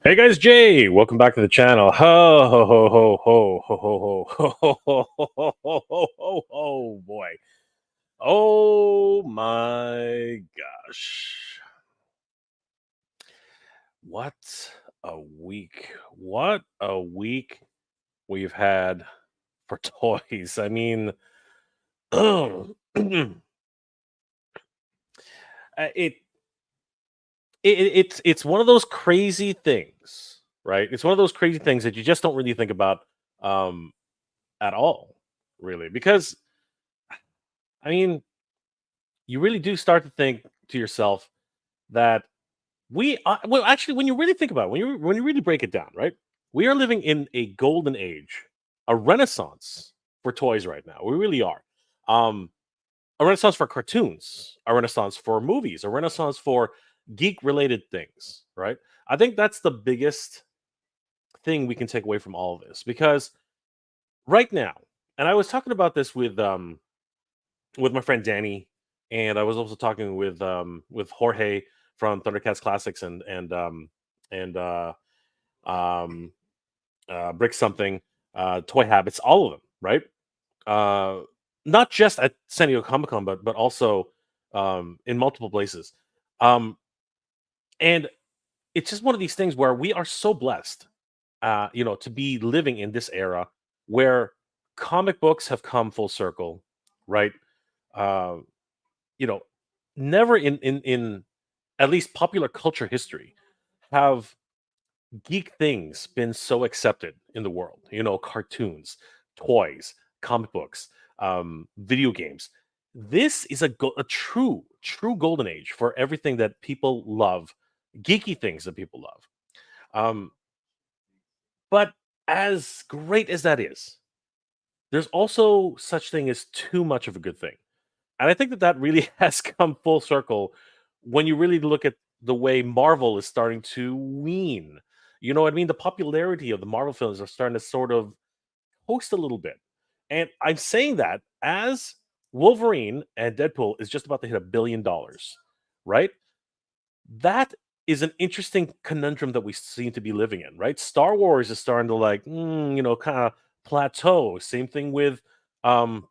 Hey guys, Jay, welcome back to the channel. Ho ho ho ho ho ho ho ho ho ho ho ho ho ho ho ho boy. Oh my gosh. What a week. What a week we've had for toys. I mean, it, it it's one of those crazy things, right? It's one of those crazy things that you just don't really think about um at all, really, because I mean, you really do start to think to yourself that we are, well, actually, when you really think about it, when you really break it down, right? We are living in a golden age, a renaissance for toys right now. We really are. Um, a renaissance for cartoons, a renaissance for movies, a renaissance for geek related things, right? I think that's the biggest thing we can take away from all of this because right now, and I was talking about this with my friend Danny, and I was also talking with Jorge from Thundercats Classics and um Brick Something, Toy Habits, all of them, right? Uh Not just at San Diego Comic Con, but also in multiple places. Um and it's just one of these things where we are so blessed to be living in this era where comic books have come full circle, right? Uh, you know, never in at least popular culture history have geek things been so accepted in the world. Cartoons, toys, comic books, video games. This is a true golden age for everything that people love, geeky things that people love. Um, but as great as that is, there's also such thing as too much of a good thing. And I think that that really has come full circle when you really look at the way Marvel is starting to wean. You know what I mean? The popularity of the Marvel films are starting to sort of host a little bit. And I'm saying that as Wolverine and Deadpool is just about to hit $1 billion, right? That is an interesting conundrum that we seem to be living in, right? Star Wars is starting to kind of plateau. Same thing with um,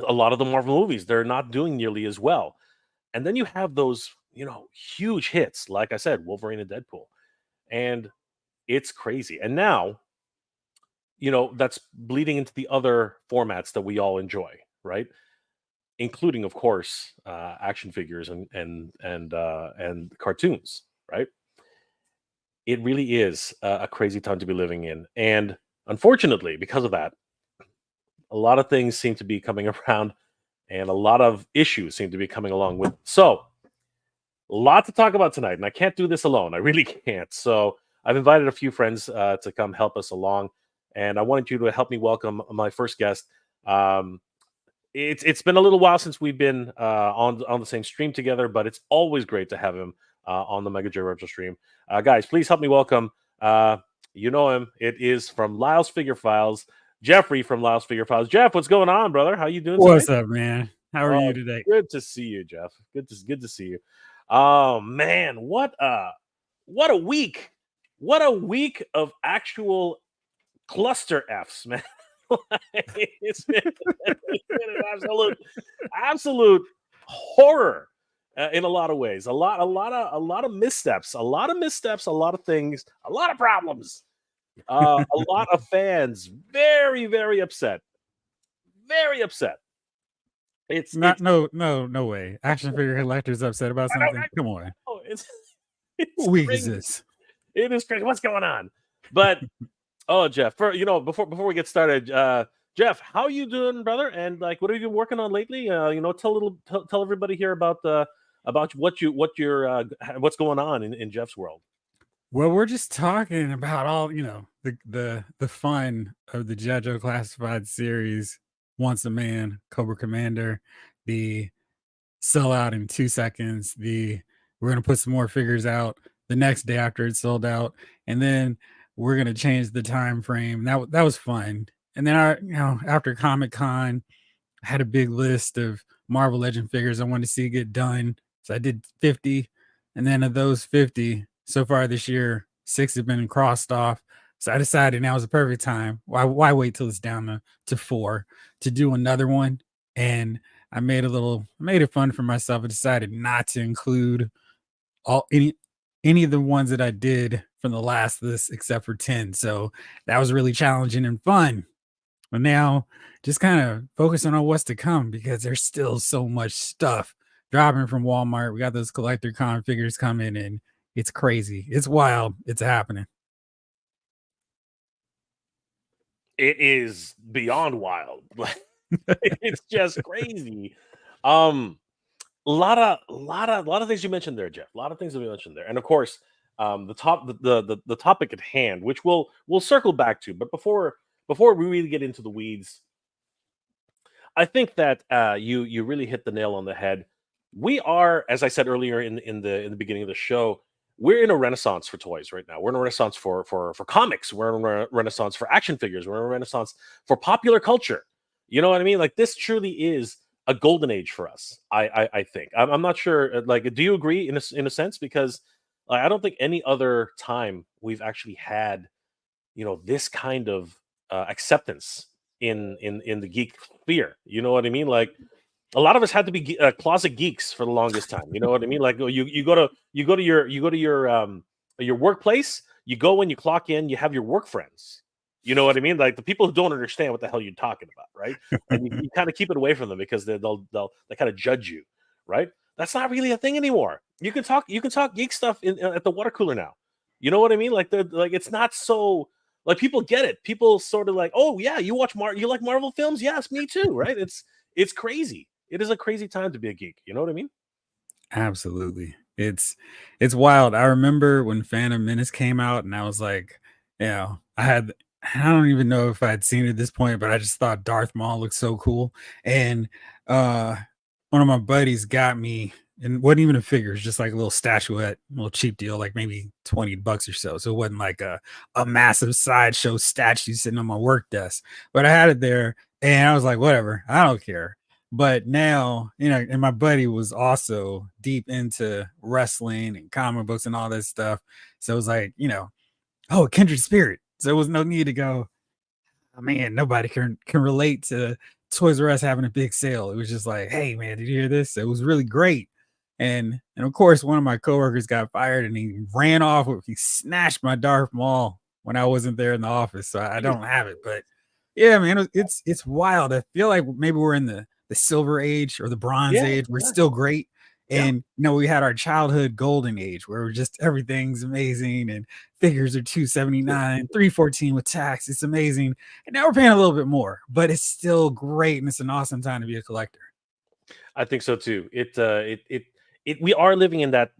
a lot of the Marvel movies. They're not doing nearly as well. And then you have those, huge hits, like I said, Wolverine and Deadpool. And it's crazy. And now, that's bleeding into the other formats that we all enjoy, right? Including, of course, action figures and cartoons, right? It really is a crazy time to be living in. And unfortunately, because of that, a lot of things seem to be coming around and a lot of issues seem to be coming along with. So, a lot to talk about tonight, and I can't do this alone. I really can't. So, I've invited a few friends to come help us along, and I wanted you to help me welcome my first guest. Um, it's been a little while since we've been on the same stream together, but it's always great to have him on the Mega J Retro stream. Guys, please help me welcome. You know him. It is from Lyle's Figure Files, Jeffrey from Lyle's Figure Files. Jeff, what's going on, brother? How you doing tonight? What's up, man? How are you Oh, today? good to see you, Jeff. Good to see you. Oh man, what a week! What a week of actual cluster Fs, man. It's been an absolute horror in a lot of ways. A lot of missteps, a lot of things, a lot of problems. A lot of fans very, very upset, very upset. Not It's no way. Action figure collectors upset about I know, something. Come on. it's What week is crazy. this? It is crazy. What's going on? But oh, Jeff, before we get started, Jeff, how you doing, brother? And like, what have you been working on lately? Tell everybody here about what's going on in Jeff's world. Well, we're just talking about all, the fun of the JoJo Classified series. Once a Man, Cobra Commander, the sell out in 2 seconds. We're gonna put some more figures out the next day after it's sold out, and then we're gonna change the time frame. That was fun. And then after Comic Con, I had a big list of Marvel Legend figures I wanted to see get done. So I did 50, and then of those 50 so far this year, 6 had been crossed off. So I decided now was the perfect time. Why wait till it's down to 4 to do another one? And I made it fun for myself. I decided not to include all any of the ones that I did from the last list except for 10. So that was really challenging and fun. But now just kind of focusing on what's to come because there's still so much stuff dropping from Walmart. We got those collector con figures coming and it's crazy. It's wild. It's happening. It is beyond wild. It's just crazy. Um, a lot of things you mentioned there, Jeff. A lot of things that we mentioned there, and of course, the topic at hand, which we'll circle back to. But before we really get into the weeds, I think that you really hit the nail on the head. We are, as I said earlier in the beginning of the show, we're in a renaissance for toys right now. We're in a renaissance for comics. We're in a renaissance for action figures. We're in a renaissance for popular culture. You know what I mean? Like this truly is a golden age for us. I think. I'm not sure. Like, do you agree in a sense? Because I don't think any other time we've actually had this kind of acceptance in the geek sphere. You know what I mean? Like a lot of us had to be closet geeks for the longest time. You know what I mean? Like you go to your workplace. You go and you clock in. You have your work friends. You know what I mean? Like the people who don't understand what the hell you're talking about, right? And you kind of keep it away from them because they kind of judge you, right? That's not really a thing anymore. You can talk geek stuff at the water cooler now. You know what I mean? Like it's not so like people get it. People sort of like, oh yeah, you like Marvel films? Yes, me too, right? It's crazy. It is a crazy time to be a geek. You know what I mean? Absolutely. It's wild. I remember when Phantom Menace came out and I was like, I don't even know if I'd seen it at this point, but I just thought Darth Maul looked so cool. And uh one of my buddies got me and wasn't even a figure, it's just like a little statuette, a little cheap deal, like maybe $20 or so. So it wasn't like a massive sideshow statue sitting on my work desk. But I had it there and I was like, whatever, I don't care. But now, and my buddy was also deep into wrestling and comic books and all that stuff. So it was like, oh, kindred spirit. So there was no need to go, oh man, nobody can relate to Toys R Us having a big sale. It was just like, hey man, did you hear this? It was really great. And of course, one of my coworkers got fired and he ran off he snatched my Darth Maul when I wasn't there in the office. So I don't have it. But yeah, man, it's wild. I feel like maybe we're in the silver age or the bronze Yeah, age. We're yeah, still great. yeah. And we had our childhood golden age where just everything's amazing and figures are 279, 314 with tax. It's amazing. And now we're paying a little bit more, but it's still great and it's an awesome time to be a collector. I think so too. We are living in that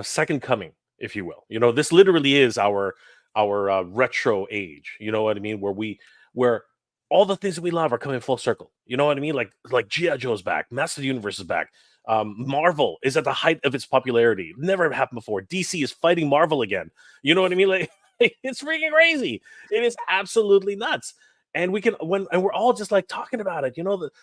second coming, if you will. This literally is our retro age. You know what I mean? Where all the things that we love are coming full circle. You know what I mean? Like GI Joe's back, Master of the Universe is back. Marvel is at the height of its popularity. Never happened before. DC is fighting Marvel again. You know what I mean? Like it's freaking crazy. It is absolutely nuts. And we're all just like talking about it.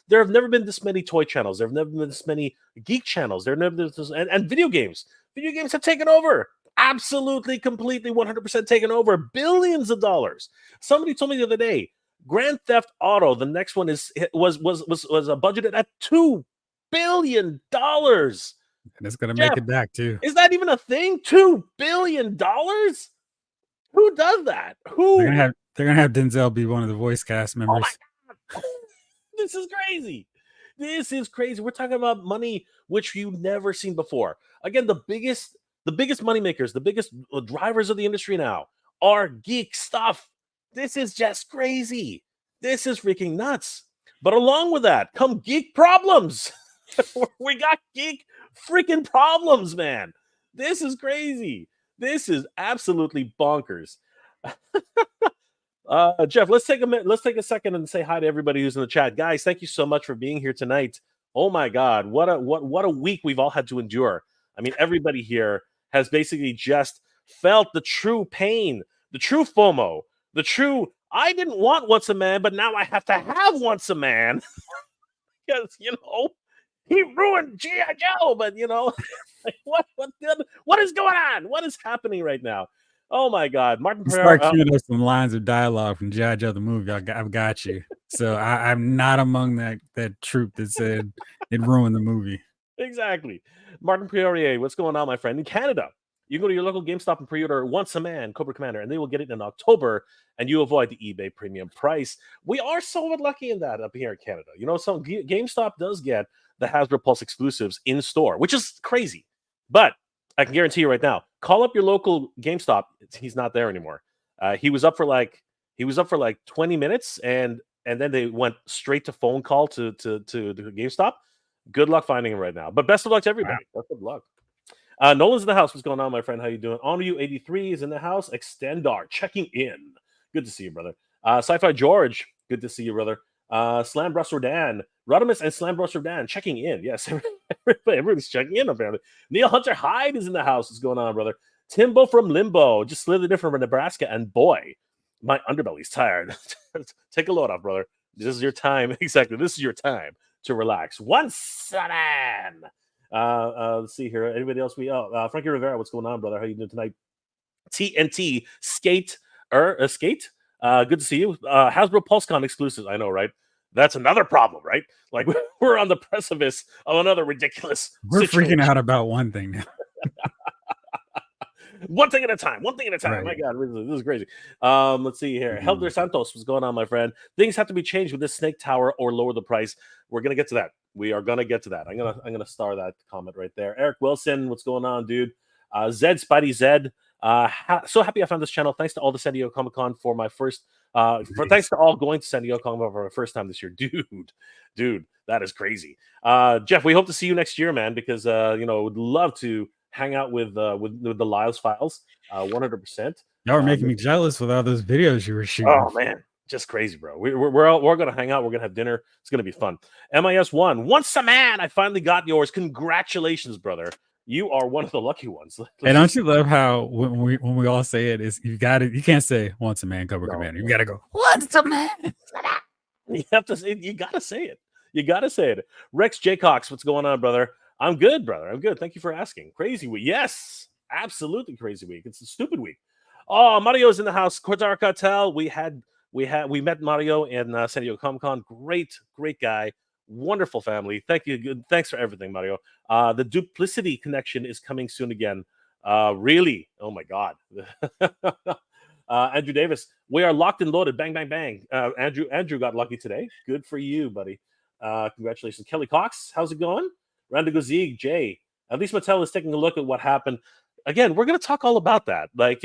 There have never been this many toy channels. There have never been this many geek channels. There have never been this, and video games. Video games have taken over. Absolutely, completely, 100% taken over. Billions of dollars. Somebody told me the other day, Grand Theft Auto, the next one was budgeted at $2 billion. And it's gonna make Jeff, it back too. is that even a thing? $2 billion? Who does that? They're Who? gonna have they're gonna have Denzel be one of the voice cast Oh my members. God. This is crazy. This is crazy. We're talking about money which you've never seen before. Again, the biggest money makers, the biggest drivers of the industry now are geek stuff. This is just crazy. This is freaking nuts. But along with that come geek problems. We got geek freaking problems, man. This is crazy. This is absolutely bonkers. Jeff, let's take a minute. Let's take a second and say hi to everybody who's in the chat, guys. Thank you so much for being here tonight. Oh my God, what a week we've all had to endure. I mean, everybody here has basically just felt the true pain, the true FOMO, the true. I didn't want Once a Man, but now I have to have Once a Man because he ruined GI Joe. But like, what is going on? What is happening right now? Oh my God, Martin Start Pereira. queuing up some lines of dialogue from G.I. Joe the movie. I've got you. So I'm not among that troop that said it ruined the movie. Exactly. Martin Poirier, what's going on, my friend? In Canada, you go to your local GameStop and pre-order Once a Man Cobra Commander, and they will get it in October, and you avoid the eBay premium price. We are somewhat lucky in that up here in Canada. You know, some GameStop does get the Hasbro Pulse exclusives in store, which is crazy. But I can guarantee you right now, call up your local GameStop. He's not there anymore. He was up for like 20 minutes, and then they went straight to phone call to GameStop. Good luck finding him right now. But best of luck to everybody. Best of luck. Nolan's in the house. What's going on, my friend? How you doing? Honor You 83 is in the house. Extendar checking in. Good to see you, brother. Sci-Fi George. Good to see you, brother. Slam Bruster Dan. Rodimus and Slam Bruster Dan checking in. Yes, everybody's checking in, apparently. Neil Hunter Hyde is in the house. What's going on, brother? Timbo from Limbo. Just slithered in from Nebraska. And boy, my underbelly's tired. Take a load off, brother. This is your time. Exactly. This is your time to relax. Once a man. Let's see here. Anybody else? Frankie Rivera, what's going on, brother? How you doing tonight? TNT Skate. Skate. Good to see you. Hasbro PulseCon exclusives. I know, right? That's another problem, right? Like we're on the precipice of another ridiculous. We're situation. freaking out about one thing now. One thing at a time. Right. My God, this is crazy. Let's see here. Helder Santos, what's going on, my friend? Things have to be changed with this Snake Tower or lower the price. We're gonna get to that. We are gonna get to that. I'm gonna star that comment right there. Eric Wilson, what's going on, dude? Zed Spidey Zed. So happy I found this channel. Thanks to all the San Diego Comic Con for my first. Thanks to all going to San Diego Comic Con for my first time this year, dude. That is crazy. Jeff, we hope to see you next year, man. Because would love to hang out with the Lyles Files, 100%. Y'all were making me jealous with all those videos you were shooting. Oh man, just crazy, bro. We're gonna hang out. We're gonna have dinner. It's gonna be fun. MIS1, once a man. I finally got yours. Congratulations, brother. You are one of the lucky ones. And don't you love how when we all say it is you can't say once a man Cobra Commander. You gotta go once a man. You have to say you gotta say it. You gotta say it. Rex J. Cox, what's going on, brother? I'm good, brother. I'm good. Thank you for asking. Crazy week. Yes, absolutely crazy week. It's a stupid week. Oh, Mario's in the house. Cortar Cartel. We met Mario in San Diego Comic Con. Great guy. Wonderful family. Thank you. Good. Thanks for everything, Mario. The Duplicity connection is coming soon again. Really? Oh my God. Andrew Davis. We are locked and loaded. Bang, bang, bang. Andrew got lucky today. Good for you, buddy. Congratulations. Kelly Cox. How's it going? Randa Gozig, Jay. At least Mattel is taking a look at what happened. Again, we're going to talk all about that. Like,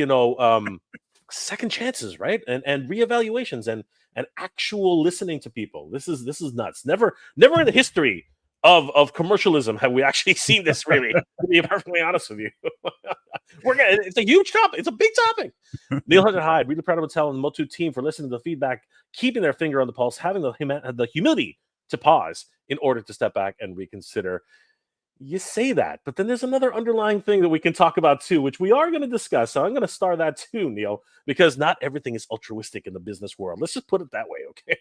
second chances, right? And reevaluations and actual listening to people. This is nuts. Never in the history of commercialism have we actually seen this, really, to be perfectly honest with you. It's a huge topic. It's a big topic. Neil Hunter Hyde, really proud of Mattel and the Motu team for listening to the feedback, keeping their finger on the pulse, having the humility to pause in order to step back and reconsider. You say that, but then there's another underlying thing that we can talk about too, which we are going to discuss. So I'm going to star that too, Neil, because not everything is altruistic in the business world. Let's just put it that way, okay?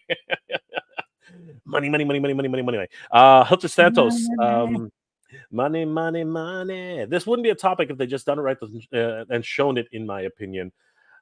Money. Hilton Santos. Money. This wouldn't be a topic if they just done it right and shown it, in my opinion.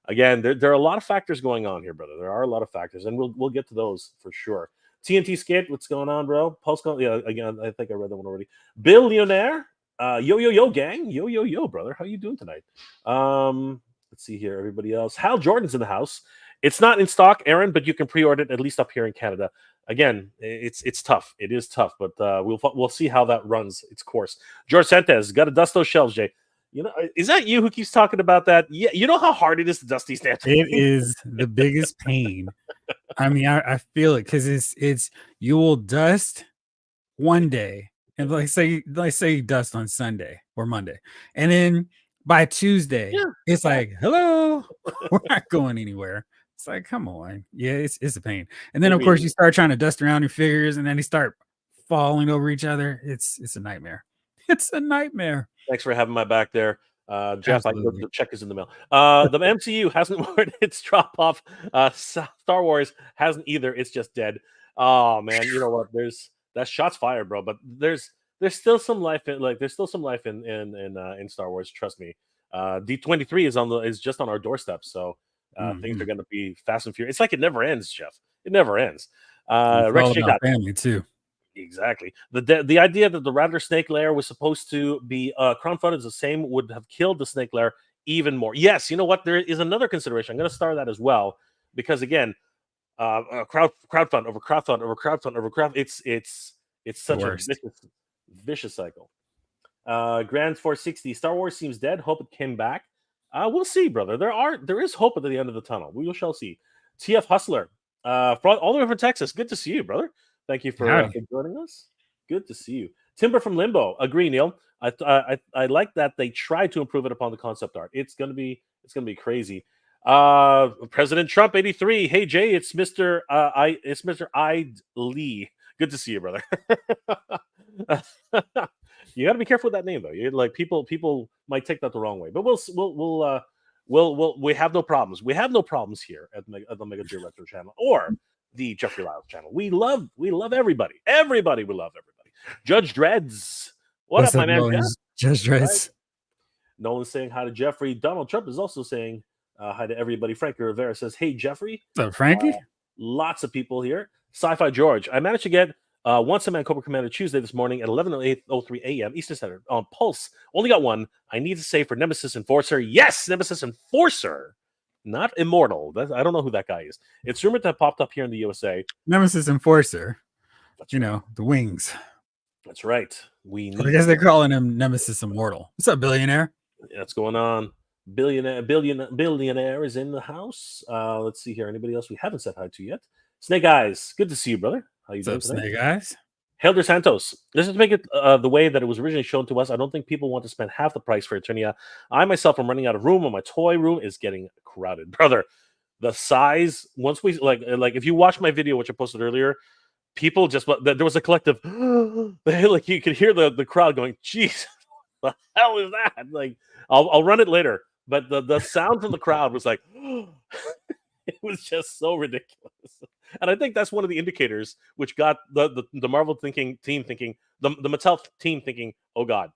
Again, there are a lot of factors going on here, brother. There are a lot of factors, and we'll get to those for sure. TNT Skate, what's going on, bro? Postcon, yeah, again, I think I read that one already. Billionaire, yo, gang, yo, brother. How you doing tonight? Let's see here, everybody else. Hal Jordan's in the house. It's not in stock, Aaron, but you can pre-order it, at least up here in Canada. Again, it's tough. It is tough, but we'll see how that runs its course. George Santos, got to dust those shelves, Jay. Is that you who keeps talking about that? Yeah, you know how hard it is to dust these stamps. It is the biggest pain. I mean, I feel it because it's you will dust one day, and like say you dust on Sunday or Monday, and then by Tuesday, it's like, hello, we're not going anywhere. It's like, come on, yeah, it's a pain. And then of course you start trying to dust around your figures, and then they start falling over each other. It's a nightmare. It's a nightmare. Thanks for having my back there. Jeff, the check is in the mail. The MCU hasn't worn its drop off. Star Wars hasn't either. It's just dead. Oh man, you know what? That's shots fired, bro. But there's still some life in in Star Wars. Trust me. D23 is just on our doorstep, so things are going to be fast and furious. It's like it never ends, Jeff. It never ends. It's Rex all J. about family too. Exactly. The idea that the Rattler Snake Lair was supposed to be crowdfunded the same would have killed the Snake Lair even more. Yes, you know what? There is another consideration. I'm going to start that as well because again, crowdfund over crowdfund over crowdfund over crowd. It's such a vicious cycle. Grand 460. Star Wars seems dead. Hope it came back. We'll see, brother. There is hope at the end of the tunnel. We shall see. TF Hustler, all the way from Texas. Good to see you, brother. Thank you for joining us. Good to see you. Timber from Limbo. Agree, Neil. I like that they tried to improve it upon the concept art. It's gonna be crazy. President Trump 83. Hey Jay, it's Mr. Ide Lee. Good to see you, brother. You got to be careful with that name though. You're like people might take that the wrong way. But we have no problems. We have no problems here at the Mega J Retro channel or the Jeffrey Lyles channel. We love everybody. Everybody, we love everybody. Judge Dreads. What's up, my man? Judge Dreads. Right? Nolan's saying hi to Jeffrey. Donald Trump is also saying hi to everybody. Frankie Rivera says, hey, Jeffrey. What's up, Frankie? Lots of people here. Sci-Fi George. I managed to get Once a Man Cobra Commander Tuesday this morning at 11:03 a.m. Eastern Standard on Pulse. Only got one. I need to say for Nemesis Enforcer. Yes, Nemesis Enforcer. Not Immortal. I don't know who that guy is. It's rumored to have popped up here in the USA. Nemesis Enforcer. That's the wings. That's right. I guess they're calling him Nemesis Immortal. What's up, billionaire? What's going on? Billionaire is in the house. Let's see here. Anybody else we haven't said hi to yet? Snake Eyes. Good to see you, brother. How you doing today? Snake Eyes? Helder Santos. This is to make it the way that it was originally shown to us. I don't think people want to spend half the price for Eternia. I myself am running out of room, and my toy room is getting crowded, brother. The size. Once we like if you watch my video, which I posted earlier, people just there was a collective. Like you could hear the crowd going, "Jeez, what the hell is that?" Like I'll run it later, but the sound from the crowd was like. It was just so ridiculous. And I think that's one of the indicators which got the Marvel team thinking, the Mattel team thinking, oh God,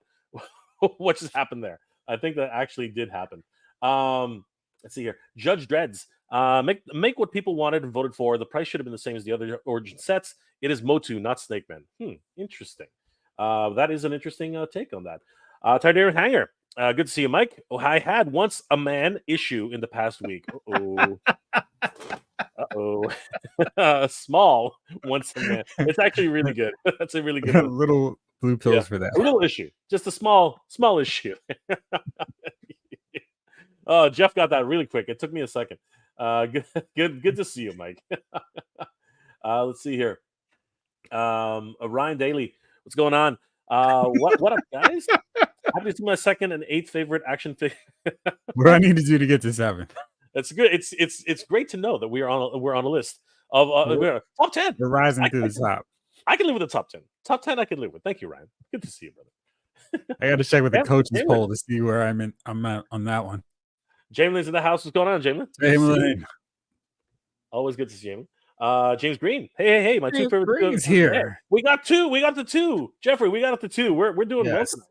what just happened there? I think that actually did happen. Let's see here. Judge Dreads. Make what people wanted and voted for. The price should have been the same as the other Origin sets. It is Motu, not Snake Man. Interesting. That is an interesting take on that. Tardarian Hanger. Good to see you, Mike. Oh, I had Once a Man issue in the past week. Small Once a Man. It's actually really good. That's a really good one. Little blue pills for that. A little issue. Just a small issue. Oh, Jeff got that really quick. It took me a second. Good to see you, Mike. Let's see here. Ryan Daly. What's going on? What up, guys? Happy to see my second and eighth favorite action figure. What do I need to do to get to 7? That's good. It's great to know that we're on a list of top 10. We're rising to the top. I can live with the top 10. Top 10 I can live with. Thank you, Ryan. Good to see you, brother. I got to check with the coaches poll to see where I'm at on that one. Jamlin's in the house. What's going on, Jamlin? Jamlin. Always good to see Jamlin. James Green. Hey, my two favorite Green's here. We got two. We got the 2. Jeffrey, we got the 2. We're doing well tonight.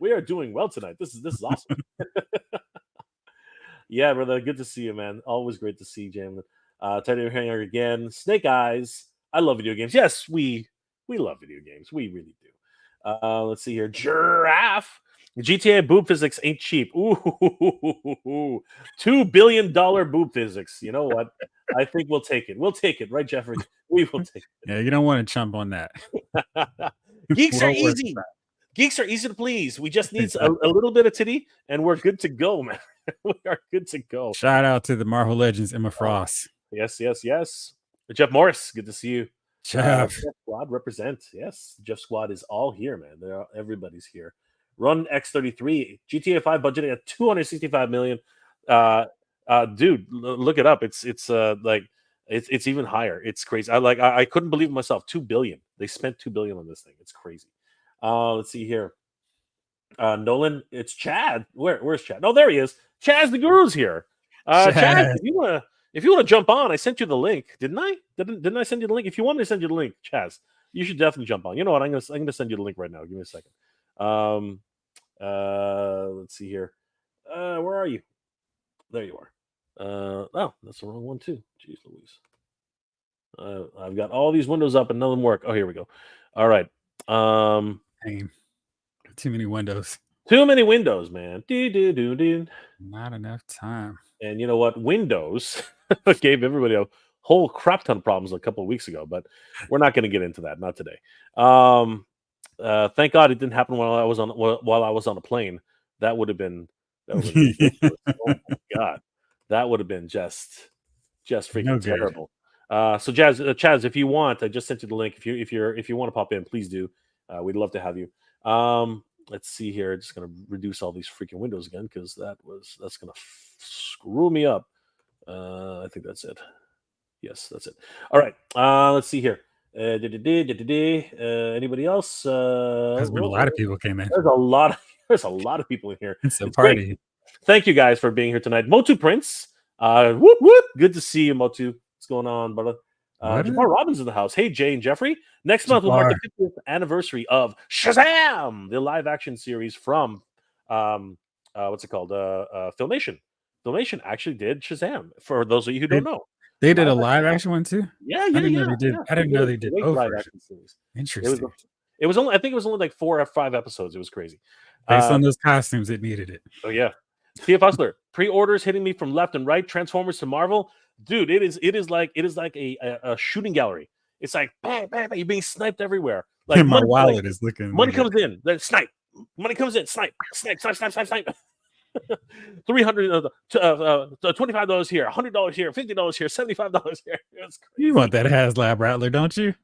We are doing well tonight. This is awesome. Yeah, brother. Good to see you, man. Always great to see you, Jamlin. Teddy Hanger again. Snake Eyes. I love video games. Yes, we love video games. We really do. Let's see here. Giraffe. GTA boob physics ain't cheap. Ooh, $2 billion boob physics. You know what? I think we'll take it. We'll take it, right, Jeffrey? We will take it. Yeah, you don't want to chump on that. Geeks are easy. Geeks are easy to please. We just need a little bit of titty, and we're good to go, man. We are good to go. Shout out to the Marvel Legends, Emma Frost. Yes. Jeff Morris, good to see you. Jeff Squad represent. Yes, Jeff Squad is all here, man. Everybody's here. Run X33 GTA 5 budgeted at $265 million. Dude, look it up. It's even higher. It's crazy. I couldn't believe it myself. $2 billion. They spent $2 billion on this thing. It's crazy. Let's see here. Nolan, it's Chad. Where's Chad? Oh, there he is. Chaz the Guru's here. Chad, if you wanna jump on, I sent you the link, didn't I? Didn't I send you the link? If you want me to send you the link, Chaz, you should definitely jump on. You know what? I'm gonna send you the link right now. Give me a second. Let's see here. Where are you? There you are. Oh, that's the wrong one too. Jeez Louise. I've got all these windows up and none of them work. Oh, here we go. All right. Dang. Too many windows. Too many windows, man. Do. Not enough time. And you know what? Windows gave everybody a whole crap ton of problems a couple of weeks ago, but we're not going to get into that. Not today. Thank God it didn't happen while I was on a plane. That would have been ridiculous. Oh my God, that would have been just freaking No good. terrible. So Chaz, if you want, I just sent you the link. If you want to pop in, please do. We'd love to have you. Let's see here. Just gonna reduce all these freaking windows again because that's gonna screw me up. I think that's it. Yes, that's it. All right. Let's see here. Anybody else? There's been a lot of people came in. There's a lot of people in here. It's a party. Great. Thank you guys for being here tonight. Motu Prince. Whoop whoop. Good to see you, Motu. What's going on, brother? Jabbar Robbins in the house. Hey, Jay and Jeffrey. Next month will mark the 50th anniversary of Shazam, the live action series from what's it called? Filmation. Filmation actually did Shazam. For those of you who don't know, they did a live action one too. Yeah, I didn't know they did. I didn't know they did both live action series. Interesting. It was only, I think it was only like 4 or 5 episodes. It was crazy. Based on those costumes, it needed it. Oh yeah. TF Hustler, pre-orders hitting me from left and right. Transformers to Marvel, dude. It is like a shooting gallery. It's like bang, bang, bang. You're being sniped everywhere. Like my wallet is looking. Money comes in, then snipe. Money comes in, snipe. 300, $25 here, $100 here, $50 here, $75 here. You want that HasLab Rattler, don't you?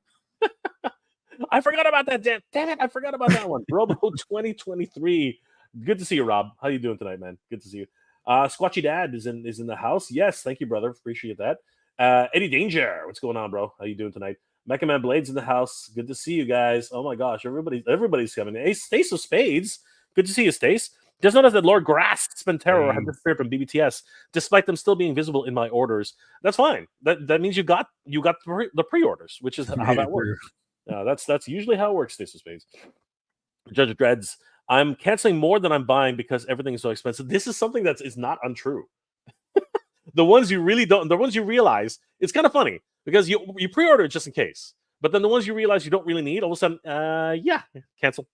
I forgot about that. Damn it! I forgot about that one. Robo 2023. Good to see you, Rob. How you doing tonight, man? Good to see you. Squatchy Dad is in the house. Yes, thank you, brother. Appreciate that. Eddie Danger, what's going on, bro? How you doing tonight? Mecha Man Blades in the house. Good to see you guys. Oh my gosh, everybody's coming. Hey, Stace of Spades. Good to see you, Stace. Just notice that Lord Grass Spentero had disappeared from BBTS, despite them still being visible in my orders. That's fine. That means you got the pre-orders, which is how that works. That's usually how it works, Stace of Spades. Judge of Dreads. I'm canceling more than I'm buying because everything is so expensive. This is something that is not untrue. The ones you really don't, the ones you realize, it's kind of funny because you pre-order it just in case. But then the ones you realize you don't really need, all of a sudden, cancel.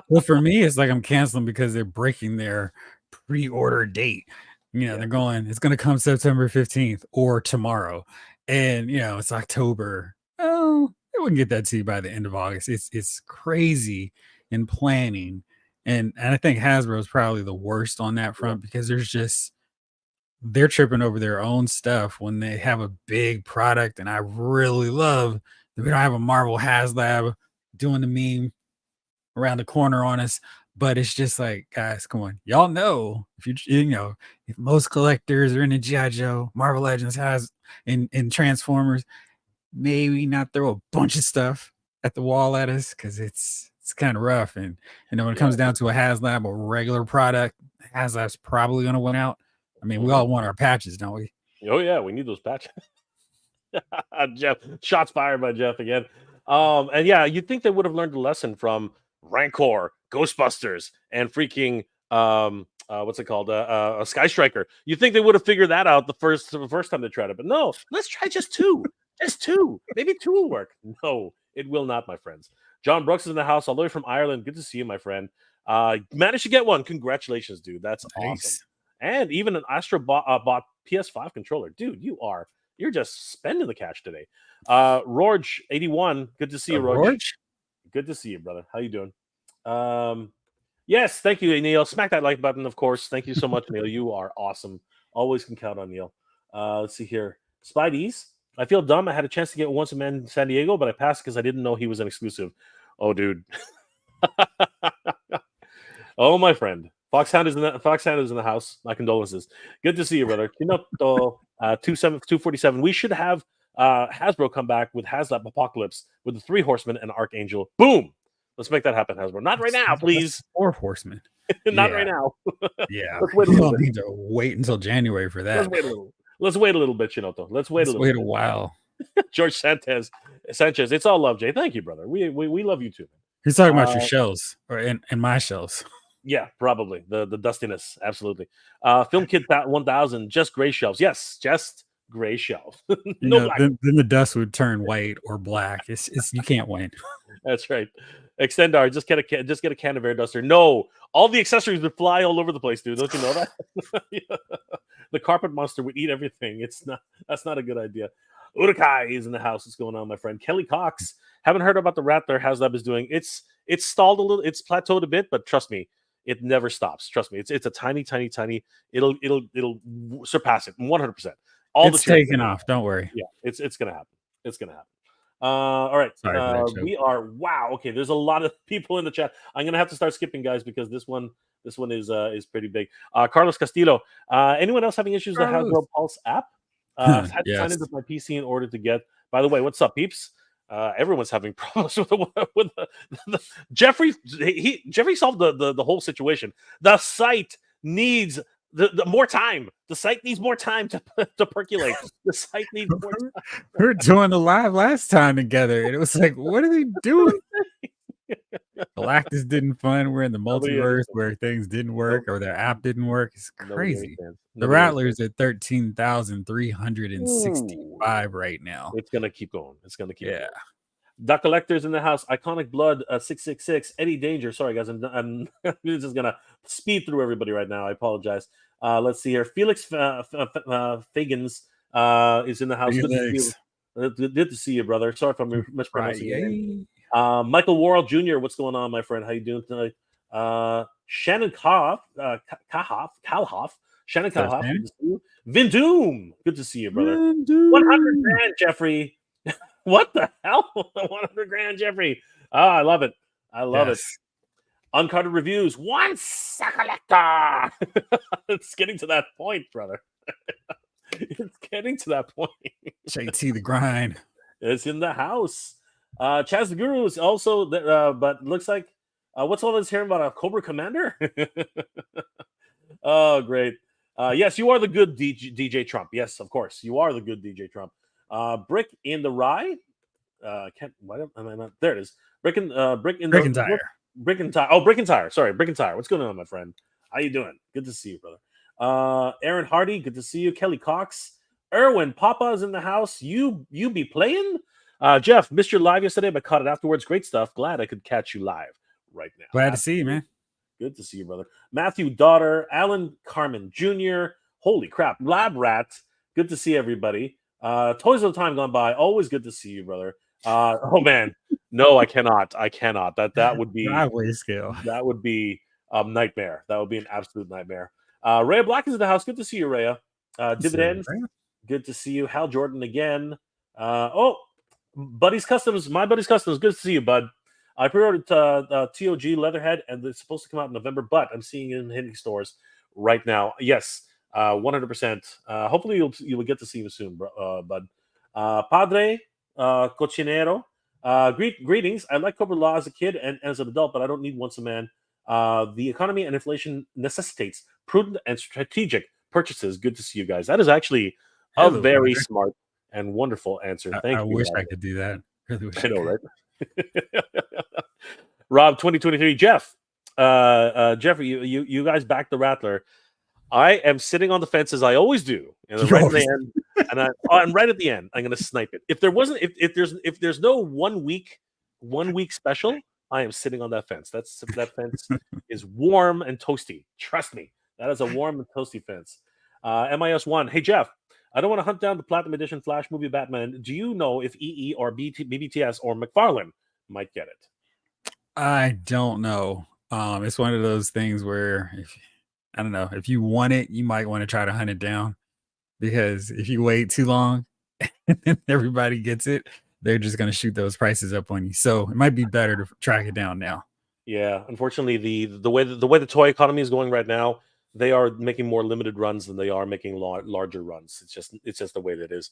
Well, for me, it's like I'm canceling because they're breaking their pre-order date. They're going, it's going to come September 15th or tomorrow. And, it's October. Oh, they wouldn't get that to you by the end of August. It's crazy in planning. And I think Hasbro is probably the worst on that front because they're tripping over their own stuff when they have a big product. And I really love that we don't have a Marvel HasLab doing the meme around the corner on us. But it's just like, guys, come on. Y'all know if most collectors are into G.I. Joe, Marvel Legends has in Transformers, maybe not throw a bunch of stuff at the wall at us because it's kind of rough. And when it comes down to a HasLab, a regular product, HasLab's probably going to win out. I mean, we all want our patches, don't we? Oh yeah, we need those patches. Jeff, shots fired by Jeff again. And yeah, you'd think they would have learned a lesson from Rancor, Ghostbusters, and freaking what's it called? Sky Striker. You think they would have figured that out the first time they tried it, but no. Let's try just 2. Just 2. Maybe 2 will work. No, it will not, my friends. John Brooks is in the house, all the way from Ireland. Good to see you, my friend. Managed to get one. Congratulations, dude. That's awesome. And even an Astro bought PS5 controller. Dude, you're just spending the cash today. Rorge 81. Good to see you, Rorge. Good to see you, brother. How you doing? Yes, thank you, Neil. Smack that like button, of course. Thank you so much, Neil. You are awesome. Always can count on Neil. Let's see here. Spideys. I feel dumb. I had a chance to get Once a Man in San Diego, but I passed because I didn't know he was an exclusive. Oh, dude. Oh, my friend. Foxhound is in the house. My condolences. Good to see you, brother. 247. We should have Hasbro come back with HasLab Apocalypse with the 3 Horsemen and Archangel. Boom! Let's make that happen, Hasbro. Not right now, please. 4 Horsemen. Not right now. Yeah. Let's wait a little bit. Need to wait until January for that. Let's wait a little bit, Shinoto. Let's wait a while. George Sanchez. It's all love, Jay. Thank you, brother. We love you too. He's talking about your shelves or in my shelves. Yeah, probably the dustiness. Absolutely. Film Kid 1000, just gray shelves. Yes, just gray shelves. No black. Then the dust would turn white or black. It's you can't win. That's right. Extendar, just get a can of air duster. No, all the accessories would fly all over the place, dude. Don't you know that? Yeah. The carpet monster would eat everything. That's not a good idea. Urukai is in the house. What's going on, my friend? Kelly Cox. Haven't heard about the Rattler. How's Lab is doing? It's stalled a little. It's plateaued a bit, but trust me, it never stops. Trust me, it's a tiny. It'll surpass it 100%. It's taking off. Don't worry. Yeah, it's gonna happen. It's gonna happen. All right. Sorry for that joke. We are wow. Okay, there's a lot of people in the chat. I'm gonna have to start skipping, guys, because this one is pretty big. Carlos Castillo. Anyone else having issues with the Hasbro Pulse app? I've had to sign into my PC in order to get. By the way, what's up, peeps? Everyone's having problems with the Jeffrey. Jeffrey solved the whole situation. The site needs the more time. The site needs more time to percolate. The site needs more time. We were doing the live last time together, and it was like, what are they doing? Galactus didn't fun. We're in the multiverse where things didn't work or their app didn't work. It's crazy. The Rattler's at 13,365 right now. It's gonna keep going. It's gonna keep going. Doc Collector's in the house. Iconic Blood 666. Eddie Danger. Sorry, guys. I'm just gonna speed through everybody right now. I apologize. Let's see here. Felix Fagans is in the house. Good to see you, brother. Sorry if I'm mispronouncing your name. Michael Worrell Jr. What's going on, my friend? How you doing tonight? Shannon Kalhoff. Shannon Kalhoff. Good to see you. Vin Doom. Good to see you, brother. 100 grand, Jeffrey. What the hell? 100 grand, Jeffrey. Oh, I love it. I love it. Uncarded reviews. Once a collector. It's getting to that point, brother. It's getting to that point. JT the grind. It's in the house. Chaz the Guru is also there, but looks like what's all this hearing about a Cobra Commander? Oh, great. Yes, you are the good DJ Trump. Yes, of course. You are the good DJ Trump. Brick in the Rye. Why am I not? There it is. Brick and Tire. Brick and Tire. Oh, Brick and Tire. Sorry, Brick and Tire. What's going on, my friend? How you doing? Good to see you, brother. Aaron Hardy. Good to see you. Kelly Cox. Erwin Papa's in the house. You be playing? Jeff, missed your live yesterday, but caught it afterwards. Great stuff. Glad I could catch you live right now. Glad to see you, man. Good to see you, brother. Matthew Daughter, Alan Carmen Jr. Holy crap. Lab Rat. Good to see everybody. Toys of the Time Gone By. Always good to see you, brother. Oh man. No, I cannot. That would be driveway scale. That would be a nightmare. That would be an absolute nightmare. Rhea Black is in the house. Good to see you, Rhea. Dividends. Good to see you. Hal Jordan again. Buddy's Customs. My Buddy's Customs. Good to see you, bud. I pre-ordered TOG Leatherhead, and it's supposed to come out in November, but I'm seeing it in hitting stores right now. Yes, 100%. Hopefully, you will get to see him soon, bud. Padre Cochinero. Greetings. I like Cobra Law as a kid and as an adult, but I don't need once a man. The economy and inflation necessitates prudent and strategic purchases. Good to see you guys. That is actually a very smart and wonderful answer. Thank you. I wish I could do that. Really wish I know, right? Rob 2023. Jeff, Jeffrey, you guys back the Rattler. I am sitting on the fence as I always do, and right at the end, and right at the end, I'm going to snipe it. If there wasn't, if there's no 1 week special, I am sitting on that fence. That fence is warm and toasty. Trust me, that is a warm and toasty fence. MIS1. Hey Jeff, I don't want to hunt down the Platinum Edition Flash movie Batman. Do you know if EE or BBTS or McFarlane might get it? I don't know. It's one of those things where I don't know. If you want it, you might want to try to hunt it down, because if you wait too long and everybody gets it, they're just going to shoot those prices up on you. So it might be better to track it down now. Yeah, unfortunately, the way the toy economy is going right now, they are making more limited runs than they are making larger runs. It's just the way that is.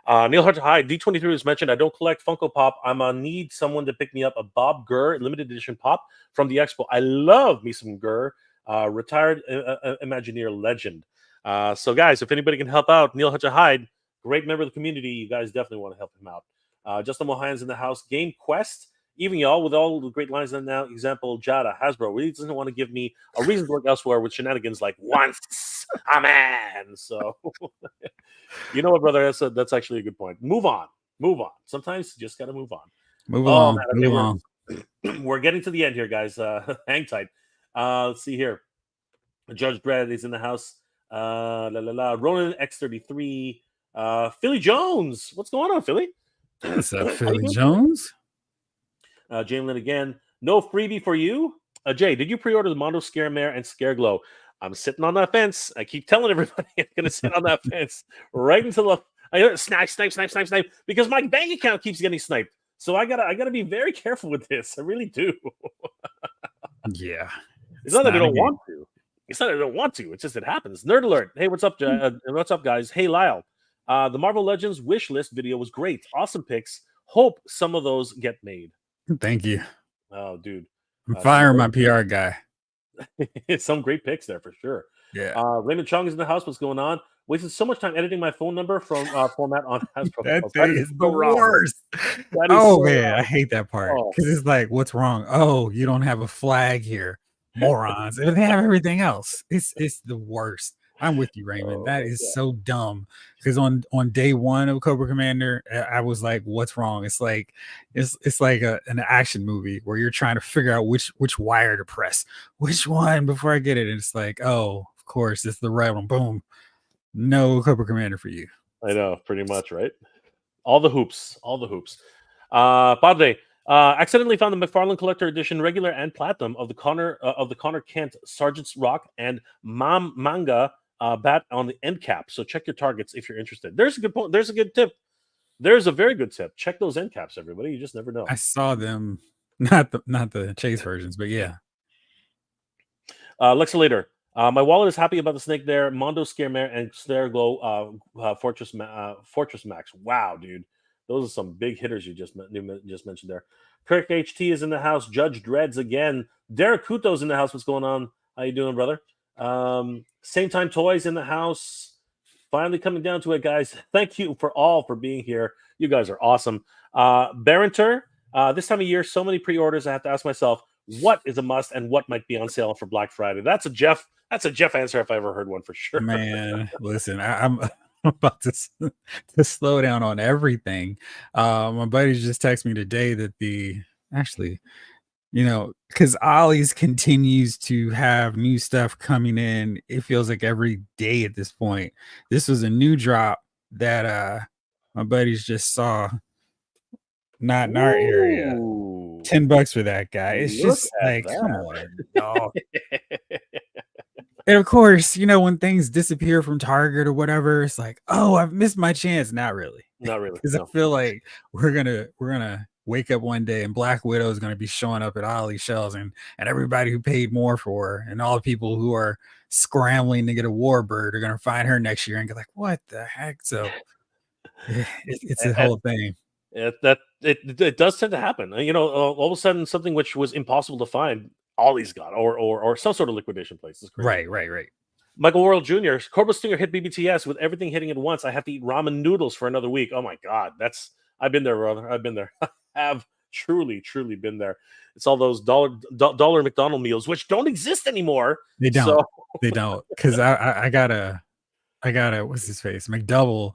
Neil Hunter, hi. D23 was mentioned. I don't collect Funko Pop. I'm gonna need someone to pick me up a Bob Gurr limited edition pop from the expo. I love me some Gurr, retired Imagineer legend. So guys, if anybody can help out, Neil Hunter Hyde, great member of the community. You guys definitely want to help him out. Justin Mohan's in the house. Game Quest Even y'all with all the great lines in now. Example, Jada, Hasbro really doesn't want to give me a reason to work elsewhere with shenanigans like once a man. So you know what, brother? That's actually a good point. Move on. Sometimes you just gotta move on. Move Oh along. man, Move okay, on. we're getting to the end here, guys. Hang tight. Let's see here. Judge Brad is in the house. Ronan X33. Philly Jones. What's going on, Philly? What's up, How you Philly doing? Jones? Jalen again. No freebie for you. Jay, did you pre-order the Mondo Scare Mare and Scare Glow? I'm sitting on that fence. I keep telling everybody I'm going to sit on that fence right until I hear snipe, because my bank account keeps getting sniped. So I gotta be very careful with this. I really do. Yeah. It's not that I a don't game. want to. It's not that I don't want to. It's just it happens. Nerd alert. Hey, what's up, what's up, guys? Hey, Lyle. The Marvel Legends wish list video was great. Awesome picks. Hope some of those get made. Thank you. Oh, dude. I'm firing my PR guy. Some great picks there for sure. Yeah. Raymond Chung is in the house. What's going on? Wasted so much time editing my phone number from format on Hasbro. That Pulse. thing is the worst. That is Oh, so man. wrong. I hate that part. Oh. Because it's like, what's wrong? Oh, you don't have a flag here. Morons. They have everything else. It's the worst. I'm with you, Raymond. Oh, That is so dumb. Because on day one of Cobra Commander, I was like, "What's wrong?" It's like an action movie where you're trying to figure out which wire to press, which one before I get it. And it's like, oh, of course, it's the right one. Boom. No Cobra Commander for you. I know, pretty much, right? All the hoops. Padre. Accidentally found the McFarlane Collector Edition, regular and platinum, of the Connor Kent Sergeant's Rock and Manga bat on the end cap. So check your targets if you're interested. There's a good point. There's a good tip. There's a very good tip. Check those end caps, everybody. You just never know. I saw them, not the chase versions, but yeah. Lexalator. My wallet is happy about the Snake Lair, Mondo Scare Mare, and Snare Glow Fortress Max. Wow, dude. Those are some big hitters you just mentioned there. Kirk HT is in the house. Judge Dreads again. Derek Kuto's in the house. What's going on? How you doing, brother? Same Time Toys in the house. Finally coming down to it, guys. Thank you for being here. You guys are awesome. Barrenter. This time of year, so many pre-orders. I have to ask myself, what is a must and what might be on sale for Black Friday? That's a Jeff answer if I ever heard one, for sure. Man, listen, I'm about to slow down on everything. My buddy just texted me today that because Ollie's continues to have new stuff coming in. It feels like every day at this point. This was a new drop that my buddies just saw, not in our area. Ooh. $10 for that guy. It's Look just at like, that. come on, dog. And of course, when things disappear from Target or whatever, it's like, oh, I've missed my chance. Not really. Because No. I feel like we're gonna wake up one day and Black Widow is gonna be showing up at Ollie shelves, and everybody who paid more for her and all the people who are scrambling to get a Warbird are gonna find her next year and get like, what the heck? So it's a whole thing. It does tend to happen. All of a sudden, something which was impossible to find, Ollie's got, or some sort of liquidation place. Is crazy. Right. Michael World Jr. Cobra Stinger hit BBTS with everything hitting at once. I have to eat ramen noodles for another week. Oh my god, I've been there, brother. I've been there. Have truly been there. It's all those dollar McDonald meals which don't exist anymore. They don't. They don't. Because I got a what's his face McDouble.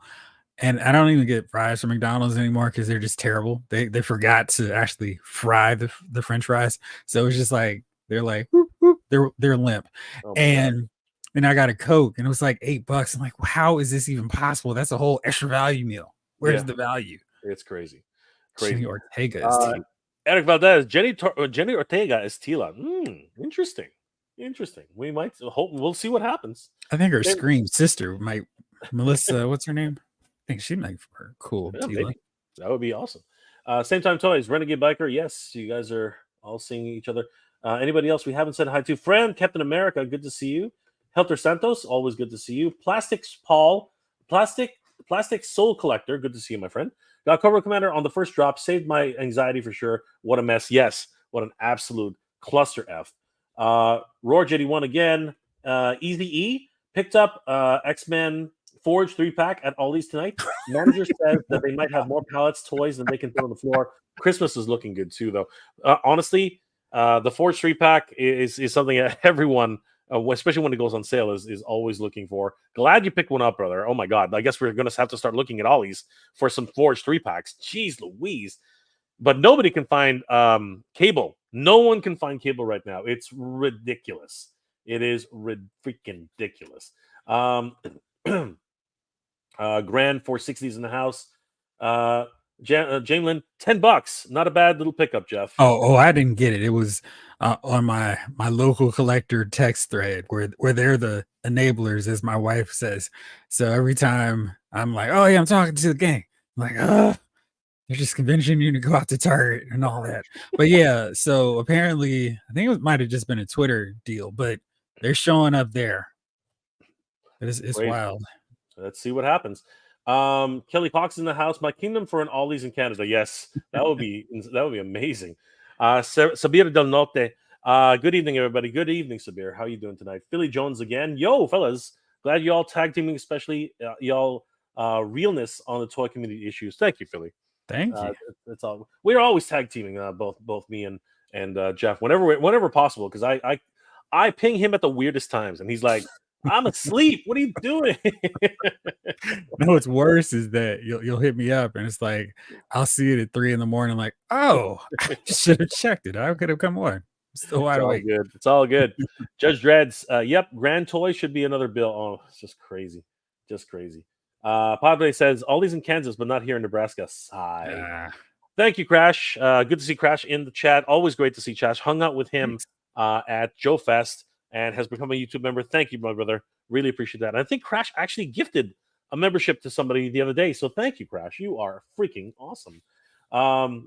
And I don't even get fries from McDonald's anymore because they're just terrible. They forgot to actually fry the French fries, so it's just like they're like whoop, whoop, they're limp. Oh and I got a Coke and it was like $8. I'm like, well, how is this even possible? That's a whole extra value meal. Where's the value? It's crazy. Jenny Ortega is Tila. Eric Valdez. Jenny Ortega is Tila. Interesting. We might hope. We'll see what happens. I think her Scream sister might. Melissa, what's her name? I think she might be cool. Yeah, Tila. That would be awesome. Same Time Toys. Renegade Biker. Yes, you guys are all seeing each other. Anybody else we haven't said hi to? Fran, Captain America. Good to see you. Helter Santos. Always good to see you. Plastics Paul. Plastic Soul Collector. Good to see you, my friend. Got Cobra Commander on the first drop. Saved my anxiety for sure. What a mess. Yes. What an absolute cluster F. Roar JD1 again. Easy E picked up X-Men Forge 3-pack at Ollie's tonight. Manager says that they might have more pallets, toys than they can throw on the floor. Christmas is looking good too, though. Honestly, the Forge 3-pack is something that everyone, especially when it goes on sale, is always looking for. Glad you picked one up, brother. Oh my God. I guess we're going to have to start looking at Ollie's for some Forge 3-packs. Jeez Louise. But nobody can find Cable. No one can find Cable right now. It's ridiculous. It is freaking ridiculous. Grand 460s in the house. Jamelin, $10. Not a bad little pickup, Jeff. Oh, I didn't get it. It was on my local collector text thread where they're the enablers, as my wife says. So every time I'm like, oh yeah, I'm talking to the gang. I'm like, they're just convincing you to go out to Target and all that. But yeah, so apparently, I think it might have just been a Twitter deal, but they're showing up there. It's wild. Let's see what happens. Kelly Cox in the house. My kingdom for an Ollie's in Canada. Yes, that would be amazing. Sabir Del Norte. Good evening, everybody. Good evening, Sabir. How are you doing tonight? Philly Jones again. Yo, fellas. Glad you all tag teaming, especially y'all realness on the toy community issues. Thank you, Philly. Thank you. That's all. We're always tag teaming, both me and Jeff, whenever possible, because I ping him at the weirdest times, and he's like, I'm asleep. What are you doing? No, what's worse is that you'll hit me up and it's like I'll see it at 3 a.m. Like, oh, I should have checked it. I could have come on. Still wide awake. It's all good. Judge Dreads. Yep, Grand Toy should be another bill. Oh, it's just crazy. Padre says Ollie's in Kansas, but not here in Nebraska. Sigh. Thank you, Crash. Good to see Crash in the chat. Always great to see Crash. Hung out with him at Joe Fest and has become a YouTube member. Thank you, my brother. Really appreciate that. And I think Crash actually gifted a membership to somebody the other day. So thank you, Crash. You are freaking awesome.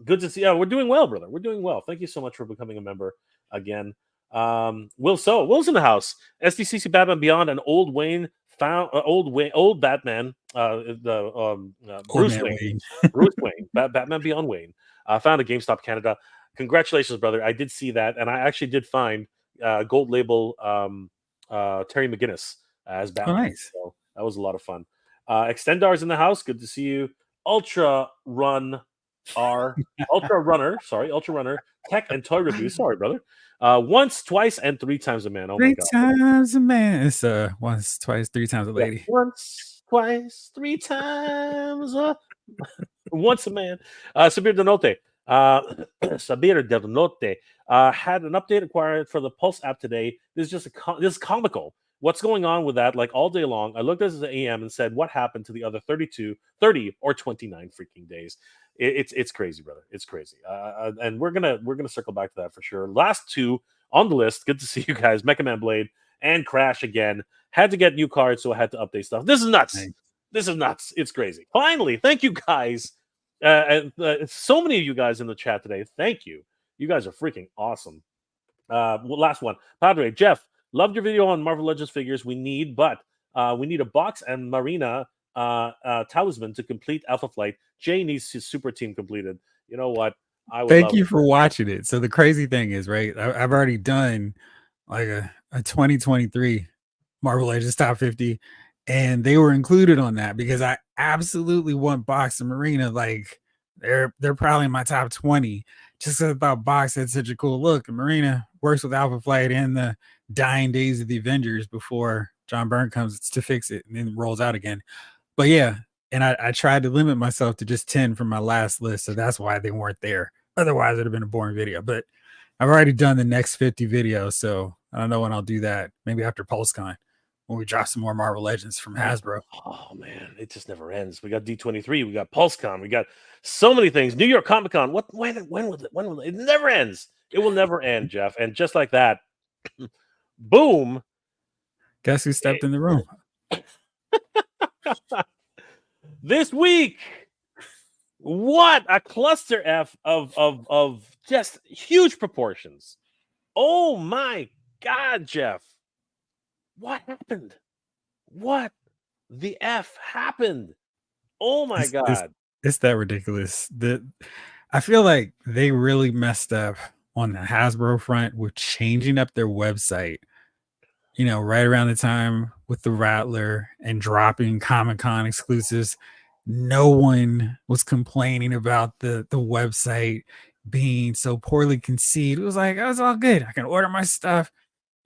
Good to see. We're doing well, brother. We're doing well. Thank you so much for becoming a member again. Will's in the house. SDCC Batman Beyond and Old Wayne found old Batman. Bruce Wayne. Bruce Wayne. Batman Beyond Wayne. Found at GameStop Canada. Congratulations, brother. I did see that, and I actually did find gold label Terry McGinnis as Batman. Oh, nice. So that was a lot of fun. Extendar's in the house. Good to see you. Ultra Runner, Tech and Toy Review. Sorry, brother. Once, twice, and 3 times a man. Oh my God. 3 times a man. It's once, twice, 3 times a lady. Yeah, once, twice, 3 times. Once a man. Sabir Denote. Sabir Del Norte had an update acquired for the Pulse app today. This is this is comical. What's going on with that? Like all day long, I looked at it as an AM and said, "What happened to the other 30 or 29 freaking days?" It's crazy, brother. It's crazy. And we're gonna circle back to that for sure. Last 2 on the list. Good to see you guys. Mecha Man Blade and Crash again. Had to get new cards, so I had to update stuff. This is nuts. Nice. This is nuts. It's crazy. Finally, thank you guys. So many of you guys in the chat today. Thank you. You guys are freaking awesome. Last one. Padre, Jeff, loved your video on Marvel Legends figures. We need a box and Marina talisman to complete Alpha Flight. Jay needs his super team completed. You know what? Thank you for watching it. So the crazy thing is, right, I've already done like a 2023 Marvel Legends top 50. And they were included on that because I absolutely want Box and Marina. Like they're probably in my top 20 just because I thought Box had such a cool look. And Marina works with Alpha Flight in the dying days of the Avengers before John Byrne comes to fix it and then rolls out again. But yeah, and I tried to limit myself to just 10 from my last list. So that's why they weren't there. Otherwise, it'd have been a boring video. But I've already done the next 50 videos. So I don't know when I'll do that. Maybe after PulseCon. When we drop some more Marvel Legends from Hasbro. Oh man, it just never ends. We got D23, we got PulseCon, we got so many things. New York Comic Con. When will it? It never ends. It will never end, Jeff. And just like that, boom. Guess who stepped in the room? This week. What a cluster F of just huge proportions. Oh my God, Jeff. What happened? What the F happened? Oh my God. It's that ridiculous. I feel like they really messed up on the Hasbro front with changing up their website right around the time with the Rattler and dropping Comic-Con exclusives, no one was complaining about the website being so poorly conceived. It was like, "Oh, it's all good. I can order my stuff."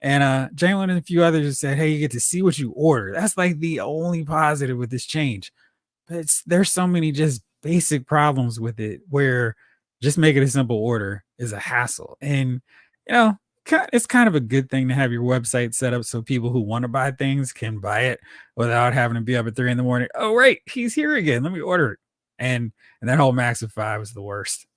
And Jalen and a few others just said, "Hey, you get to see what you order." That's like the only positive with this change. But there's so many just basic problems with it where just making a simple order is a hassle. And you know, it's kind of a good thing to have your website set up so people who want to buy things can buy it without having to be up at 3 in the morning. Oh, right, he's here again. Let me order it. And that whole Maxify was the worst.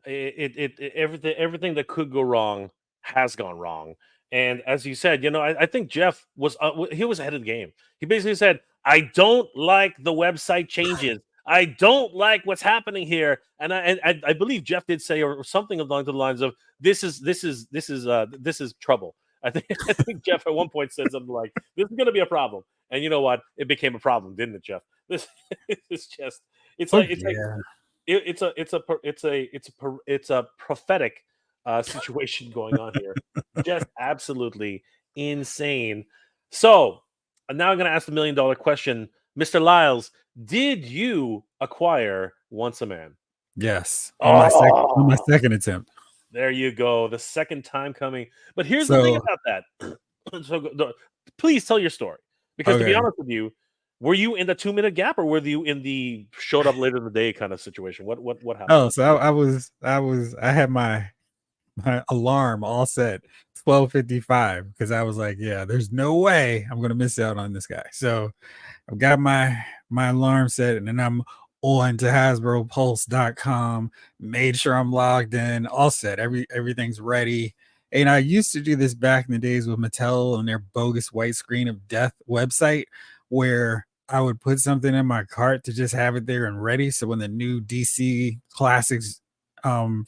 Everything that could go wrong has gone wrong. And as you said, I think Jeff was he was ahead of the game. He basically said, "I don't like the website changes. I don't like what's happening here." And I believe Jeff did say or something along the lines of, "This is trouble." I think Jeff at one point said something like, "This is going to be a problem." And you know what? It became a problem, didn't it, Jeff? This is just it's Oh like yeah. it's a prophetic situation going on here, just absolutely insane. So now I'm going to ask the $1 million question, Mr. Lyles. Did you acquire Once a Man? Yes. On my Oh, second attempt. there you go, the second time coming. But here's the thing So about that. Please tell your story, because to be okay. honest with you, were you in the 2 minute gap or were you in the showed up later in the day kind of situation? What happened? Oh, so I had my alarm all set 12:55 because I was like, yeah, there's no way I'm gonna miss out on this guy. So I've got my alarm set, and then I'm on to HasbroPulse.com, made sure I'm logged in, all set. Everything's ready. And I used to do this back in the days with Mattel and their bogus white screen of death website, where I would put something in my cart to just have it there and ready. So when the new DC Classics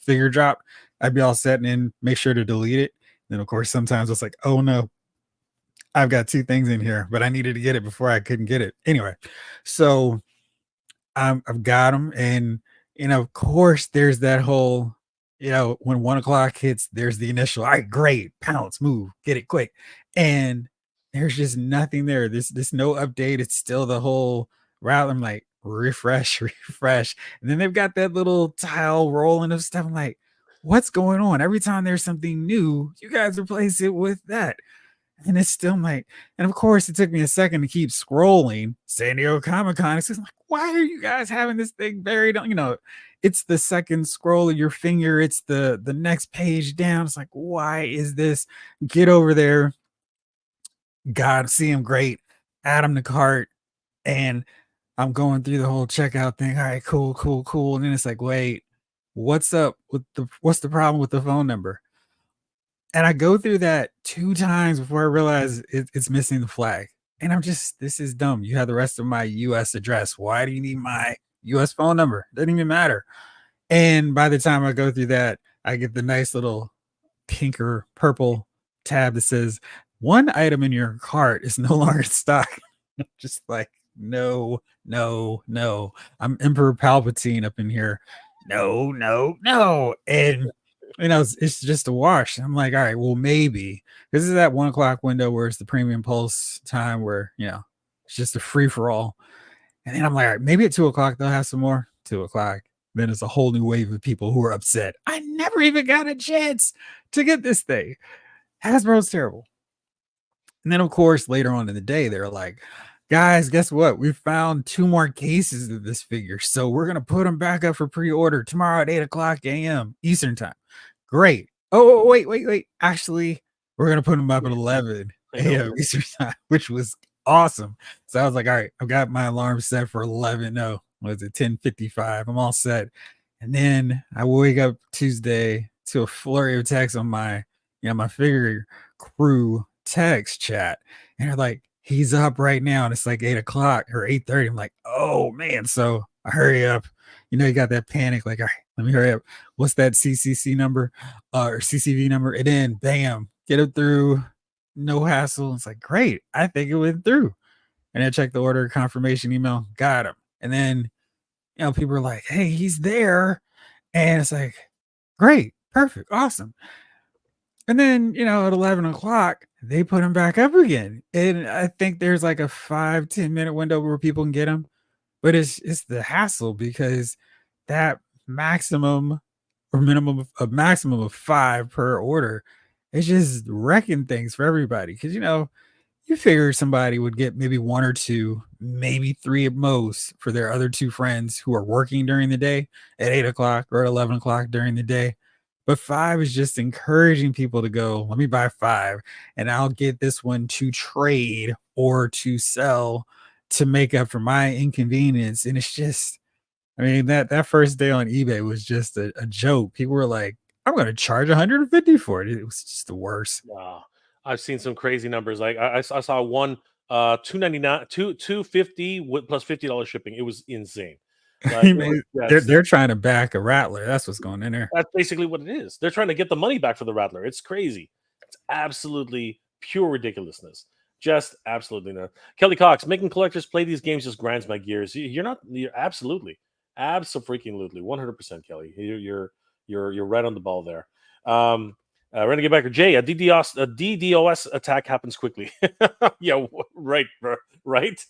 figure dropped, I'd be all set and then make sure to delete it. Then of course sometimes it's like, oh no, I've got two things in here, but I needed to get it before I couldn't get it. Anyway, so I've got them, and of course, there's that whole, when 1 o'clock hits, there's the initial, all right, great, pounce, move, get it quick, and there's just nothing there. This no update. It's still the whole route. I'm like, refresh, refresh, and then they've got that little tile rolling of stuff. I'm like, what's going on? Every time there's something new, you guys replace it with that. And it's still like, and of course, it took me a second to keep scrolling San Diego Comic Con. It's just like, why are you guys having this thing buried on? It's the second scroll of your finger. It's the next page down. It's like, why is this? Get over there. God, see him great. Add him to cart. And I'm going through the whole checkout thing. All right, cool, cool, cool. And then it's like, wait, what's up with what's the problem with the phone number? And I go through that 2 times before I realize it's missing the flag. And I'm just, this is dumb. You have the rest of my US address. Why do you need my US phone number? Doesn't even matter. And by the time I go through that, I get the nice little pink or purple tab that says, one item in your cart is no longer in stock. Just like, no, no, no. I'm Emperor Palpatine up in here. No, no, no. And it's just a wash. I'm like, all right, well, maybe this is that 1 o'clock window where it's the premium pulse time where it's just a free for all. And then I'm like, all right, maybe at 2 o'clock they'll have some more. 2 o'clock. Then it's a whole new wave of people who are upset. I never even got a chance to get this thing. Hasbro's terrible. And then, of course, later on in the day, they're like, guys, guess what? We found 2 more cases of this figure. So we're going to put them back up for pre order tomorrow at 8 o'clock a.m. Eastern time. Great. Oh, wait. Actually, we're going to put them up at 11 I know. a.m. Eastern time, which was awesome. So I was like, all right, I've got my alarm set for 11. No, was it 10:55? I'm all set. And then I wake up Tuesday to a flurry of texts on my figure crew text chat, and they're like, he's up right now, and it's like 8 o'clock or 8:30. I'm like, oh man. So I hurry up. You got that panic, like, all right, let me hurry up. What's that CCC number or CCV number? And then bam, get it through, no hassle. It's like, great, I think it went through. And I checked the order confirmation email, got him. And then people are like, hey, he's there. And it's like, great, perfect, awesome. And then, at 11 o'clock, they put them back up again. And I think there's like a 5-10 minute window where people can get them. But it's the hassle because that maximum or minimum of a maximum of 5 per order, it's just wrecking things for everybody. Because you figure somebody would get maybe 1 or 2, maybe 3 at most for their other 2 friends who are working during the day at 8 o'clock or at 11 o'clock during the day. But 5 is just encouraging people to go, let me buy 5 and I'll get this one to trade or to sell to make up for my inconvenience. And it's just, I mean, that first day on eBay was just a joke. People were like, I'm going to charge 150 for it. It was just the worst. Wow. I've seen some crazy numbers. Like I saw one 299 250 with plus $50 shipping. It was insane. Like I it was mean, just they're trying to back a rattler. That's what's going in there. that's basically what it is. They're trying to get the money back for the Rattler. It's crazy. It's absolutely pure ridiculousness. Just absolutely not. Kelly Cox, making collectors play these games just grinds my gears. You're not. You're absolutely 100%, Kelly. You're right on the ball there. Renegade Backer Jay, a DDoS attack happens quickly. Yeah, right, right, right.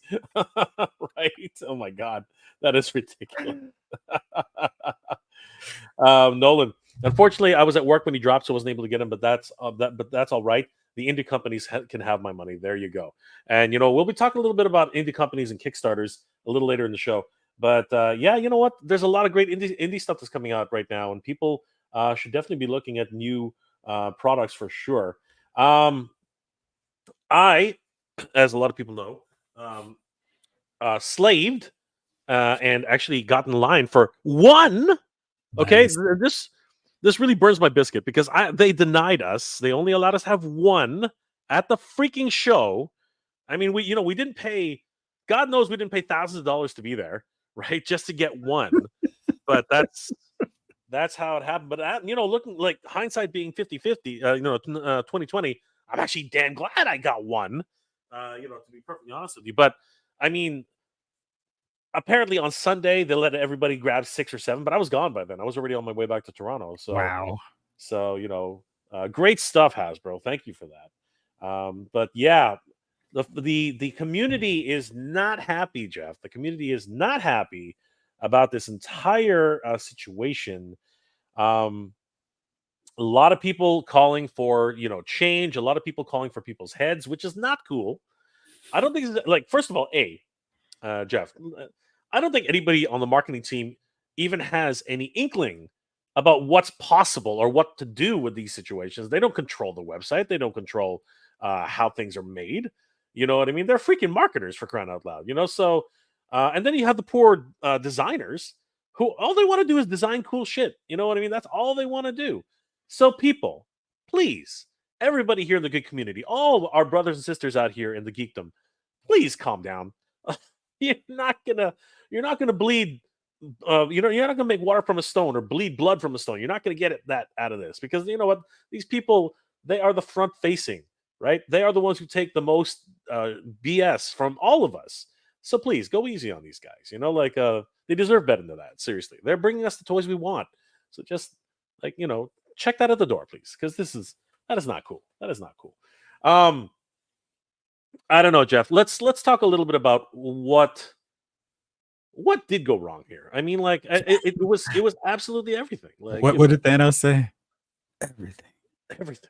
Oh my God, that is ridiculous. Nolan, unfortunately, I was at work when he dropped, so I wasn't able to get him. But that's all right. The indie companies can have my money. There you go. And we'll be talking a little bit about indie companies and Kickstarters a little later in the show. But yeah, you know what? There's a lot of great indie stuff that's coming out right now, and people should definitely be looking at new products for sure. I, as a lot of people know, slaved and actually got in line for one. Okay, Nice. this really burns my biscuit because they denied us. They only allowed us to have one at the freaking show. I mean, we didn't pay. God knows we didn't pay thousands of dollars to be there, right? Just to get one. But that's how it happened. But looking like hindsight being 50-50, 2020, I'm actually damn glad I got one. To be perfectly honest with you. But I mean, apparently on Sunday they let everybody grab 6 or 7, but I was gone by then. I was already on my way back to Toronto. Wow. So great stuff, Hasbro. Thank you for that. But yeah, the community is not happy, Jeff. The community is not happy about this entire situation. A lot of people calling for change. A lot of people calling for people's heads, which is not cool. I don't think like first of all, Jeff, I don't think anybody on the marketing team even has any inkling about what's possible or what to do with these situations. They don't control the website. They don't control how things are made. You know what I mean? They're freaking marketers, for crying out loud. So and then you have the poor designers who all they want to do is design cool shit. You know what I mean? That's all they want to do. So people, please, everybody here in the good community, all our brothers and sisters out here in the geekdom, please calm down. You're not gonna bleed. You're not gonna make water from a stone or bleed blood from a stone. You're not gonna get that out of this because you know what? These people, they are the front facing, right? They are the ones who take the most BS from all of us. So please go easy on these guys. They deserve better than that. Seriously, they're bringing us the toys we want. So just check that at the door, please, because that is not cool. That is not cool. I don't know, Jeff. Let's talk a little bit about what did go wrong here. I mean, like it was absolutely everything. Like What did Thanos say? Everything. everything,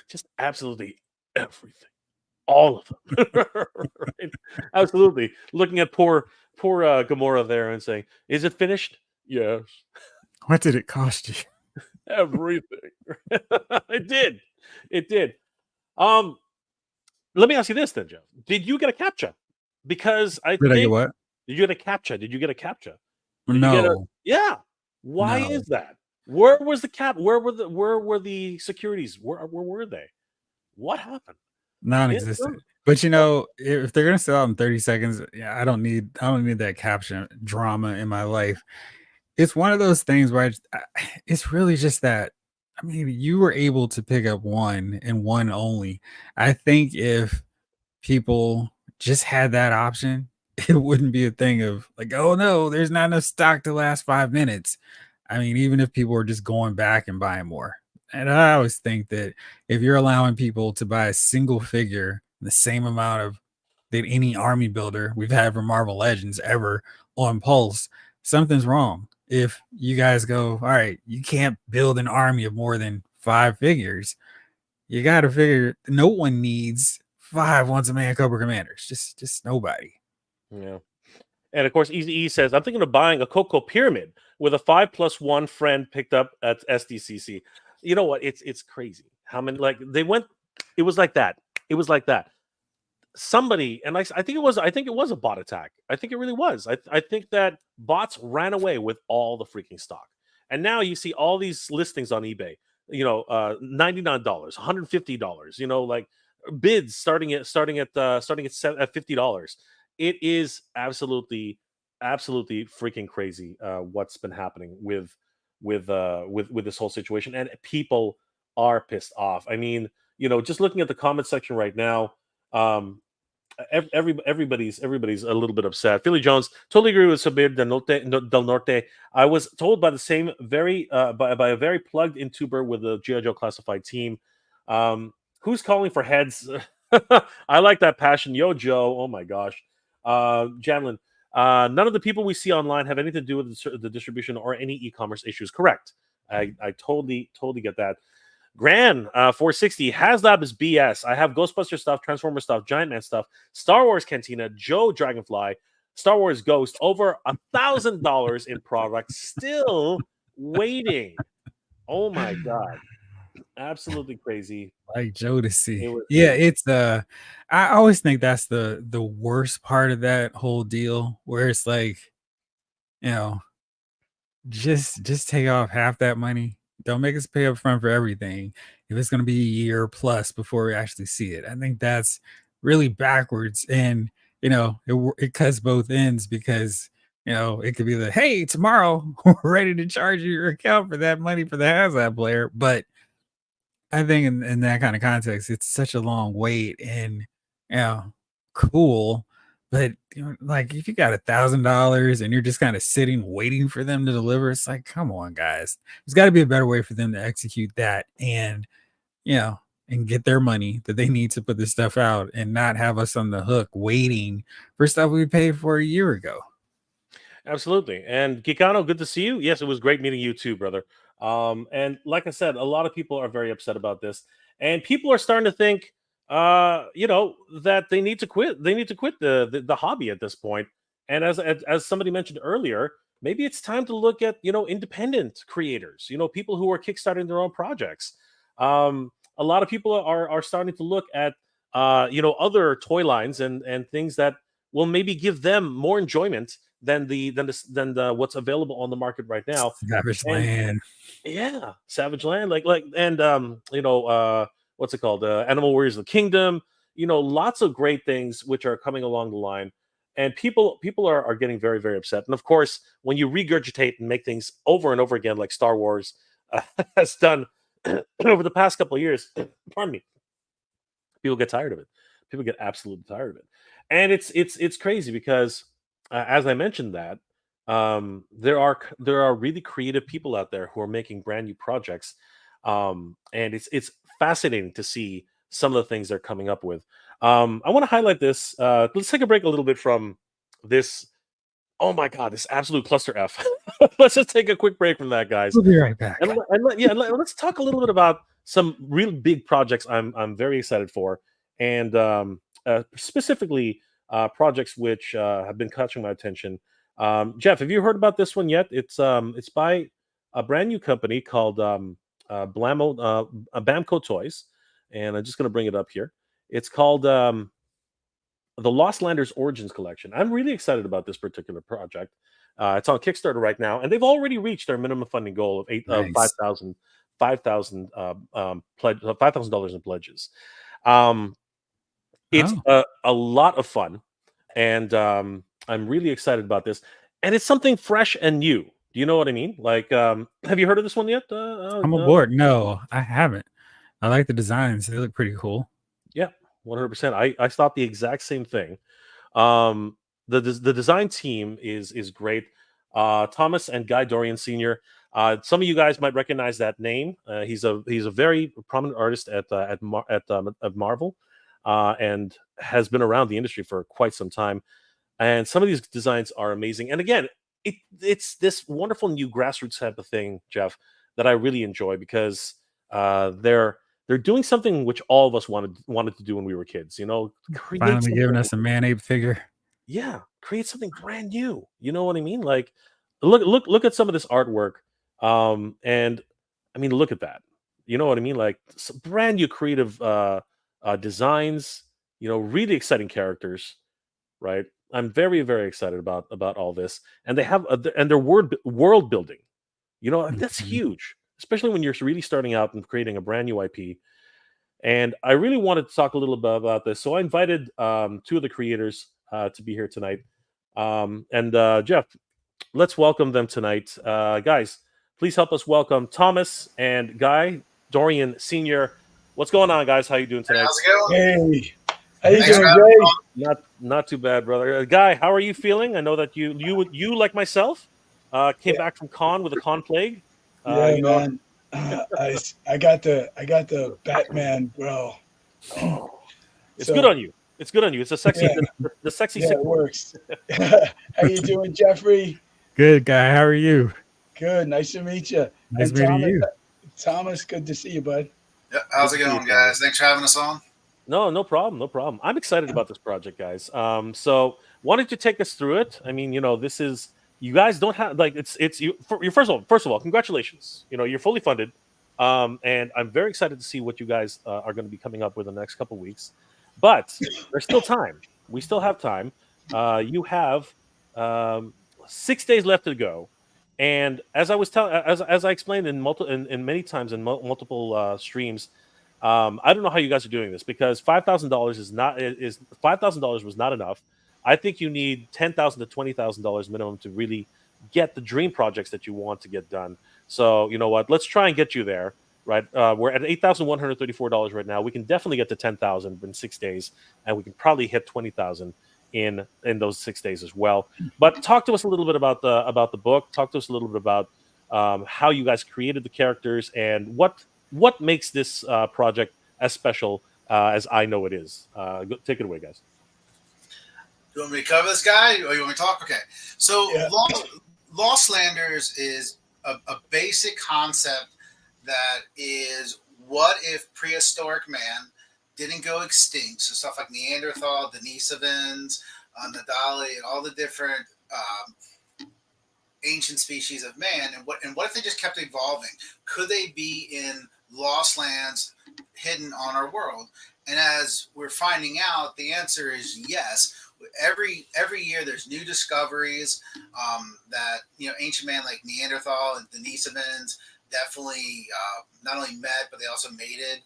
just absolutely everything, all of them. Right? Absolutely. Looking at poor Gamora there and saying, "Is it finished?" Yes. What did it cost you? Everything. It did. Let me ask you this then, Jeff. Did you get a captcha? Because I Did I get think what? did you get a captcha? Did you get a captcha? Did you get a No. yeah? Why No. is that? Where was the cap? Where were the securities? Where were they? What happened? Non-existent. But if they're gonna sell out in 30 seconds, yeah, I don't need that caption drama in my life. It's one of those things where it's really just that. I mean, you were able to pick up one and one only. I think if people just had that option, it wouldn't be a thing of like, oh no, there's not enough stock to last 5 minutes. I mean, even if people were just going back and buying more, And I always think that if you're allowing people to buy a single figure the same amount of that any army builder we've had from Marvel Legends ever on Pulse, something's wrong. If you guys go, all right, you can't build an army of more than 5 figures. You got to figure no one needs 5 once a man Cobra Commanders. Just nobody. Yeah. And of course, Easy E says, I'm thinking of buying a Coco Pyramid with a 5+1 friend picked up at SDCC. You know what? It's crazy. How many, like, they went, it was like that. It was like that. Somebody, and I think it was a bot attack. I think it really was. I think that bots ran away with all the freaking stock. And now you see all these listings on eBay, $99, $150, like bids starting at $50. It is absolutely freaking crazy what's been happening with this whole situation, and people are pissed off. I mean, just looking at the comment section right now, everybody's a little bit upset. Philly Jones, totally agree with Sabir del Norte. I was told by the same by a very plugged in tuber with the G.I. Joe classified team, who's calling for heads. I like that passion. Yo, Joe. Oh my gosh. Janlin, none of the people we see online have anything to do with the distribution or any e-commerce issues. Correct. I totally get that. Gran 460 HasLab is BS. I have Ghostbuster stuff, Transformer stuff, Giant Man stuff, Star Wars Cantina, Joe Dragonfly, Star Wars Ghost, over $1,000 in products, still waiting. Oh my god, absolutely crazy. Like Jodeci. It's I always think that's the worst part of that whole deal, where it's like, just take off half that money. Don't make us pay up front for everything if it's going to be a year plus before we actually see it. I think that's really backwards, and it cuts both ends, because it could be the, hey, tomorrow we're ready to charge you your account for that money for the HasLab player. But I think in that kind of context, it's such a long wait, and cool. But like, if you got $1,000 and you're just kind of sitting waiting for them to deliver, it's like, come on, guys. There's got to be a better way for them to execute that, and and get their money that they need to put this stuff out, and not have us on the hook waiting for stuff we paid for a year ago. Absolutely. And Gikano, good to see you. Yes, it was great meeting you too, brother. And like I said, a lot of people are very upset about this, and people are starting to think, that they need to quit. They need to quit the hobby at this point. And as somebody mentioned earlier, maybe it's time to look at independent creators. People who are kickstarting their own projects. A lot of people are starting to look at other toy lines and things that will maybe give them more enjoyment than the what's available on the market right now. Savage And Land. yeah, Savage Land, and what's it called? Animal Warriors of the Kingdom. Lots of great things which are coming along the line, and people are getting very, very upset. And of course, when you regurgitate and make things over and over again, like Star Wars has done over the past couple of years, pardon me, people get tired of it. People get absolutely tired of it, and it's crazy because, as I mentioned, that there are really creative people out there who are making brand new projects, and it's fascinating to see some of the things they're coming up with. I want to highlight this. Let's take a break a little bit from this. Oh my god, this absolute cluster F. Let's just take a quick break from that, guys. We'll be right back. Let's talk a little bit about some real big projects I'm very excited for, and specifically projects which have been catching my attention. Jeff, have you heard about this one yet? It's by a brand new company called Bamco Toys, and I'm just going to bring it up here. It's called the Lost Landers Origins Collection. I'm really excited about this particular project. It's on Kickstarter right now, and they've already reached their minimum funding goal of Nice. $5,000 in pledges. It's a lot of fun, and I'm really excited about this. And it's something fresh and new. Do you know what I mean? Like, have you heard of this one yet? I'm aboard. No, I haven't. I like the designs. They look pretty cool. Yeah, 100%. I thought the exact same thing. The design team is great. Thomas and Guy Dorian Sr. Some of you guys might recognize that name. He's a very prominent artist at Marvel, and has been around the industry for quite some time. And some of these designs are amazing. And again, it's this wonderful new grassroots type of thing, Jeff, that I really enjoy because they're doing something which all of us wanted to do when we were kids. Create Finally giving something. us a man-ape figure. Yeah, create something brand new. You know what I mean? Like, look at some of this artwork. And I mean, look at that. You know what I mean? Like, some brand new creative designs. Really exciting characters. Right? I'm very, very excited about all this, and their world building. That's Mhm. huge, especially when you're really starting out and creating a brand new IP. And I really wanted to talk a little bit about this, so I invited two of the creators to be here tonight. And Jeff, let's welcome them tonight. Guys, please help us welcome Thomas and Guy Dorian Sr. What's going on, guys? How you doing tonight? How's it going? Hey, how you Thanks doing, for having me Jay? on. Not too bad, brother. Guy, how are you feeling? I know that you like myself came Yeah, back from con with a con plague. yeah, You know, man. I got the Batman, bro. oh, it's good So on you. It's good on you. It's a sexy, yeah, the sexy yeah, sick. it works. How you doing, Jeffrey? Good guy. How are you? Good, nice to meet you. Nice And meeting you. Thomas, good to see you, bud. Yeah, Good how's to it see you, going, guys? Thanks for having us on. No problem, no problem. I'm excited about this project, guys. So why don't you take us through it? I mean, this is you guys don't have like it's you. First of all, congratulations. You're fully funded, and I'm very excited to see what you guys are going to be coming up with in the next couple weeks. But there's still time. We still have time. You have 6 days left to go, and as I was telling, as I explained in many times in multiple streams. I don't know how you guys are doing this because $5,000 is $5,000 was not enough. I think you need $10,000 to $20,000 minimum to really get the dream projects that you want to get done. So you know what? Let's try and get you there. Right? We're at $8,134 right now. We can definitely get to 10,000 in 6 days, and we can probably hit 20,000 in those 6 days as well. But talk to us a little bit about the book. Talk to us a little bit about how you guys created the characters and what makes this project as special as I know it is. Take it away, guys. You want me to cover this guy, or you want me to talk? Okay. So, Yeah. Lost Landers is a basic concept that is, what if prehistoric man didn't go extinct? So stuff like Neanderthal, Denisovans, Nadali, and all the different ancient species of man, and what if they just kept evolving? Could they be in lost lands hidden on our world? And as we're finding out, the answer is yes. Every year there's new discoveries that ancient man like Neanderthal and Denisovans definitely not only met, but they also mated.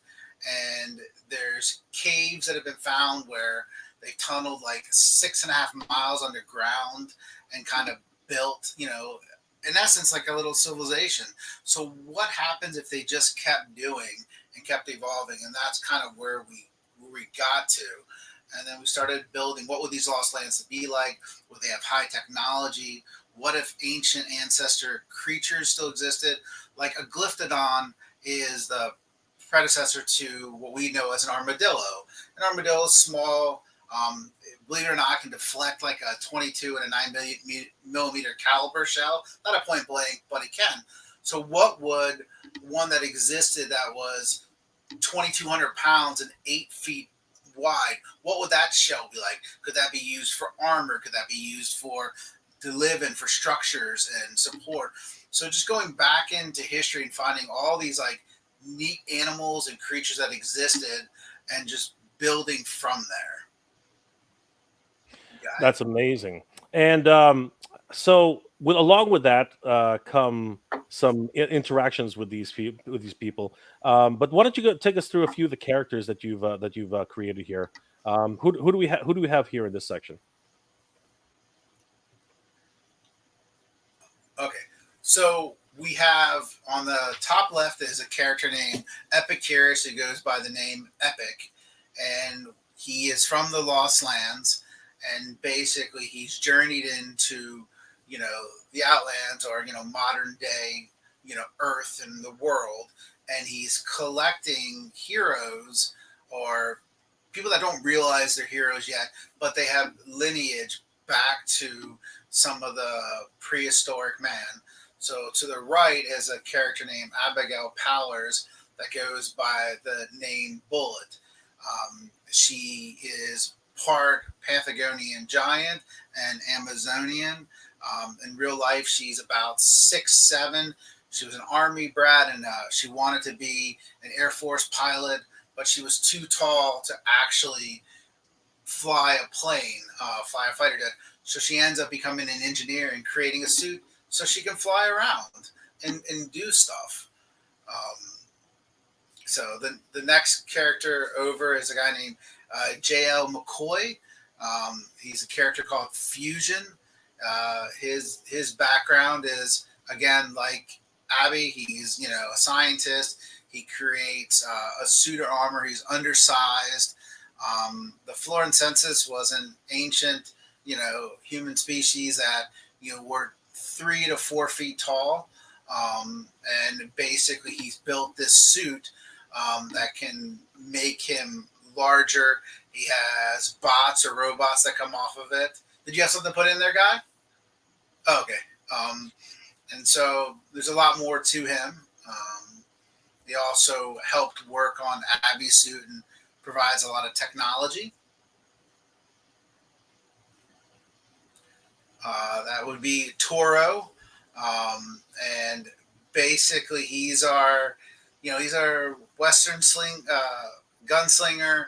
And there's caves that have been found where they tunneled like 6.5 miles underground and kind of built, in essence, like a little civilization. So what happens if they just kept doing and kept evolving? And that's kind of where we got to. And then we started building, what would these lost lands be like? Would they have high technology? What if ancient ancestor creatures still existed? Like a glyptodon is the predecessor to what we know as an armadillo. An armadillo is small. Believe it or not, can deflect like a 22 and a 9mm caliber shell. Not a point blank, but it can. So what would one that existed that was 2,200 pounds and 8 feet wide, what would that shell be like? Could that be used for armor? Could that be used to live in, for structures and support? So just going back into history and finding all these like neat animals and creatures that existed and just building from there. That's amazing. And so, along with that, come some interactions with these people. But why don't you take us through a few of the characters that you've created here? Who do we have here in this section? Okay, so we have on the top left is a character named Epicurus who goes by the name Epic, and he is from the Lost Lands. And basically he's journeyed into the Outlands, or modern day Earth and the world, and he's collecting heroes or people that don't realize they're heroes yet, but they have lineage back to some of the prehistoric man. So to the right is a character named Abigail Powers that goes by the name Bullet. She is part Patagonian giant and Amazonian. In real life, she's about 6'7". She was an Army brat, and she wanted to be an Air Force pilot, but she was too tall to actually fly a plane, fly a fighter jet. So she ends up becoming an engineer and creating a suit so she can fly around and do stuff. So the next character over is a guy named J.L. McCoy. He's a character called Fusion. His background is, again, like Abby. He's a scientist. He creates a suit of armor. He's undersized. The Florencensis was an ancient, human species that were 3 to 4 feet tall, and basically he's built this suit that can make him larger. He has bots or robots that come off of it. Did you have something to put in there, Guy? Oh, okay. And so there's a lot more to him. He also helped work on Abby's suit and provides a lot of technology. That would be Toro. And basically he's our Western gunslinger.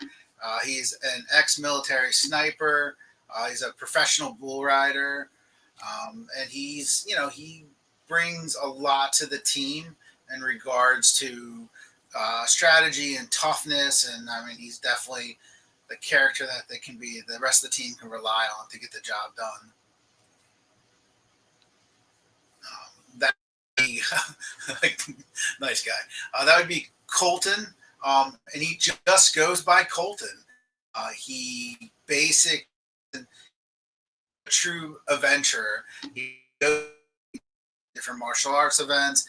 He's an ex-military sniper. He's a professional bull rider. And he brings a lot to the team in regards to strategy and toughness. And he's definitely the character that the rest of the team can rely on to get the job done. Nice guy. That would be Colton. And he just goes by Colton. He basically a true adventurer. He goes to different martial arts events.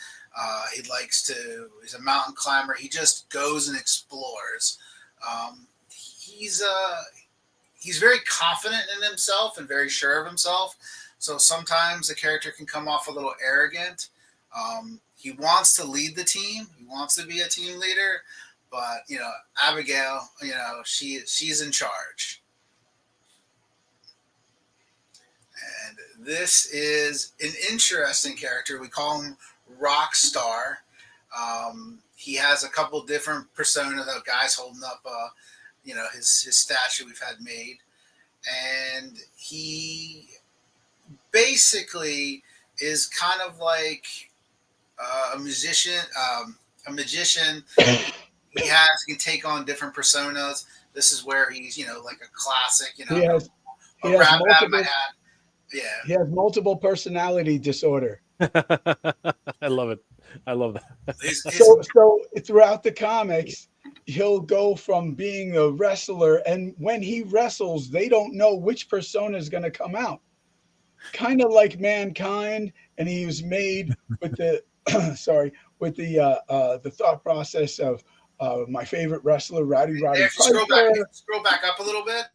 He's a mountain climber. He just goes and explores. He's very confident in himself and very sure of himself. So sometimes the character can come off a little arrogant. He wants to lead the team. He wants to be a team leader, but Abigail, she's in charge. And this is an interesting character. We call him Rockstar. He has a couple different personas. The guy's holding up, his statue we've had made, and he basically is kind of like a magician. He can take on different personas. This is where he's like a classic. He has multiple personality disorder. I love it. I love that. So throughout the comics, he'll go from being a wrestler, and when he wrestles, they don't know which persona is going to come out. Kind of like Mankind, and he was made with the the thought process of my favorite wrestler, Roddy Piper. Scroll back up a little bit.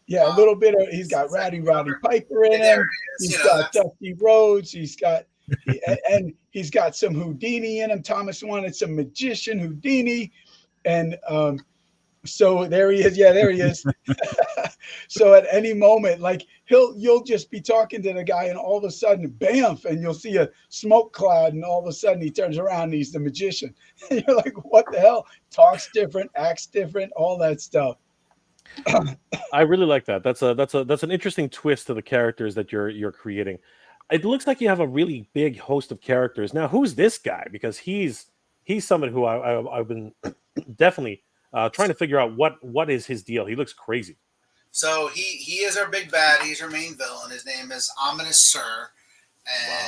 Yeah, a little bit of. He's got Roddy Piper in him. He's got Dusty Rhodes. He's got some Houdini in him. Thomas wanted some magician Houdini, and so there he is. Yeah, there he is. So at any moment, like you'll just be talking to the guy, and all of a sudden, bam, and you'll see a smoke cloud, and all of a sudden he turns around and he's the magician. And you're like, what the hell? Talks different, acts different, all that stuff. I really like that. That's an interesting twist to the characters that you're creating. It looks like you have a really big host of characters. Now, who's this guy? Because he's someone who I've been definitely trying to figure out what is his deal. He looks crazy. So he is our big bad. He's our main villain. His name is Ominous Sir,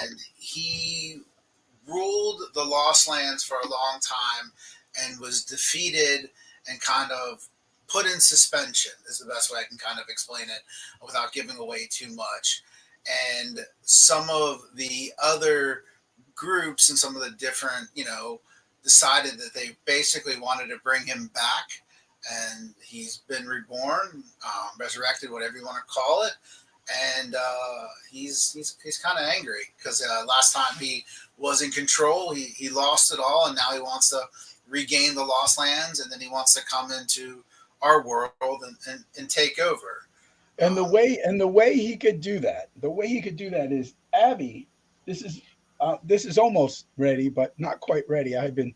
and he ruled the Lost Lands for a long time and was defeated and kind of put in suspension is the best way I can kind of explain it without giving away too much. And some of the other groups and some of the different, decided that they basically wanted to bring him back, and he's been reborn, resurrected, whatever you want to call it. And he's kind of angry because last time he was in control, he lost it all, and now he wants to regain the lost lands, and then he wants to come into our world and take over. And the way he could do that, is Abby. This is almost ready, but not quite ready. I've been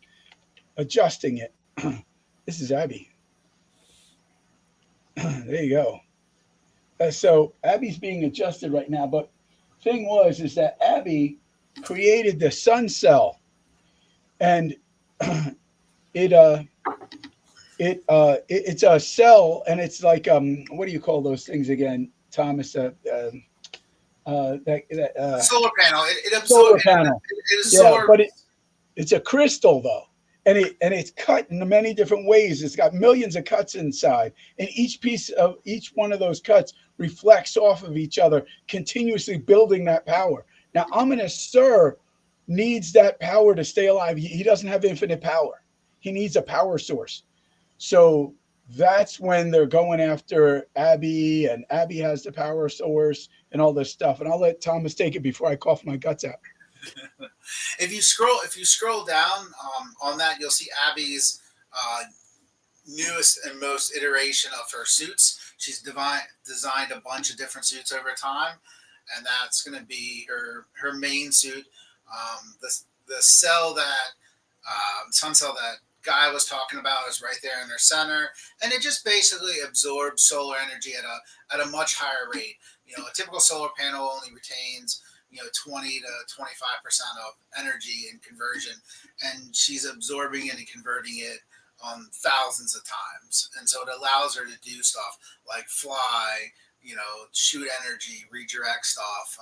adjusting it. This is Abby. There you go. So Abby's being adjusted right now, but thing is that Abby created the sun cell, and it's a cell, and it's like what do you call those things again, Thomas? Solar panel. It absorbs. Solar panel. It absorbs. But it's a crystal though, and it's cut in many different ways. It's got millions of cuts inside, and each one of those cuts reflects off of each other, continuously building that power. Now, Sir needs that power to stay alive. He doesn't have infinite power. He needs a power source. So that's when they're going after Abby, and Abby has the power source and all this stuff. And I'll let Thomas take it before I cough my guts out. If you scroll down on that, you'll see Abby's newest and most iteration of her suits. She's designed a bunch of different suits over time, and that's going to be her main suit. The cell sun cell that Guy was talking about is right there in their center, and it just basically absorbs solar energy at a much higher rate. A typical solar panel only retains 20 to 25% of energy in conversion, and she's absorbing it and converting it thousands of times. And so it allows her to do stuff like fly, shoot energy, redirect stuff.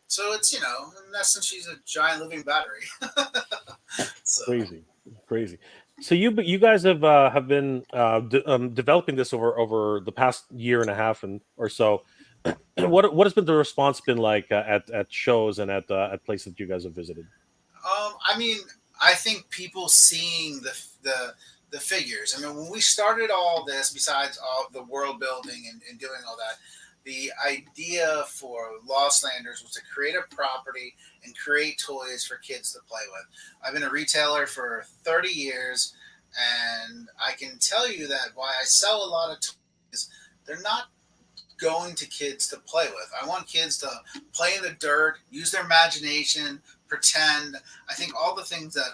So it's, in essence, she's a giant living battery. So. Crazy. So you guys have been developing this over the past year and a half or so. What has been the response been like at shows and at places that you guys have visited? I think people seeing the figures. When we started all this, besides all the world building and doing all that, the idea for Lost Landers was to create a property and create toys for kids to play with. I've been a retailer for 30 years, and I can tell you that why I sell a lot of toys, they're not going to kids to play with. I want kids to play in the dirt, use their imagination, pretend. I think all the things that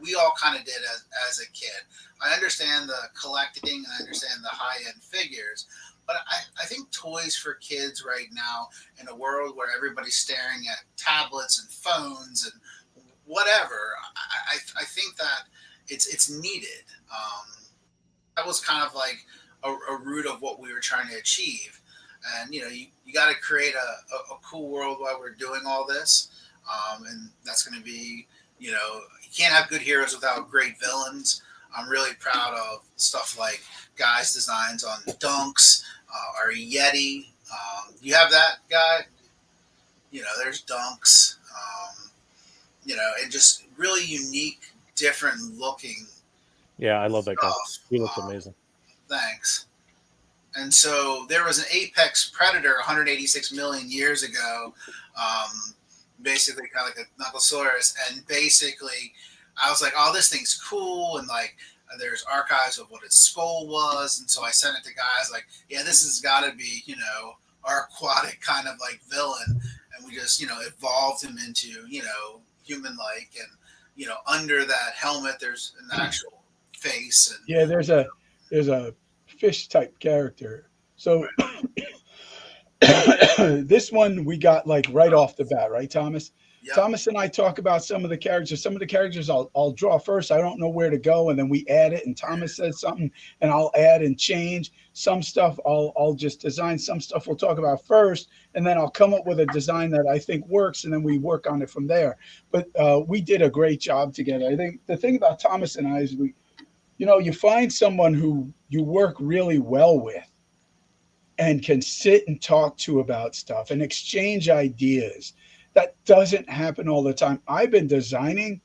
we all kind of did as a kid. I understand the collecting and I understand the high-end figures, but I think toys for kids right now, in a world where everybody's staring at tablets and phones and whatever, I think that it's needed. That was kind of like a root of what we were trying to achieve. And, you got to create a cool world while we're doing all this. And that's going to be, you can't have good heroes without great villains. I'm really proud of stuff like Guy's designs on Dunks, our Yeti. You have that, Guy? There's Dunks, and just really unique, different looking. Yeah, I love that guy. Stuff. He looks amazing. Thanks. And so there was an apex predator 186 million years ago, basically kind of like a Knucklesaurus. And basically, I was like, oh, this thing's cool. And like, there's archives of what its skull was. And so I sent it to guys like, yeah, this has got to be, our aquatic kind of like villain. And we just, evolved him into, human-like. And, under that helmet, there's an actual face. And, yeah, there's a fish type character. So this one we got like right off the bat, right, Thomas? Yep. Thomas and I talk about some of the characters. Some of the characters I'll draw first. I don't know where to go, and then we add it. And Thomas says something, and I'll add and change. Some stuff I'll just design. Some stuff we'll talk about first, and then I'll come up with a design that I think works, and then we work on it from there. But we did a great job together. I think the thing about Thomas and I is you find someone who you work really well with and can sit and talk to about stuff and exchange ideas. That doesn't happen all the time. I've been designing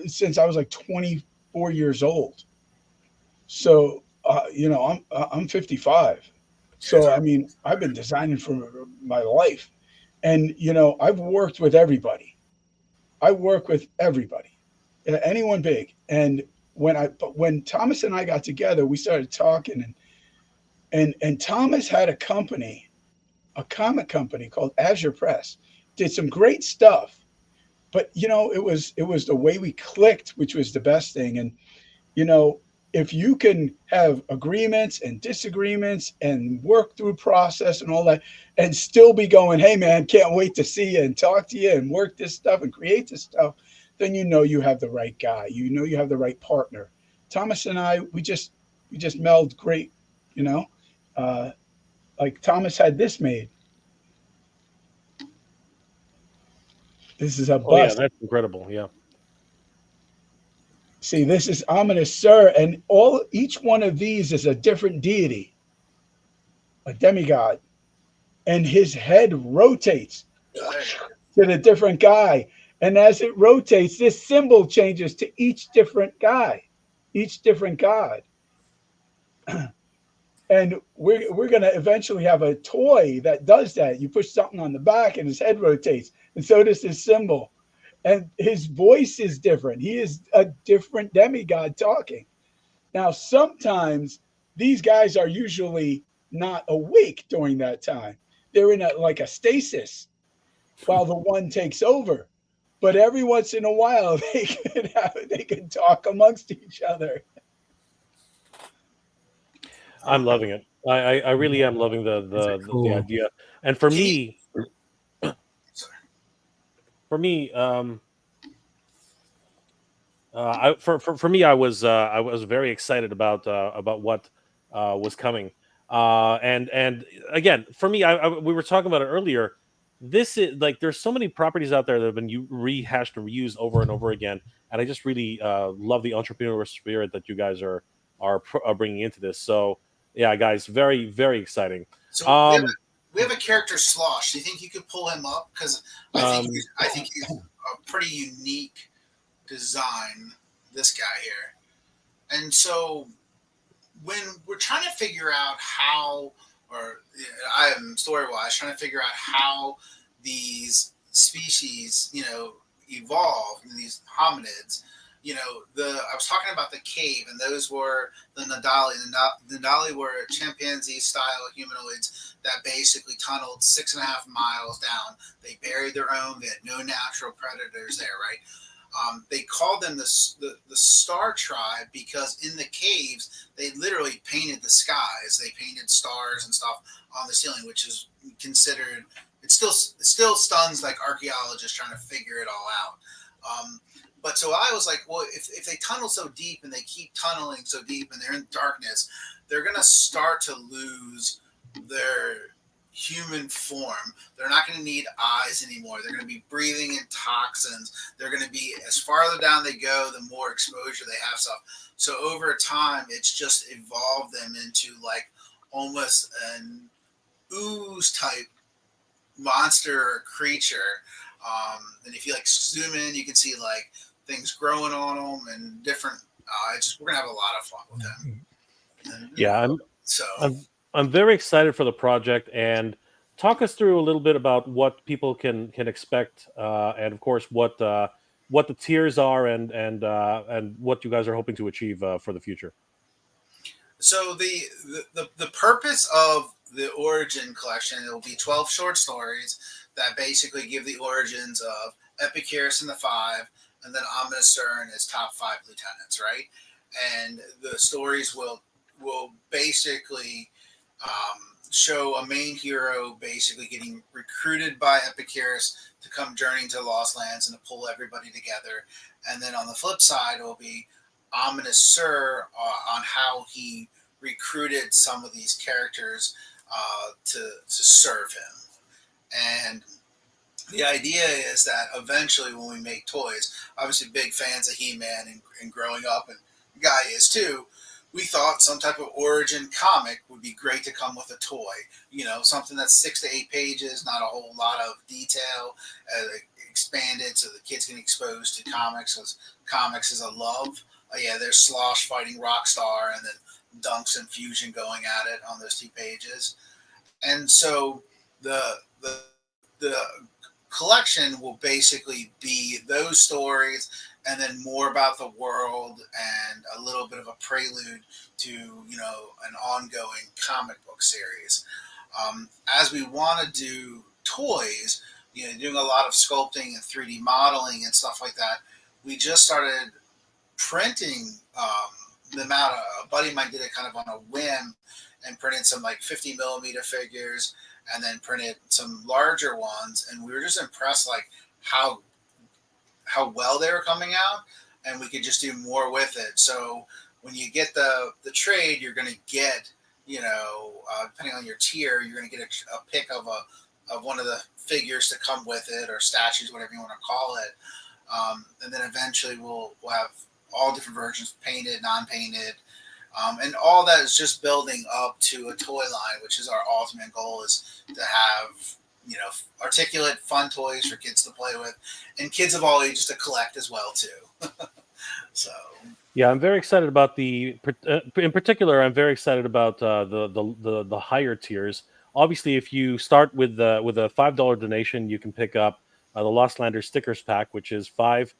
since I was like 24 years old. So I'm 55. So I mean, I've been designing for my life, and I've worked with everybody. I work with everybody, anyone big. And when Thomas and I got together, we started talking, and Thomas had a company, a comic company called Azure Press, did some great stuff, but it was the way we clicked, which was the best thing. And if you can have agreements and disagreements and work through process and all that, and still be going, hey man, can't wait to see you and talk to you and work this stuff and create this stuff, then you have the right guy. You have the right partner. Thomas and I, we just meld great. Like Thomas had this made. This is a bust. Oh yeah, that's incredible. Yeah. See, this is Ominous Sir, and each one of these is a different deity, a demigod, and his head rotates to the different guy. And as it rotates, this symbol changes to each different guy, each different god. And we're going to eventually have a toy that does that. You push something on the back and his head rotates, and so does his symbol. And his voice is different. He is a different demigod talking. Now, sometimes these guys are usually not awake during that time. They're in like a stasis while the one takes over. But every once in a while, they can talk amongst each other. I'm loving it. I really am loving the idea. And for me, for me, for me, I was very excited about what was coming. And again, for me, we were talking about it earlier. This is like, there's so many properties out there that have been rehashed and reused over and over again, and I just really love the entrepreneurial spirit that you guys are bringing into this. So yeah, guys, very, very exciting. So we have a character Slosh. Do you think you could pull him up? Because I think he's a pretty unique design, this guy here. And so when we're trying to figure out how, or I am story-wise trying to figure out how these species, evolved, these hominids. I was talking about the cave, and those were the Nadali. The Nadali were chimpanzee-style humanoids that basically tunneled 6.5 miles down. They buried their own. They had no natural predators there, right? They called them the Star Tribe because in the caves they literally painted the skies. They painted stars and stuff on the ceiling, which is considered. It still stuns like archaeologists trying to figure it all out. But so I was like, well, if they tunnel so deep and they keep tunneling so deep and they're in darkness, they're going to start to lose their human form. They're not going to need eyes anymore. They're going to be breathing in toxins. They're going to be, as farther down they go, the more exposure they have stuff. So over time, it's just evolved them into like almost an ooze type monster or creature. And if you like zoom in, you can see like things growing on them and different. We're gonna have a lot of fun with them. And, yeah, I'm very excited for the project, and talk us through a little bit about what people can expect, and of course what the tiers are, and what you guys are hoping to achieve for the future. So the purpose of the Origin collection, it will be 12 short stories that basically give the origins of Epicurus and the Five, and then Ominous Sir and his top 5 lieutenants, right? And the stories will basically show a main hero basically getting recruited by Epicurus to come journeying to the Lost Lands and to pull everybody together. And then on the flip side, it will be Ominous Sir on how he recruited some of these characters to serve him. And the idea is that eventually when we make toys, obviously big fans of He-Man and growing up, and Guy is too, we thought some type of origin comic would be great to come with a toy. You know, something that's 6 to 8 pages, not a whole lot of detail, expanded so the kids can get exposed to comics, because comics is a love. Yeah, there's Slosh fighting Rockstar, and then Dunks and Fusion going at it on those 2 pages. And so the collection will basically be those stories, and then more about the world, and a little bit of a prelude to, you know, an ongoing comic book series. As we want to do toys, you know, doing a lot of sculpting and 3D modeling and stuff like that, we just started printing them out. A buddy of mine did it kind of on a whim and printed some like 50 millimeter figures, and then printed some larger ones, and we were just impressed like how well they were coming out, and we could just do more with it. So when you get the trade, you're going to get, you know, depending on your tier, you're going to get a pick of one of the figures to come with it, or statues, whatever you want to call it. And then eventually we'll have all different versions, painted, non-painted. And all that is just building up to a toy line, which is our ultimate goal, is to have, you know, articulate, fun toys for kids to play with, and kids of all ages to collect as well too. So yeah, I'm very excited about in particular, I'm very excited about the higher tiers. Obviously, if you start with a $5 donation, you can pick up the Lost Landers stickers pack, which is 5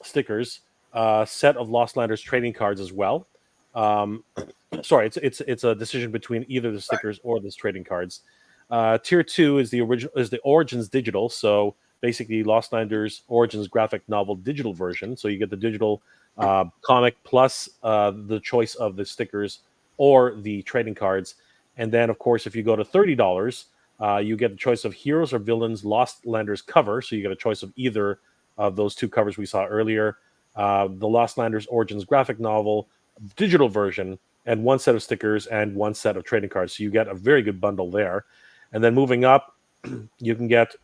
stickers, set of Lost Landers trading cards as well. Sorry, it's a decision between either the stickers or the trading cards. Tier 2 is the Origins digital, so basically Lost Landers Origins graphic novel digital version. So you get the digital comic plus the choice of the stickers or the trading cards. And then, of course, if you go to $30, you get the choice of Heroes or Villains Lost Landers cover. So you get a choice of either of those 2 covers we saw earlier. The Lost Landers Origins graphic novel digital version, and 1 set of stickers and 1 set of trading cards. So you get a very good bundle there. And then moving up, you can get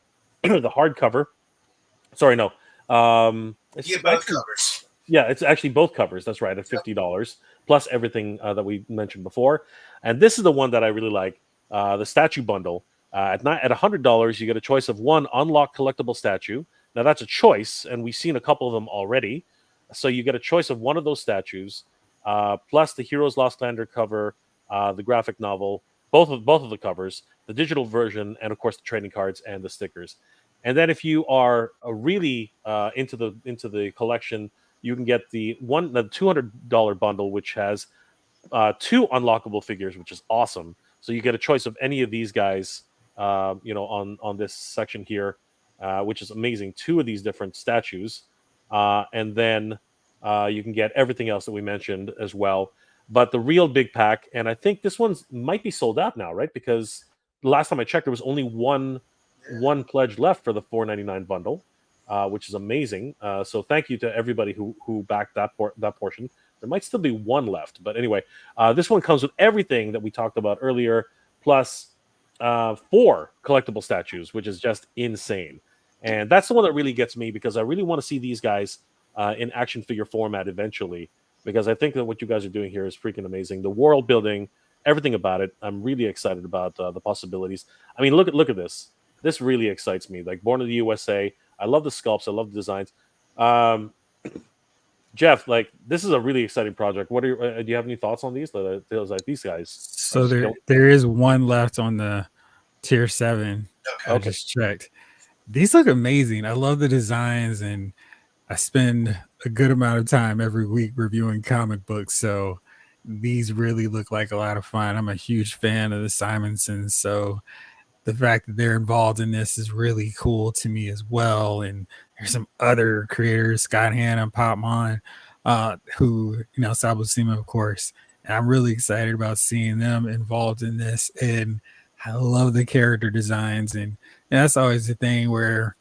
the hardcover. Sorry, no. you get both covers. Yeah, it's actually both covers. That's right, at $50 plus everything that we mentioned before. And this is the one that I really like, the statue bundle. At $100, you get a choice of 1 unlocked collectible statue. Now that's a choice, and we've seen a couple of them already. So you get a choice of 1 of those statues, plus the Heroes Lost Lander cover, the graphic novel, both of the covers, the digital version, and of course the trading cards and the stickers. And then if you are really into the collection, you can get the $200 bundle, which has 2 unlockable figures, which is awesome. So you get a choice of any of these guys, you know, on this section here, which is amazing. 2 of these different statues, and then you can get everything else that we mentioned as well. But the real big pack, and I think this one might be sold out now, right? Because the last time I checked, there was only one pledge left for the $4.99 bundle, which is amazing. So thank you to everybody who backed that portion. There might still be 1 left, but anyway, this one comes with everything that we talked about earlier, plus 4 collectible statues, which is just insane. And that's the one that really gets me, because I really want to see these guys in action figure format eventually, because I think that what you guys are doing here is freaking amazing. The world building, everything about it, I'm really excited about the possibilities. I mean, look at this. This really excites me. Like Born in the USA, I love the sculpts, I love the designs. Jeff, like, this is a really exciting project. What do you have any thoughts on these? Like these guys. So there is 1 left on the tier 7. Okay. I just checked. These look amazing. I love the designs, and I spend a good amount of time every week reviewing comic books. So these really look like a lot of fun. I'm a huge fan of the Simonsons, so the fact that they're involved in this is really cool to me as well. And there's some other creators, Scott Hanna and Pop Mon, who, you know, Sabo Sima, of course. And I'm really excited about seeing them involved in this. And I love the character designs. And that's always the thing where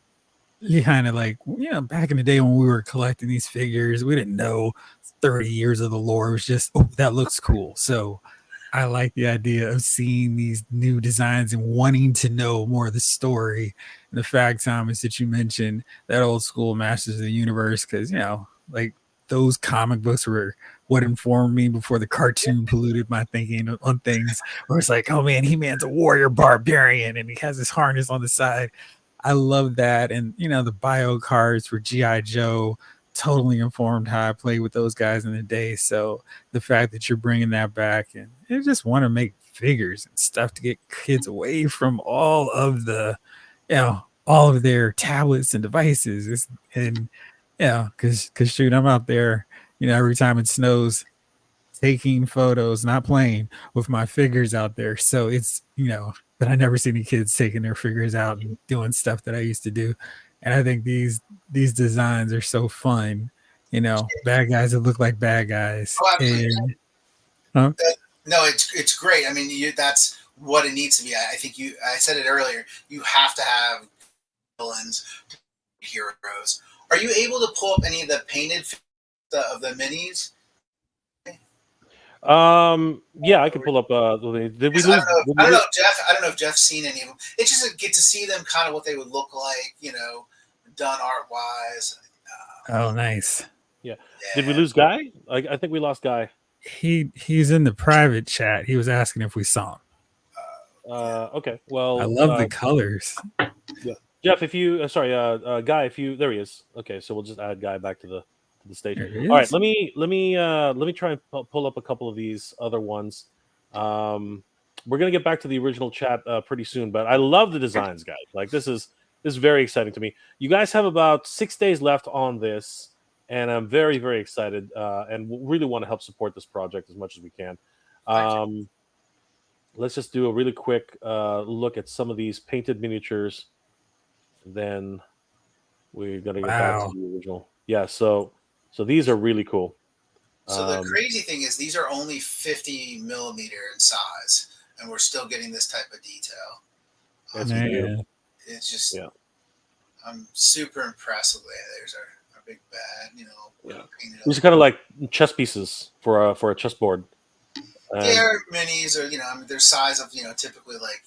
you kind of like, you know, back in the day when we were collecting these figures, we didn't know 30 years of the lore. It was just, oh, that looks cool. So I like the idea of seeing these new designs and wanting to know more of the story. And the fact, Thomas, that you mentioned that old school Masters of the Universe, because, you know, like those comic books were what informed me before the cartoon polluted my thinking on things. Where it's like, oh man, He-Man's a warrior barbarian and he has his harness on the side. I love that. And the bio cards for G.I. Joe totally informed how I played with those guys in the day. So the fact that you're bringing that back, and I just want to make figures and stuff to get kids away from all of the, all of their tablets and devices. Because shoot, I'm out there, every time it snows, taking photos, not playing with my figures out there. So it's, but I never see any kids taking their figures out and doing stuff that I used to do. And I think these designs are so fun, bad guys that look like bad guys. Oh, and, no, it's great. I mean, that's what it needs to be. I think I said it earlier, you have to have villains, heroes. Are you able to pull up any of the painted of the minis? Yeah, I can pull up. Did we lose? I don't know, Jeff. I don't know if Jeff's seen any of them. It's just a get to see them, kind of what they would look like, done art wise. Oh, nice. Yeah. Did we lose Guy? I think we lost Guy. He's in the private chat. He was asking if we saw him. Okay. Well, I love the colors. Yeah. Jeff, if you Guy, if you there he is. Okay, so we'll just add Guy back to the stage. All right, let me try and pull up a couple of these other ones. We're gonna get back to the original chat pretty soon, but I love the designs, guys. Like this is very exciting to me. You guys have about 6 days left on this, and I'm very, very excited and really want to help support this project as much as we can. Let's just do a really quick look at some of these painted miniatures. Then we're gonna get back to the original. Yeah, so these are really cool. So the crazy thing is these are only 50 millimeter in size, and we're still getting this type of detail. It's just, I'm super impressed with it. There's our big bad, These are kind of like chess pieces for a chessboard. They're minis, or their size of typically like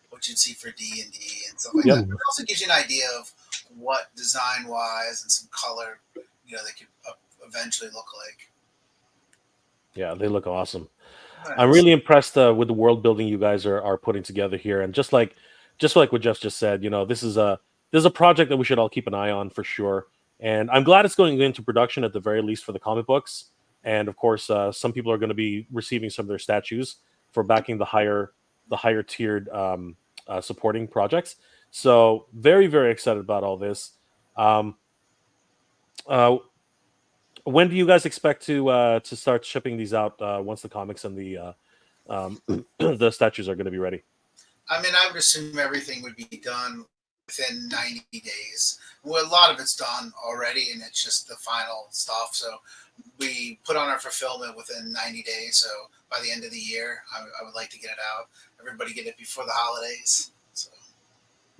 what you'd see for D&D and stuff like that. But it also gives you an idea of what design wise and some color they could eventually look like. Yeah, they look awesome. Nice. I'm really impressed with the world building you guys are putting together here, and just like what Jeff just said, this is a project that we should all keep an eye on for sure. And I'm glad it's going into production at the very least for the comic books. And of course, some people are going to be receiving some of their statues for backing the higher tiered supporting projects. So very, very excited about all this. When do you guys expect to start shipping these out once the comics and the the statues are going to be ready? I mean, I would assume everything would be done within 90 days. Well, a lot of it's done already, and it's just the final stuff. So we put on our fulfillment within 90 days. So by the end of the year, I would like to get it out. Everybody get it before the holidays. So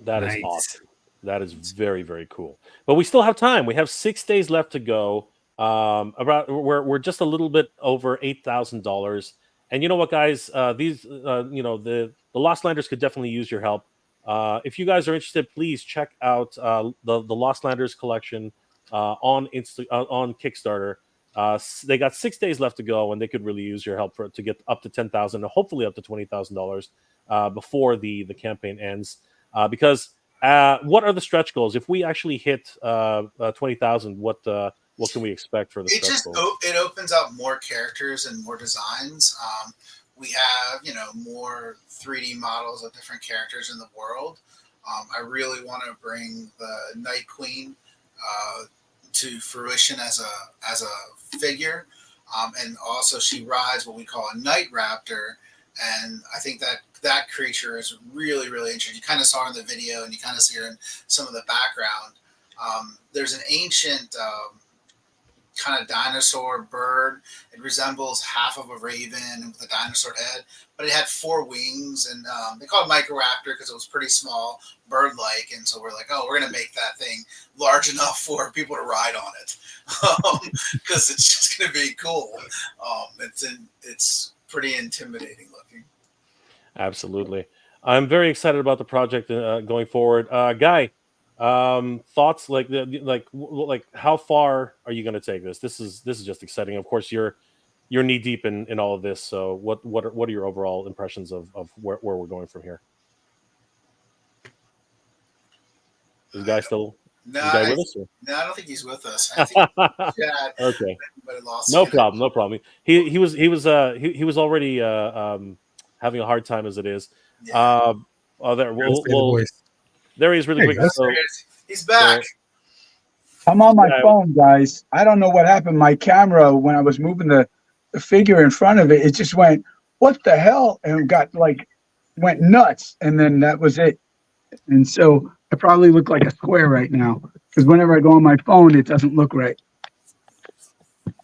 that is awesome. That is very, very cool. But we still have time. We have 6 days left to go. We're just a little bit over $8,000. And you know what, guys? These the Lost Landers could definitely use your help. If you guys are interested, please check out the Lost Landers collection on Kickstarter. They got 6 days left to go, and they could really use your help to get up to $10,000, and hopefully up to $20,000 before the campaign ends. Because what are the stretch goals? If we actually hit 20,000, what can we expect for the stretch goals? It opens up more characters and more designs. We have more 3D models of different characters in the world. I really want to bring the Night Queen to fruition as a figure, and also she rides what we call a Night Raptor, and I think that creature is really, really interesting. You kind of saw her in the video, and you kind of see her in some of the background. There's an ancient kind of dinosaur bird. It resembles half of a raven with a dinosaur head, but it had 4 wings, and they called it Microraptor because it was pretty small, bird-like. And so we're like, we're going to make that thing large enough for people to ride on it, because it's just going to be cool. It's pretty intimidating looking. Absolutely. I'm very excited about the project going forward. Guy, Thoughts like how far are you going to take this? This is just exciting. Of course, you're knee deep in all of this. So what are your overall impressions of where we're going from here? Is the guy still? No, is the guy with us? no, I don't think he's with us. I think Okay. but it lost No him. problem. No problem. He was already having a hard time as it is. Yeah. There Gotta say the voice. there he is really There you quick. go. So, He's back. I'm on my Yeah. phone, guys. I don't know what happened. My camera, when I was moving the figure in front of it, it just went, what the hell? And went nuts. And then that was it. And so I probably look like a square right now because whenever I go on my phone, it doesn't look right.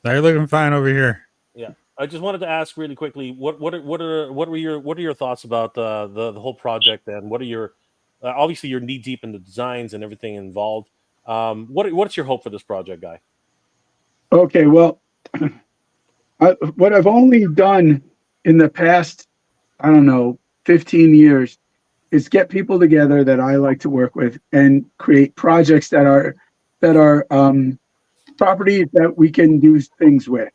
They're looking fine over here. yeah, I just wanted to ask really quickly what are your thoughts about the whole project, and what are your obviously you're knee deep in the designs and everything involved. What's your hope for this project, Guy? Okay, well, what I've only done in the past, I don't know, 15 years is get people together that I like to work with and create projects that are properties that we can do things with.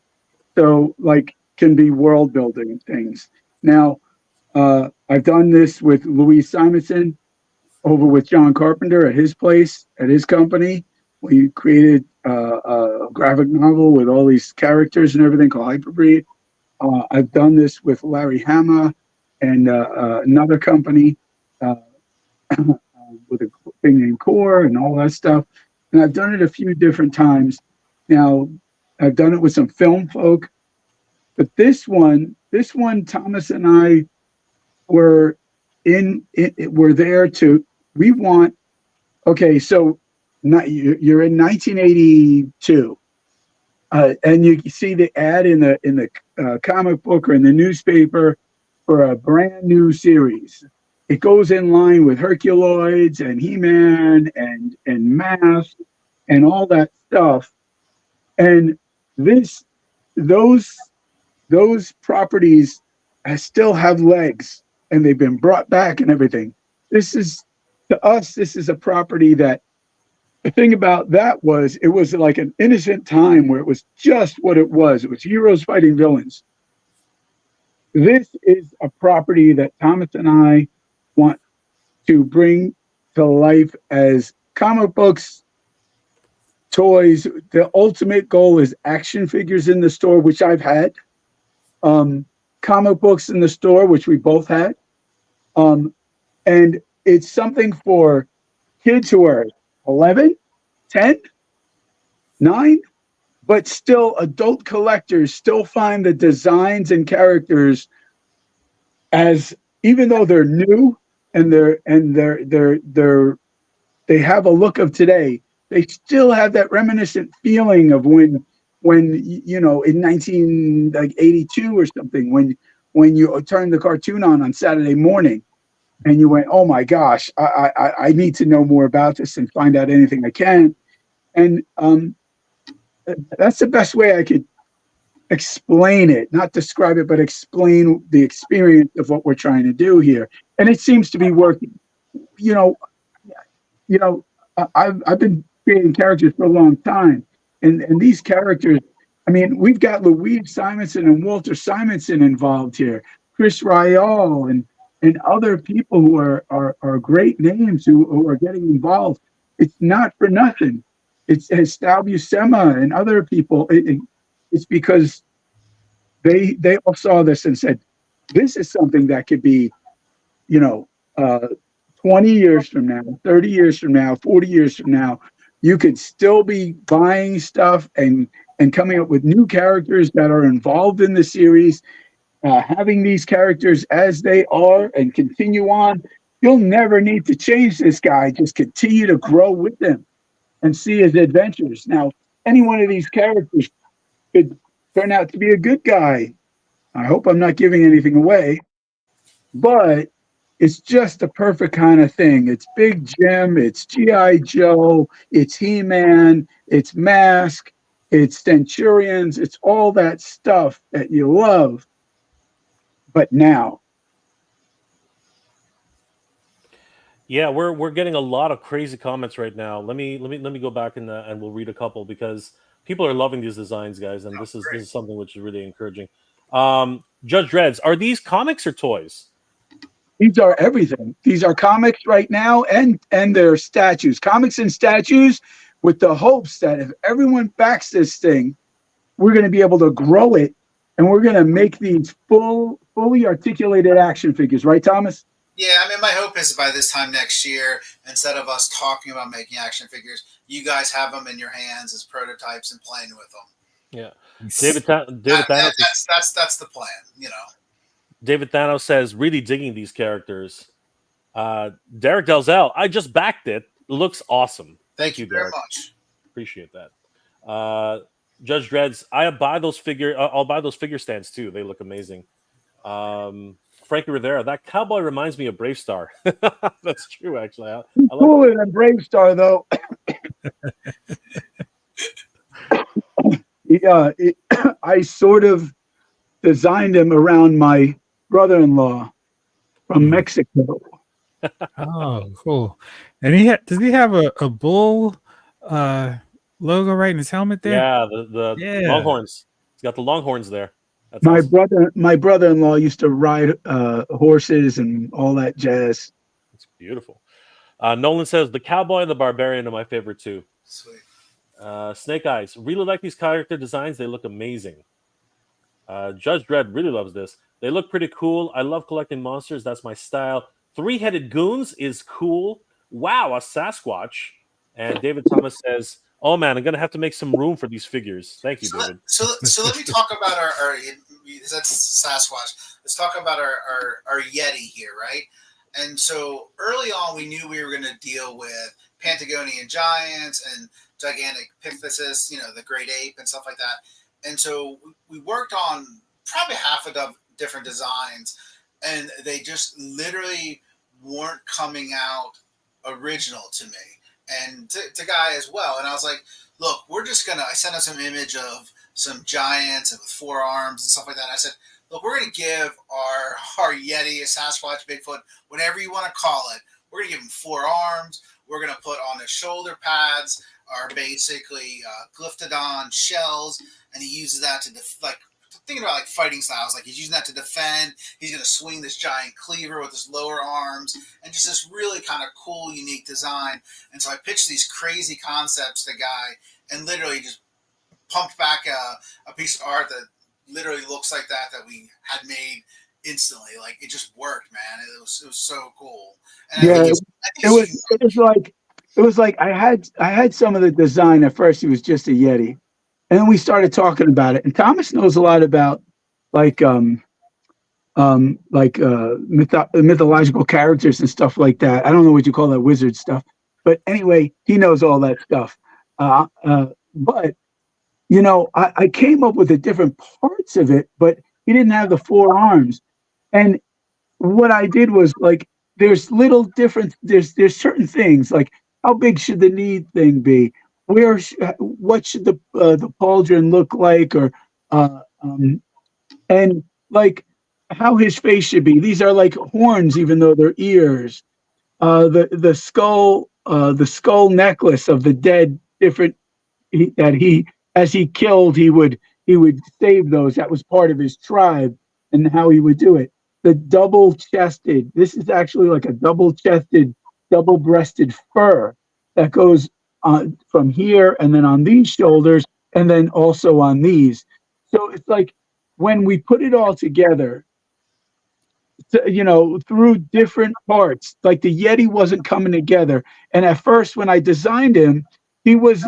So like can be world building things. Now, I've done this with Louise Simonson over with John Carpenter at his place, at his company. We created a graphic novel with all these characters and everything called Hyperbreed. I've done this with Larry Hama and another company with a thing named Core and all that stuff. And I've done it a few different times. Now, I've done it with some film folk. But this one, Thomas and I were we're there to, we want, okay, so you're in 1982, and you see the ad in the comic book or in the newspaper for a brand new series. It goes in line with Herculoids and He-Man and Mask and all that stuff. And those properties still have legs, and they've been brought back and everything. To us, this is a property that, the thing about that was, it was like an innocent time where it was just what it was. It was heroes fighting villains. This is a property that Thomas and I want to bring to life as comic books, toys. The ultimate goal is action figures in the store, which I've had. Comic books in the store, which we both had. And it's something for kids who are 11, 10, 9, but still adult collectors still find the designs and characters as, even though they're new and they have a look of today, they still have that reminiscent feeling of when you know, in 1982 or something, when you turned the cartoon on Saturday morning and you went, oh my gosh, I need to know more about this and find out anything I can. And that's the best way I could explain it, not describe it, but explain the experience of what we're trying to do here. And it seems to be working. You know, I've been creating characters for a long time, and these characters, I mean, we've got Louise Simonson and Walter Simonson involved here, Chris Ryall and other people who are great names who are getting involved. It's not for nothing. It's Stal Buscema and other people. It's because they all saw this and said, this is something that could be, 20 years from now, 30 years from now, 40 years from now, you could still be buying stuff and coming up with new characters that are involved in the series, having these characters as they are and continue on. You'll never need to change this guy. Just continue to grow with him and see his adventures. Now, any one of these characters could turn out to be a good guy. I hope I'm not giving anything away, but it's just the perfect kind of thing. It's Big Jim, it's G.I. Joe, it's He-Man, it's Mask, it's Centurions, it's all that stuff that you love. But now. Yeah, we're getting a lot of crazy comments right now. Let me go back and we'll read a couple because people are loving these designs, guys, and Oh, this is great. something which is really encouraging. Judge Dreads, are these comics or toys? These are everything. These are comics right now, and they're statues, comics and statues, with the hopes that if everyone backs this thing, we're going to be able to grow it, and we're going to make these fully articulated action figures. Right, Thomas? Yeah, I mean, my hope is by this time next year, instead of us talking about making action figures, you guys have them in your hands as prototypes and playing with them. Yeah, Nice. David Thanos. That's the plan. You know, David Thanos says, really digging these characters. Derek Delzell, I just backed it. Looks awesome. thank you very Derek. much. Appreciate that. Judge Dreads, I'll buy those figure stands too. They look amazing. Frankie Rivera, that cowboy reminds me of Brave Star. That's true, actually. I like Cooler than Brave Star, though. I sort of designed him around my brother-in-law from Mexico. Oh, cool. And does he have a bull logo right in his helmet there? Yeah, the Longhorns. He's got the Longhorns there. That's My brother-in-law used to ride horses and all that jazz. It's beautiful. Nolan says the cowboy and the barbarian are my favorite too. Sweet. Snake Eyes, really like these character designs. They look amazing. Judge Dredd really loves this. They look pretty cool. I love collecting monsters. That's my style. Three-headed goons is cool. Wow, a Sasquatch. And David Thomas says, "Oh man, I'm gonna have to make some room for these figures." Thank you, David. So let me talk about our that's Sasquatch. Let's talk about our Yeti here, right? And so early on, we knew we were going to deal with Pantagonian giants and gigantic Pithecis, the great ape and stuff like that. And so we worked on probably half a dozen different designs, and they just literally weren't coming out original to me and to Guy as well. And I was like, look, I sent us an image of some giants and with 4 arms and stuff like that. I said, look, we're going to give our Yeti, a Sasquatch, Bigfoot, whatever you want to call it, we're going to give him 4 arms. We're going to put on his shoulder pads are basically glyptodon shells, and he uses that to thinking about like fighting styles, like he's using that to defend. He's going to swing this giant cleaver with his lower arms, and just this really kind of cool, unique design. And so I pitched these crazy concepts to Guy, and literally just pumped back a piece of art that literally looks like that we had made instantly. Like it just worked, man. It was so cool. And yeah, it was like I had some of the design. At first, he was just a Yeti, and then we started talking about it. And Thomas knows a lot about mythological characters and stuff like that. I don't know what you call that wizard stuff, but anyway, he knows all that stuff. But I came up with the different parts of it, but he didn't have the 4 arms. And what I did was like, there's little difference. There's certain things like how big should the knee thing be? What should the pauldron look like? Or and like how his face should be. These are like horns, even though they're ears. The skull necklace of the dead, different as he killed, he would save those. That was part of his tribe and how he would do it. The double-chested. This is actually like a double-chested, double-breasted fur that goes on from here and then on these shoulders and then also on these. So it's like when we put it all together, through different parts, like the Yeti wasn't coming together. And at first, when I designed him, he was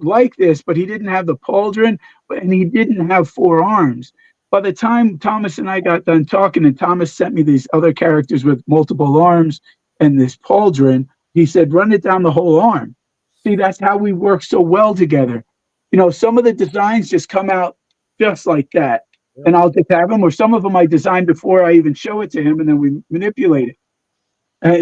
like this, but he didn't have the pauldron, and he didn't have 4 arms. By the time Thomas and I got done talking, and Thomas sent me these other characters with multiple arms and this pauldron, he said, run it down the whole arm. See, that's how we work so well together. Some of the designs just come out just like that, and I'll just have them, or some of them I designed before I even show it to him, and then we manipulate it.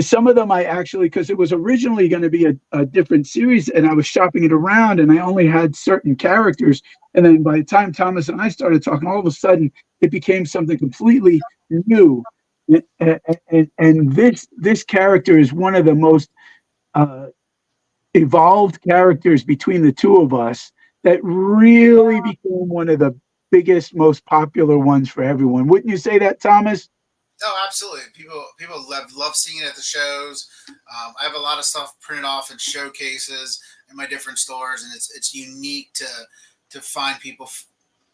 Some of them I actually, because it was originally going to be a different series, and I was shopping it around, and I only had certain characters. And then by the time Thomas and I started talking, all of a sudden it became something completely new. And this character is one of the most evolved characters between the two of us that really became one of the biggest, most popular ones for everyone. Wouldn't you say that, Thomas? Oh, absolutely. People love seeing it at the shows. I have a lot of stuff printed off in showcases in my different stores, and it's unique to find people,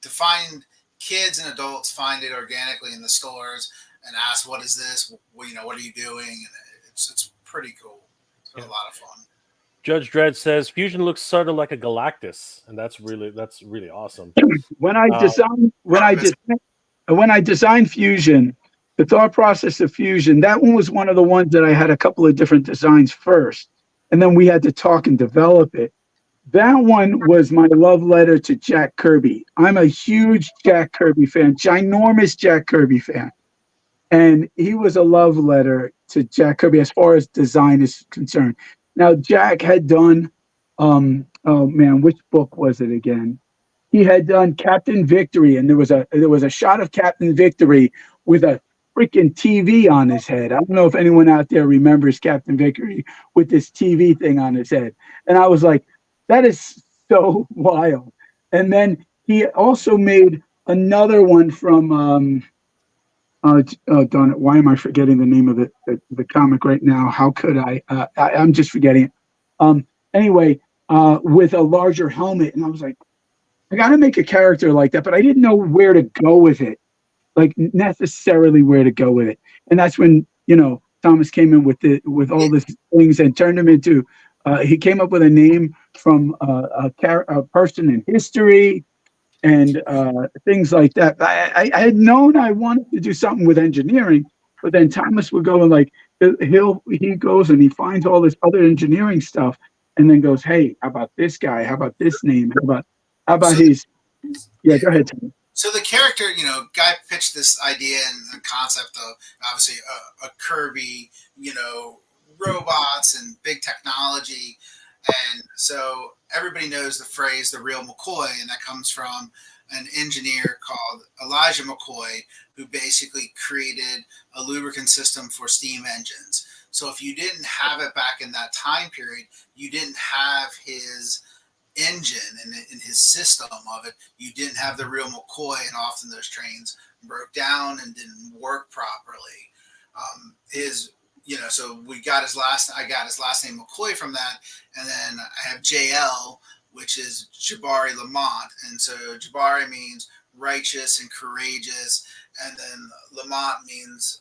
to find kids and adults find it organically in the stores and ask, "What is this? Well, what are you doing?" And it's pretty cool. It's a lot of fun. Judge Dredd says Fusion looks sort of like a Galactus, and that's really awesome. When I designed Fusion, the thought process of Fusion, that one was one of the ones that I had a couple of different designs first, and then we had to talk and develop it. That one was my love letter to Jack Kirby. I'm a huge Jack Kirby fan, ginormous Jack Kirby fan. And he was a love letter to Jack Kirby as far as design is concerned. Now, Jack had done, oh man, which book was it again? He had done Captain Victory, and there was a shot of Captain Victory with a freaking TV on his head. I don't know if anyone out there remembers Captain Victory with this TV thing on his head. And I was like, that is so wild. And then he also made another one from, darn it, why am I forgetting the name of the comic right now? How could I? I'm just forgetting it. Anyway, with a larger helmet. And I was like, I got to make a character like that, but I didn't know where to go with it, like necessarily where to go with it. And that's when, Thomas came in with all these things and turned him into, he came up with a name from a person in history and things like that. I had known I wanted to do something with engineering, but then Thomas would go and he goes and he finds all this other engineering stuff and then goes, hey, how about this guy? How about this name? How about his? Yeah, go ahead, Thomas. So the character, Guy pitched this idea and the concept of obviously a Kirby, robots and big technology. And so everybody knows the phrase, the real McCoy, and that comes from an engineer called Elijah McCoy, who basically created a lubricant system for steam engines. So if you didn't have it back in that time period, you didn't have his engine and his system of it, you didn't have the real McCoy, and often those trains broke down and didn't work properly. So I got his last name McCoy from that, and then I have JL, which is Jabari Lamont, and so Jabari means righteous and courageous, and then Lamont means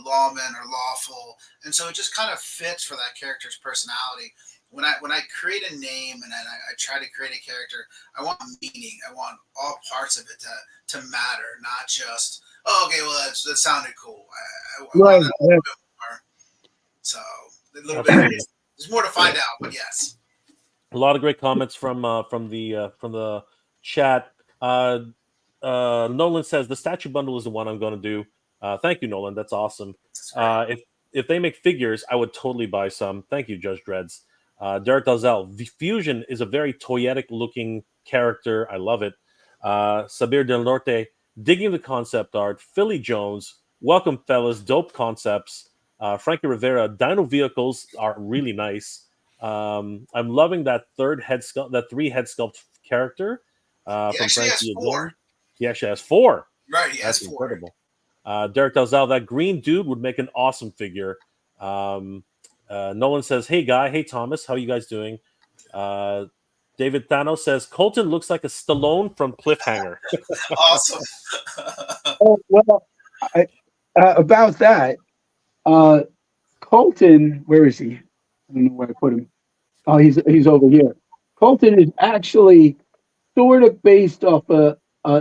lawman or lawful, and so it just kind of fits for that character's personality. When I create a name and I try to create a character, I want meaning. I want all parts of it to matter, not just okay. Well, that sounded cool. I want a little bit more. So a little bit. There's more to find out, but yes. A lot of great comments from the chat. Nolan says the statue bundle is the one I'm going to do. Thank you, Nolan. That's awesome. If they make figures, I would totally buy some. Thank you, Judge Dreads. Derek Dalzell, the Fusion is a very toyetic looking character. I love it. Sabir Del Norte, digging the concept art. Philly Jones, welcome fellas, dope concepts. Frankie Rivera, dino vehicles are really nice. I'm loving that three head sculpt character. From Frankie again. He actually has 4. Right, he has That's 4. incredible. Derek Dalzell, that green dude would make an awesome figure. Nolan says, hey, Guy. Hey, Thomas. How are you guys doing? David Thanos says, Colton looks like a Stallone from Cliffhanger. Awesome. About that, Colton, where is he? I don't know where I put him. Oh, he's over here. Colton is actually sort of based off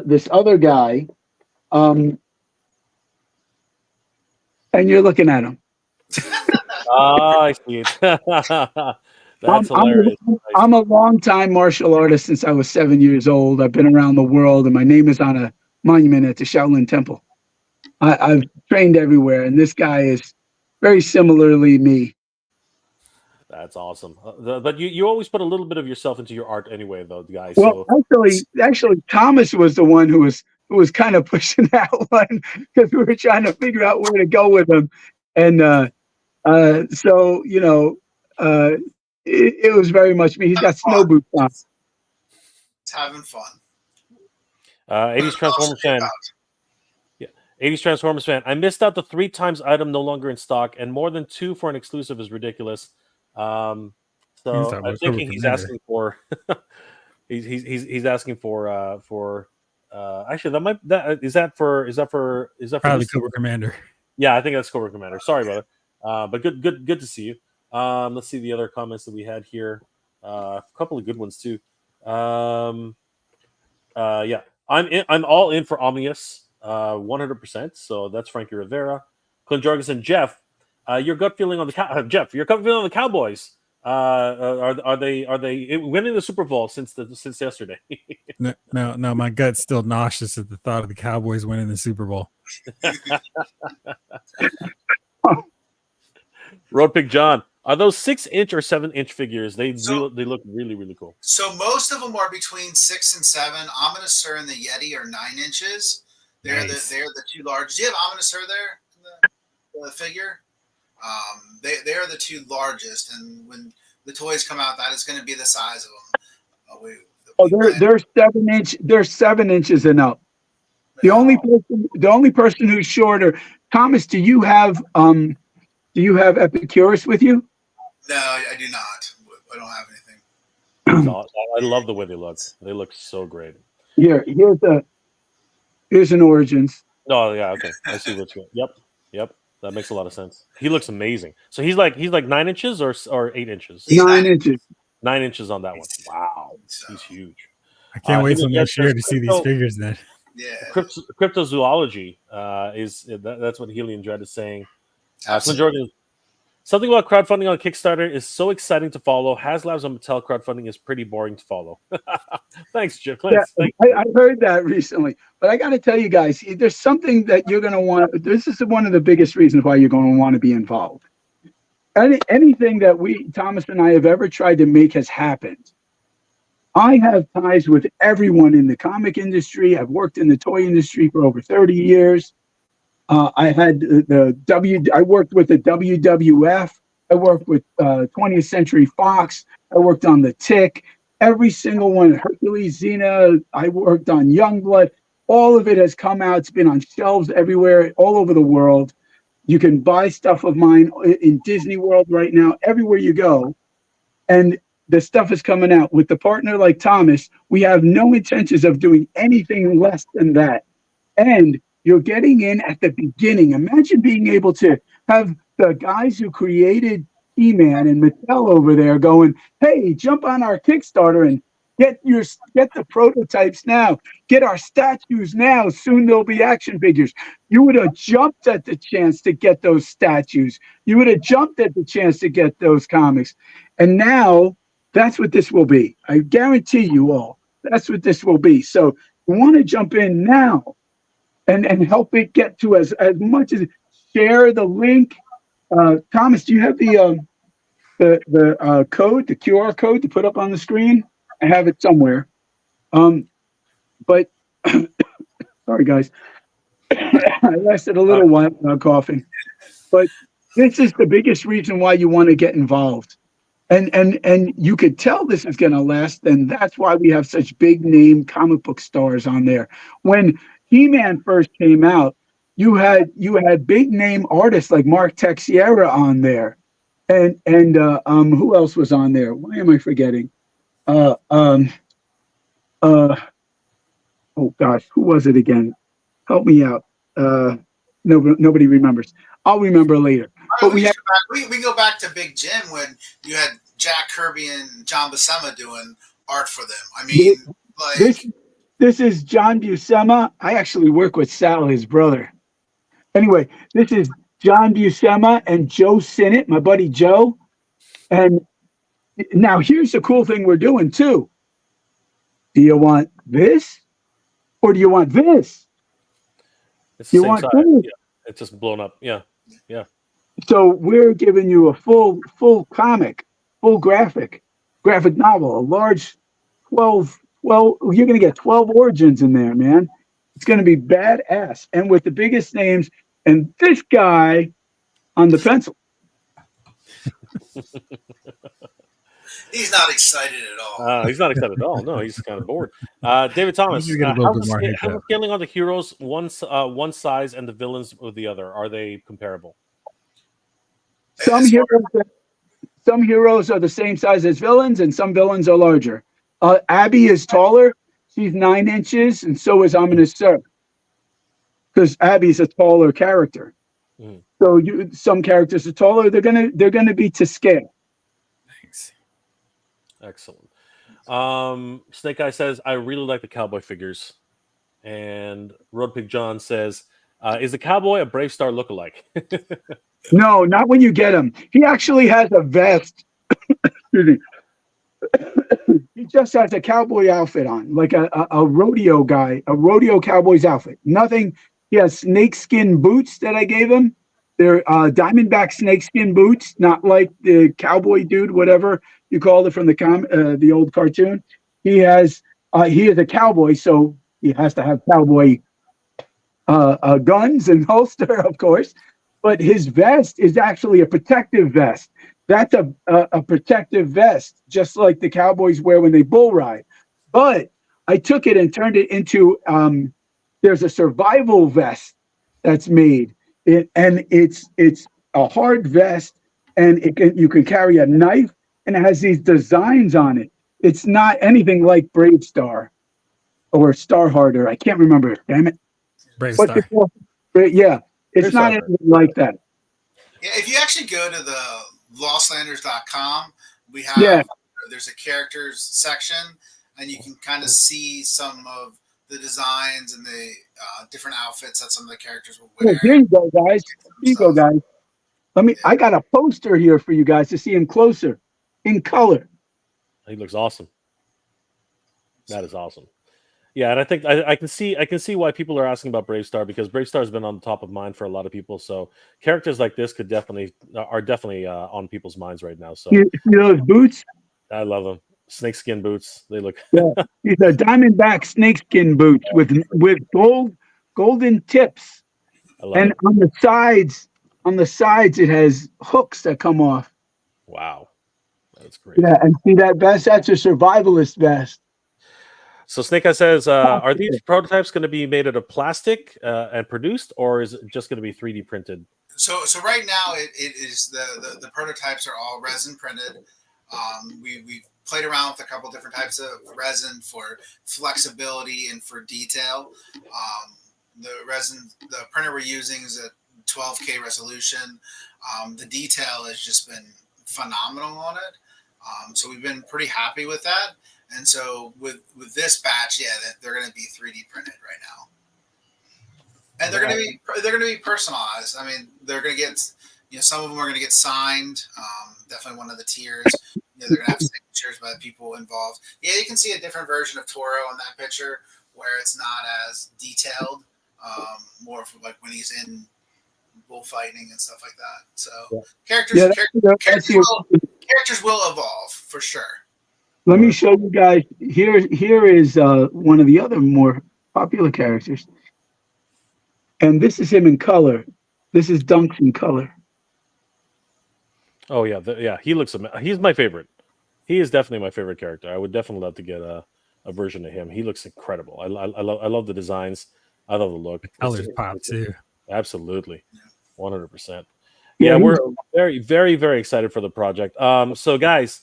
this other guy. And you're looking at him. Oh, I see it. That's hilarious. I'm a long-time martial artist since I was 7 years old. I've been around the world, and my name is on a monument at the Shaolin Temple. I've trained everywhere, and this guy is very similarly me. That's awesome. But you always put a little bit of yourself into your art anyway, though, guys. Well, actually, Thomas was the one who was who was kind of pushing that one because we were trying to figure out where to go with him. And so, you know, it was very much me. He's got snow boots on. It's having fun. 80s Transformers fan. Yeah, 80s Transformers fan. I missed out the 3 times item no longer in stock, and more than 2 for an exclusive is ridiculous. So I'm thinking he's asking for. he's asking for. Actually, is that for probably Cobra Commander. Yeah, I think that's Cobra Commander. Sorry, brother. But good to see you. Let's see the other comments that we had here. A couple of good ones too. Yeah, I'm all in for Omnius, 100%. So that's Frankie Rivera, Clint Jorgensen, Jeff. Your gut feeling on the Jeff. Your gut feeling on the Cowboys. Are they winning the Super Bowl since yesterday? No. My gut's still nauseous at the thought of the Cowboys winning the Super Bowl. Road Pig John. Are those 6-inch or 7-inch figures? They look really, really cool. So most of them are between 6 and 7. Ominous Sir and the Yeti are 9 inches. They're the 2 large. Do you have Ominous Sir there in the figure? They are the 2 largest, and when the toys come out, that is going to be the size of them. They're 7-inch. They're 7 inches and up. The only person who's shorter. Thomas, do you have Epicurus with you? No, I do not. I don't have anything. I love the way they look. They look so great. Here's an Origins. Oh yeah, okay. I see what you. Yep. That makes a lot of sense. He looks amazing. So he's like 9 inches or 8 inches. 9 inches. 9 inches on that one. Wow, he's huge. I can't wait till next year to see these figures. Then. Yeah. Cryptozoology that's what Helium Dread is saying. Something about crowdfunding on Kickstarter is so exciting to follow. HasLabs and Mattel crowdfunding is pretty boring to follow. Thanks, Jim. Yeah, I heard that recently. But I got to tell you guys, there's something that you're going to want. This is one of the biggest reasons why you're going to want to be involved. Anything that Thomas and I have ever tried to make has happened. I have ties with everyone in the comic industry. I've worked in the toy industry for over 30 years. I had I worked with the WWF. I worked with 20th Century Fox. I worked on the Tick. Every single one, Hercules, Xena. I worked on Youngblood. All of it has come out. It's been on shelves everywhere, all over the world. You can buy stuff of mine in Disney World right now, everywhere you go. And the stuff is coming out. With the partner like Thomas, we have no intentions of doing anything less than that. And you're getting in at the beginning. Imagine being able to have the guys who created He-Man and Mattel over there going, hey, jump on our Kickstarter and get the prototypes now. Get our statues now. Soon there'll be action figures. You would have jumped at the chance to get those statues. You would have jumped at the chance to get those comics. And now that's what this will be. I guarantee you all, that's what this will be. So you want to jump in now. And help it get to as much as share the link. Thomas, do you have the code, the QR code to put up on the screen? I have it somewhere. But sorry guys, I lasted a little while without coughing. But this is the biggest reason why you want to get involved. And you could tell this is going to last. And that's why we have such big name comic book stars on there. When He-Man first came out, you had big name artists like Mark Texiera on there, and who else was on there? Why am I forgetting? Oh gosh, who was it again? Help me out. Nobody remembers. I'll remember later. But we go back to Big Jim when you had Jack Kirby and John Buscema doing art for them. I mean, This is John Buscema. I actually work with Sal, his brother. Anyway, this is John Buscema and Joe Sinnott, my buddy Joe. And now here's the cool thing we're doing too. Do you want this or do you want this? It's the same size. Yeah, it's just blown up. Yeah. So we're giving you a full comic, full graphic novel, a large 12. Well, you're going to get 12 origins in there, man. It's going to be badass, and with the biggest names, and this guy on the pencil. He's not excited at all. He's not excited at all. No, he's kind of bored. David Thomas, You get a little bit more how's the scaling on the heroes one size and the villains with the other? Are they comparable? Some heroes are the same size as villains, and some villains are larger. Abby is taller. She's 9 inches, and so is Ominous Sir. Because Abby's a taller character. Mm. So some characters are taller. They're gonna be to scale. Thanks. Excellent. Snake Eye says, I really like the cowboy figures. And Road Pig John says, is the cowboy a Brave Star lookalike? No, not when you get him. He actually has a vest. Excuse me. He just has a cowboy outfit on, like a rodeo guy, a rodeo cowboy's outfit. Nothing. He has snakeskin boots that I gave him. They're diamondback snakeskin boots, not like the cowboy dude, whatever you called it from the old cartoon. He is a cowboy, so he has to have cowboy guns and holster, of course. But his vest is actually a protective vest. That's a protective vest, just like the cowboys wear when they bull ride. But I took it and turned it into there's a survival vest that's made. It's a hard vest, and you can carry a knife, and it has these designs on it. It's not anything like Brave Star or Star Harder. I can't remember. Damn it. Brave Star. Yeah, it's not anything like that. Yeah, if you actually go to the lostlanders.com, we have there's a characters section, and you can kind of see some of the designs and the different outfits that some of the characters will wear. Here you go, guys. Here you go, guys. I got a poster here for you guys to see him closer in color. He looks awesome. That is awesome. Yeah, and I think I can see why people are asking about Brave Star, because Brave Star has been on the top of mind for a lot of people. So characters like this are definitely on people's minds right now. So you know those boots? I love them. Snakeskin boots. They look. Yeah, these are diamondback snakeskin boots with golden tips, and it. on the sides it has hooks that come off. Wow, that's great. Yeah, and see that vest? That's a survivalist vest. So Snake Eye says, are these prototypes going to be made out of plastic and produced, or is it just going to be 3D printed? So right now it is the prototypes are all resin printed. We played around with a couple different types of resin for flexibility and for detail. The printer we're using is a 12K resolution. The detail has just been phenomenal on it. So we've been pretty happy with that. And so with this batch, they're going to be 3D printed right now, and they're going to be personalized. I mean, they're going to get, some of them are going to get signed. Definitely one of the tiers. They're going to have signatures by the people involved. Yeah, you can see a different version of Toro in that picture where it's not as detailed, more of like when he's in bullfighting and stuff like that. So characters will evolve for sure. Let me show you guys. Here is one of the other more popular characters. And this is him in color. This is Dunks in color. Oh, yeah. He looks amazing. He's my favorite. He is definitely my favorite character. I would definitely love to get a version of him. He looks incredible. I love the designs. I love the look. The colors pop too. Absolutely. 100%. Yeah, we're very, very, very excited for the project. So, guys,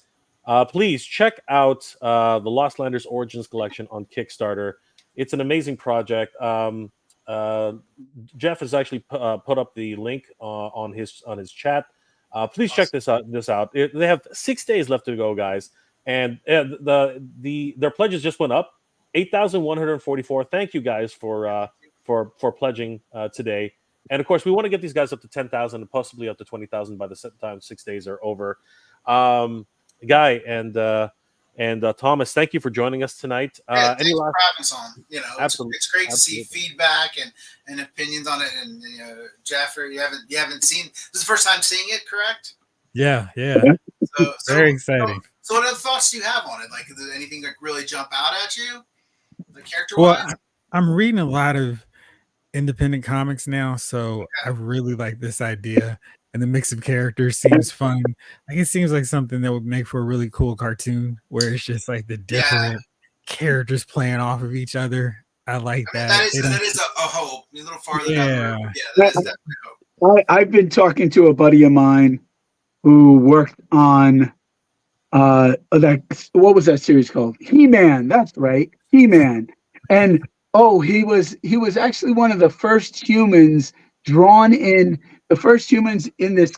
please check out the Lost Landers Origins Collection on Kickstarter. It's an amazing project. Jeff has actually put up the link on his chat. Please check this out. They have 6 days left to go, guys, and their pledges just went up, 8,144. Thank you guys for pledging today. And of course, we want to get these guys up to 10,000 and possibly up to 20,000 by the time 6 days are over. Guy and Thomas, thank you for joining us tonight. Thanks for having us on. Absolutely. It's great to see feedback and opinions on it. And Jeffrey, you haven't seen this is the first time seeing it, correct? Yeah. So very exciting. So what other thoughts do you have on it? Like, did anything like really jump out at you, the character wise? Well, I'm reading a lot of independent comics now, so I really like this idea. And the mix of characters seems fun. Like it seems like something that would make for a really cool cartoon where it's just like the different characters playing off of each other. I like that. That is a hope. A little farther Yeah. down the road. Yeah, that is definitely hope. I've been talking to a buddy of mine who worked on what was that series called? He-Man. That's right, He-Man. And he was actually one of the first humans drawn in this,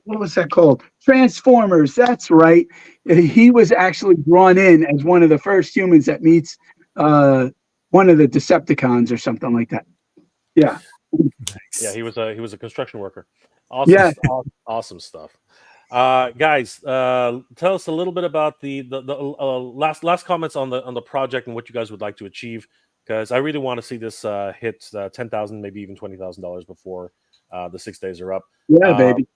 what was that called? Transformers. That's right. He was actually drawn in as one of the first humans that meets one of the Decepticons or something like that. Yeah. Nice. Yeah, he was a construction worker. Awesome, Yeah. awesome stuff. Guys, tell us a little bit about the last comments on the project and what you guys would like to achieve, because I really want to see this hit $10,000, maybe even $20,000 before the 6 days are up. Yeah, baby.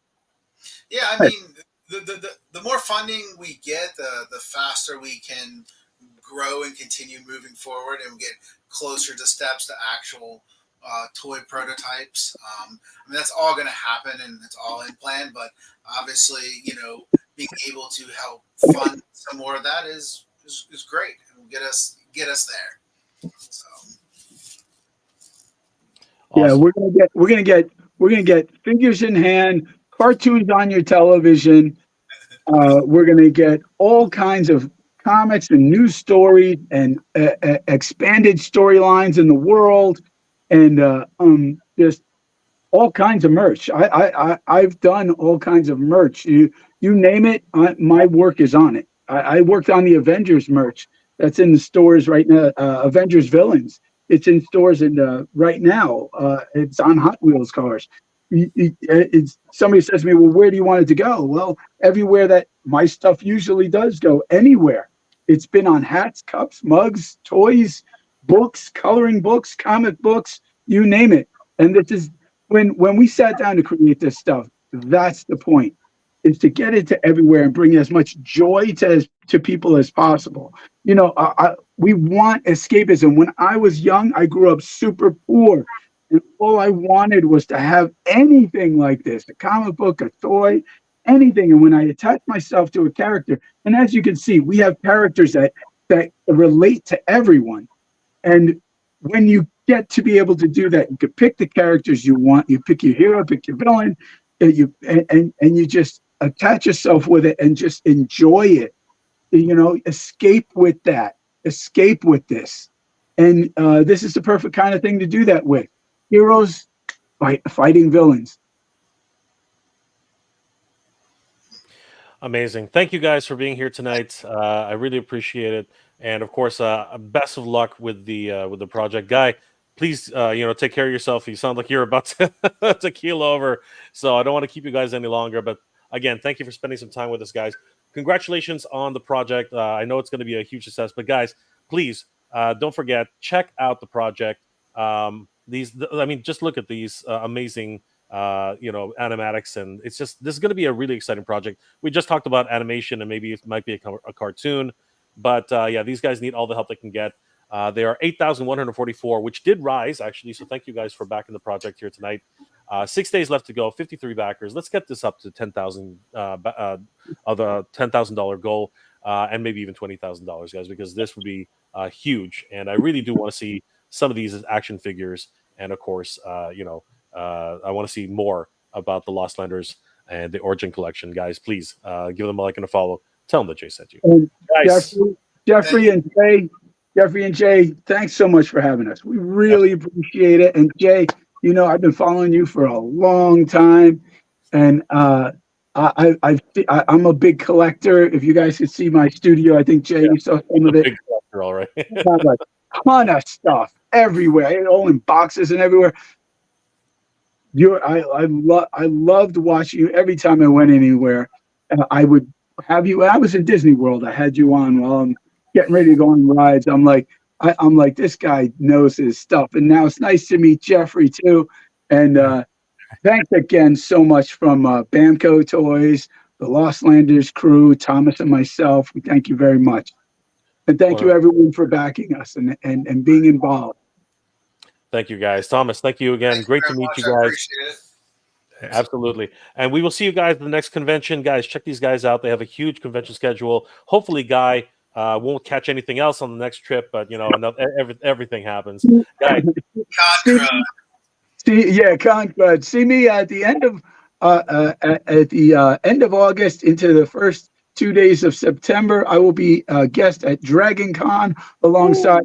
Yeah, I mean, the more funding we get, the faster we can grow and continue moving forward and get closer to steps to actual toy prototypes. I mean, that's all going to happen and it's all in plan, but obviously, being able to help fund some more of that is great and will get us there. So. Awesome. Yeah, we're gonna get figures in hand, cartoons on your television. We're gonna get all kinds of comics and news stories and expanded storylines in the world, and just all kinds of merch. I've done all kinds of merch. You name it, my work is on it. I worked on the Avengers merch that's in the stores right now. Avengers Villains. It's in stores right now. It's on Hot Wheels cars. Somebody says to me, well, where do you want it to go? Well, everywhere that my stuff usually does go, anywhere. It's been on hats, cups, mugs, toys, books, coloring books, comic books, you name it. And this is when we sat down to create this stuff, that's the point, is to get it to everywhere and bring as much joy to people as possible. We want escapism. When I was young, I grew up super poor, and all I wanted was to have anything like this, a comic book, a toy, anything. And when I attach myself to a character, and as you can see, we have characters that relate to everyone. And when you get to be able to do that, you can pick the characters you want. You pick your hero, pick your villain, and you just attach yourself with it and just enjoy it. Escape with that. Escape with this. And this is the perfect kind of thing to do that with. Heroes fighting villains. Amazing. Thank you guys for being here tonight. I really appreciate it. And of course, best of luck with the project. Guy, please, take care of yourself. You sound like you're about to keel over. So I don't want to keep you guys any longer. But again, thank you for spending some time with us, guys. Congratulations on the project. I know it's going to be a huge success. But guys, please don't forget, check out the project. Just look at these amazing animatics, and this is going to be a really exciting project. We just talked about animation, and maybe it might be a cartoon, but these guys need all the help they can get. They are 8,144, which did rise actually. So thank you guys for backing the project here tonight. 6 days left to go. 53 backers. Let's get this up to 10,000 of the $10,000 goal, and maybe even $20,000, guys, because this would be huge. And I really do want to see some of these as action figures, and of course, I want to see more about the Lost Landers and the Origin Collection, guys. Please give them a like and a follow. Tell them that Jay sent you. And Guys, Jeffrey and Jay, thanks so much for having us. We really appreciate it. And Jay, I've been following you for a long time, and I'm a big collector. If you guys could see my studio, I think Jay, you saw some of it. Big collector, all right. I have a ton of stuff everywhere, all in boxes and everywhere. I loved watching you every time I went anywhere. I would have you. I was in Disney World. I had you on while I'm getting ready to go on rides. I'm like, this guy knows his stuff. And now it's nice to meet Jeffrey too. And thanks again so much from Bamco Toys, the Lost Landers crew, Thomas and myself. We thank you very much. And thank you everyone for backing us and being involved. Thank you, guys. Thomas, thank you again. Great to meet you guys. I appreciate it. Absolutely. And we will see you guys at the next convention. Guys, check these guys out. They have a huge convention schedule. Hopefully, Guy won't catch anything else on the next trip, but everything happens. Guy. Congrats. See me at the end of end of August into the first 2 days of September. I will be a guest at Dragon Con alongside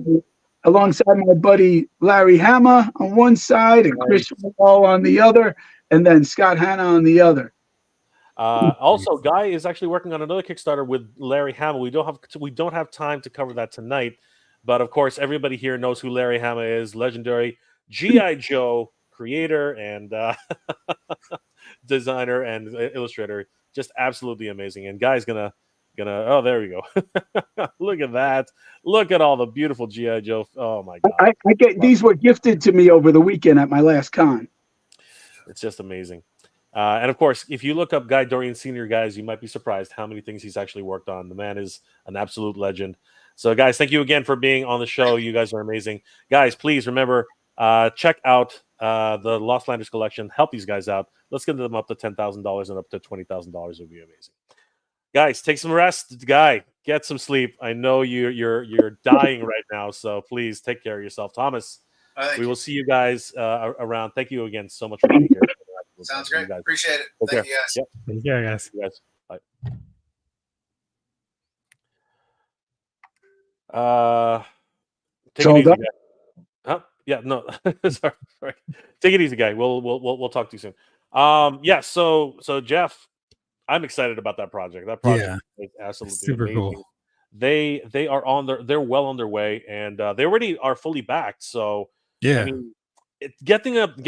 my buddy Larry Hama on one side and Chris Wall on the other, and then Scott Hanna on the other. Also, Guy is actually working on another Kickstarter with Larry Hama. We don't have time to cover that tonight, but of course, everybody here knows who Larry Hama is. Legendary G.I. Joe creator and designer and illustrator, just absolutely amazing. And Guy's gonna. Oh, there we go. Look at that. Look at all the beautiful G.I. Joe. Oh my God. I get these were gifted to me over the weekend at my last con. It's just amazing. And of course, if you look up Guy Dorian Sr., guys, you might be surprised how many things he's actually worked on. The man is an absolute legend. So, guys, thank you again for being on the show. You guys are amazing. Guys, please remember, check out the Lost Landers collection. Help these guys out. Let's get them up to $10,000 and up to $20,000 would be amazing. Guys, take some rest. Guy, get some sleep. I know you're dying right now, so please take care of yourself. Thomas, we will see you guys around. Thank you again so much for being here. Sounds great. Appreciate it. Thank you, guys. Yep. Thank you, guys. Bye. Take it easy, guy. Huh? Yeah, no. sorry. Take it easy, guy. We'll talk to you soon. So Jeff, I'm excited about that project. That project is absolutely super amazing. Cool. They are they're well on their way, and they already are fully backed. So yeah, I mean, getting them up to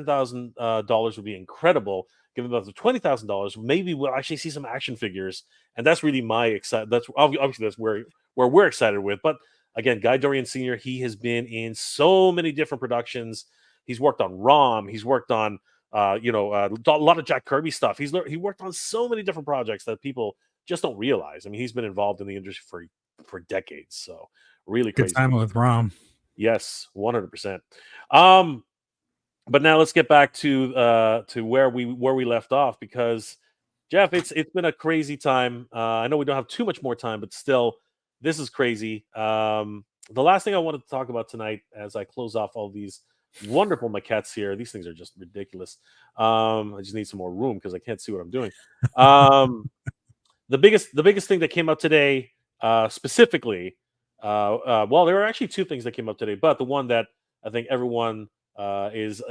$10,000 would be incredible. Giving them up to $20,000, maybe we'll actually see some action figures, and that's really my excitement. That's obviously that's where we're excited with. But again, Guy Dorian Sr. He has been in so many different productions. He's worked on ROM. He's worked on a lot of Jack Kirby stuff. He worked on so many different projects that people just don't realize. I mean, he's been involved in the industry for decades. So really crazy. Good time with ROM. Yes, 100%. But now let's get back to where we left off, because Jeff, it's been a crazy time. I know we don't have too much more time, but still, this is crazy. The last thing I wanted to talk about tonight, as I close off all these wonderful maquettes here, these things are just ridiculous. I just need some more room because I can't see what I'm doing. The biggest thing that came out today, specifically, well, there are actually two things that came up today, but the one that I think everyone is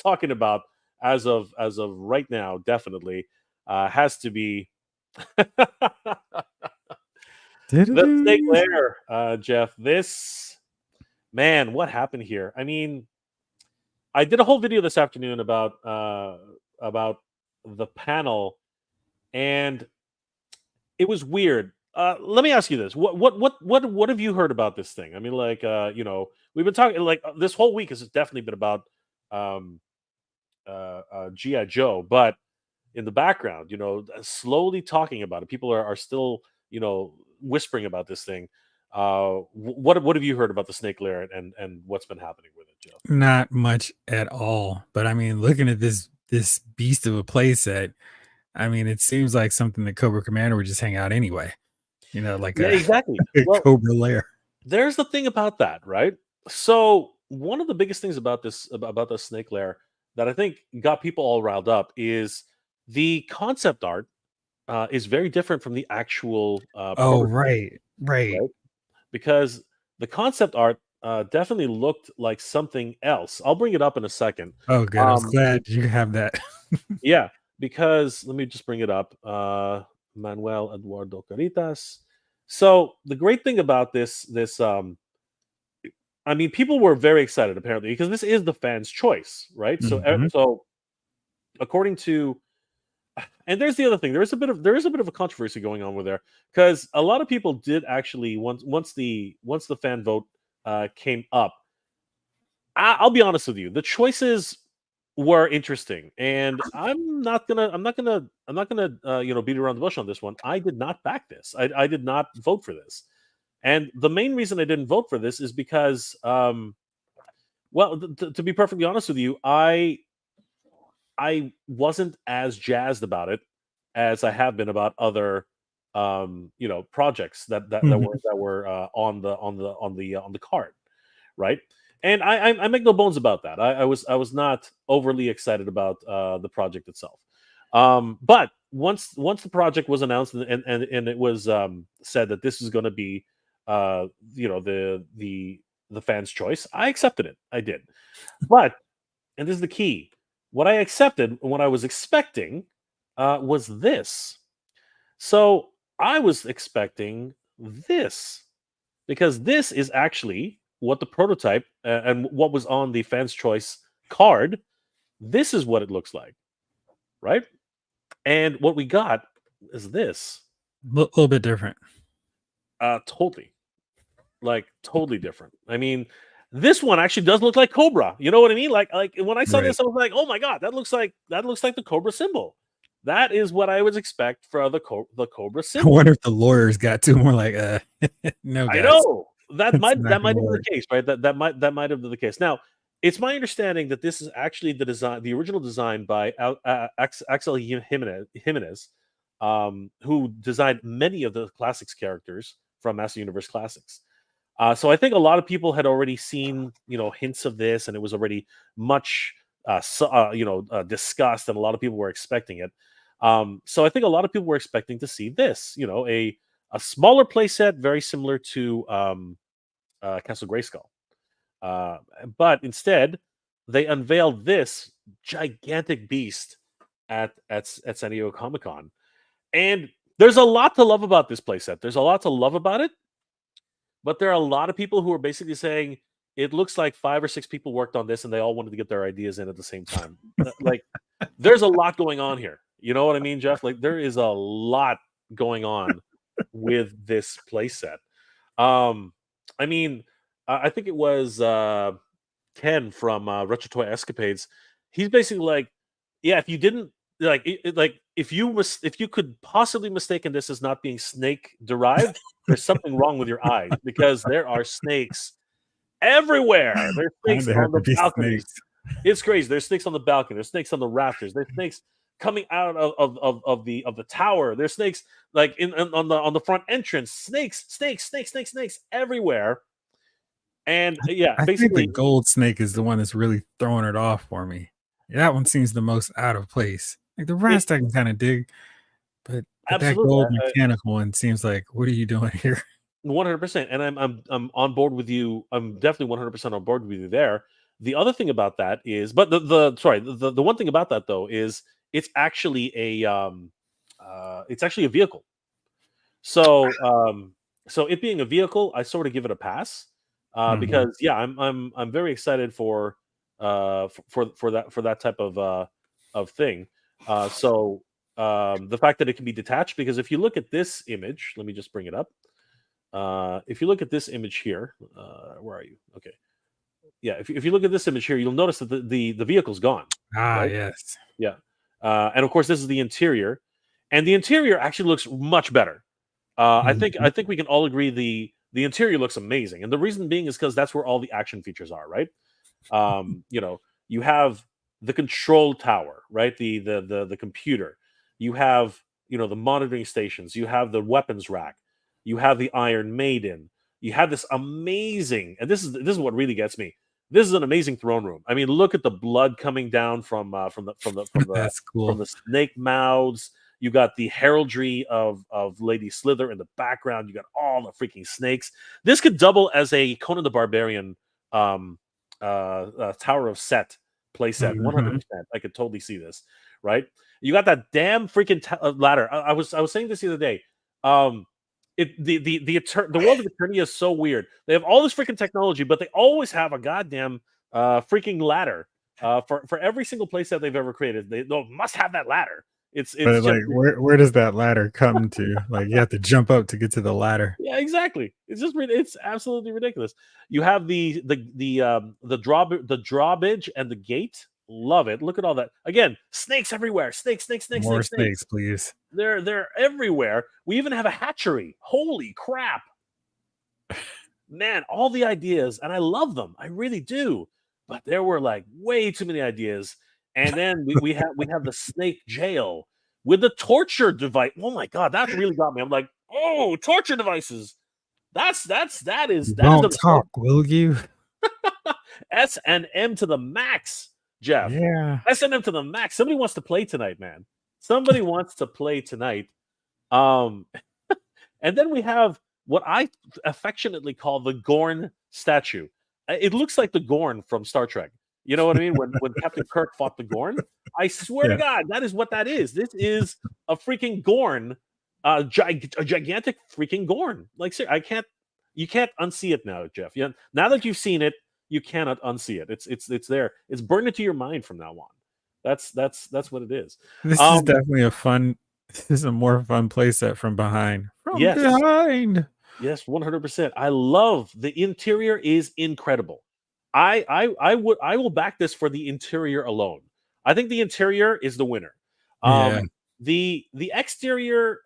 talking about as of right now, definitely has to be the Snake Lair, Jeff. This, man, what happened here? I mean, I did a whole video this afternoon about the panel, and it was weird. Let me ask you this: what have you heard about this thing? I mean, like, we've been talking, like, this whole week has definitely been about G.I. Joe, but in the background, slowly talking about it. People are still, whispering about this thing. What have you heard about the Snake Lair and what's been happening with it, Joe? Not much at all. But I mean, looking at this beast of a playset, I mean, it seems like something that Cobra Commander would just hang out anyway. Exactly. Well, Cobra Lair. There's the thing about that, right? So one of the biggest things about the Snake Lair that I think got people all riled up is the concept art is very different from the actual. Right. Because the concept art definitely looked like something else. I'll bring it up in a second. Oh, good. I was glad you have that. Yeah, because let me just bring it up. Manuel Eduardo Caritas. So the great thing about this, I mean, people were very excited apparently because this is the fans' choice, right? Mhm. So according to, and there's the other thing. There is a bit of a controversy going on with there, because a lot of people did actually once the fan vote came up. I'll be honest with you, the choices were interesting, and I'm not gonna beat around the bush on this one. I did not back this. I did not vote for this, and the main reason I didn't vote for this is because well, Well, to be perfectly honest with you, I wasn't as jazzed about it as I have been about other projects that were on the card, right? And I make no bones about that. I was not overly excited about the project itself. But once the project was announced and it was said that this is going to be the fans' choice, I accepted it. I did. But, and this is the key, what I accepted, what I was expecting, was this. So I was expecting this, because this is actually what the prototype and what was on the fans' choice card. This is what it looks like, right? And what we got is this. A little bit different. Totally. Like, totally different. I mean, this one actually does look like Cobra. You know what I mean? Like when I saw this, I was like, oh my god, that looks like the Cobra symbol. That is what I would expect for the Cobra symbol. I wonder if the lawyers got too more like no, guys. I know that might not have been gonna the case, right? That might have been the case. Now, it's my understanding that this is actually the original design by Axel Jimenez, who designed many of the classics characters from Master Universe Classics. So I think a lot of people had already seen, hints of this, and it was already much, discussed, and a lot of people were expecting it. So I think a lot of people were expecting to see this, a smaller playset, very similar to Castle Grayskull. But instead, they unveiled this gigantic beast at San Diego Comic-Con. And there's a lot to love about this playset. There's a lot to love about it. But there are a lot of people who are basically saying it looks like 5 or 6 people worked on this and they all wanted to get their ideas in at the same time. Like, there's a lot going on here. You know what I mean, Jeff? Like, there is a lot going on with this playset. I mean, I think it was Ken from Retro Toy Escapades. He's basically like, yeah, if you didn't if you could possibly mistaken this as not being snake derived, there's something wrong with your eyes, because there are snakes everywhere. There's snakes on the balconies. It's crazy. There's snakes on the balcony. There's snakes on the rafters. There's snakes coming out of the tower. There's snakes like on the front entrance. Snakes everywhere. And yeah, I basically, think the gold snake is the one that's really throwing it off for me. That one seems the most out of place. Like the rest I can kind of dig, but that gold mechanical one seems like, what are you doing here? 100%. And I'm on board with you. I'm definitely 100% on board with you there. The other thing about that is, but the one thing about that though is it's actually a vehicle. So it being a vehicle, I sort of give it a pass because yeah, I'm very excited for that type of thing. The fact that it can be detached, because if you look at this image, let me just bring it up. If you look at this image here, where are you? Okay. Yeah, if you look at this image here, you'll notice that the vehicle's gone. Right? Yes. Yeah. And of course, this is the interior. And the interior actually looks much better. I think we can all agree the interior looks amazing. And the reason being is because that's where all the action features are, right? You have the control tower, right? The computer. You have, the monitoring stations. You have the weapons rack. You have the Iron Maiden. You have this amazing, and this is what really gets me. This is an amazing throne room. I mean, look at the blood coming down from That's cool. from the snake mouths. You got the heraldry of Lady Slither in the background. You got all the freaking snakes. This could double as a Conan the Barbarian Tower of Set playset. 100%. I could totally see this, right? You got that damn freaking ladder. I was saying this the other day. The world of Eternia is so weird. They have all this freaking technology, but they always have a goddamn freaking ladder for every single playset they've ever created. They must have that ladder. It's but like, where does that ladder come to? Like, you have to jump up to get to the ladder. Yeah, exactly. It's absolutely ridiculous. You have the drawbridge and the gate. Love it. Look at all that. Again, snakes everywhere. Snakes. More snakes, please. They're everywhere. We even have a hatchery. Holy crap. Man, all the ideas, and I love them. I really do. but there were like way too many ideas. And then we have the snake jail with the torture device. Oh my god, that really got me. I'm like, oh, torture devices. That is Don't the talk, will you? S and M to the max, Jeff. Yeah. S and M to the max. Somebody wants to play tonight, man. Somebody wants to play tonight. And then we have what I affectionately call the Gorn statue. It looks like the Gorn from Star Trek. You know what I mean? When Captain Kirk fought the Gorn, I swear to God, that is what that is. This is a freaking Gorn, a gigantic freaking Gorn. Like, seriously, you can't unsee it now, Jeff. Now that you've seen it, you cannot unsee it. It's there. It's burned into your mind from now on. That's what it is. This is definitely a fun. This is a more fun playset from behind. Behind. Yes, 100%. I love the interior is incredible. I will back this for the interior alone. I think the interior is the winner. The exterior,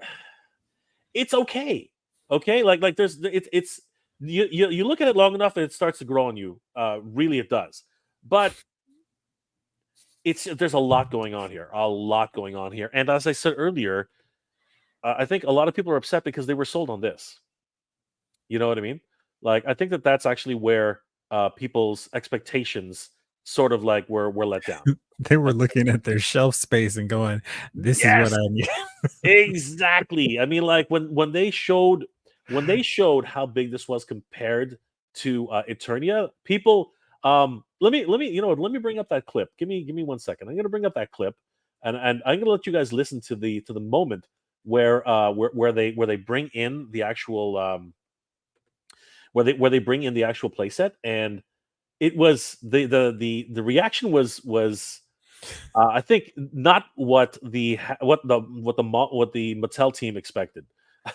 it's okay. Okay, like there's it's you look at it long enough and it starts to grow on you. Really, it does. But there's a lot going on here. And as I said earlier, I think a lot of people are upset because they were sold on this. You know what I mean? Like, I think that's actually where people's expectations sort of like were let down. They were looking at their shelf space and going, "This is what I need." Exactly. I mean, like when they showed how big this was compared to Eternia, people. Let me bring up that clip. Give me 1 second. I'm gonna bring up that clip, and I'm gonna let you guys listen to the moment where they bring in the actual where they bring in the actual playset, and it was the reaction was I think not what the Mattel team expected.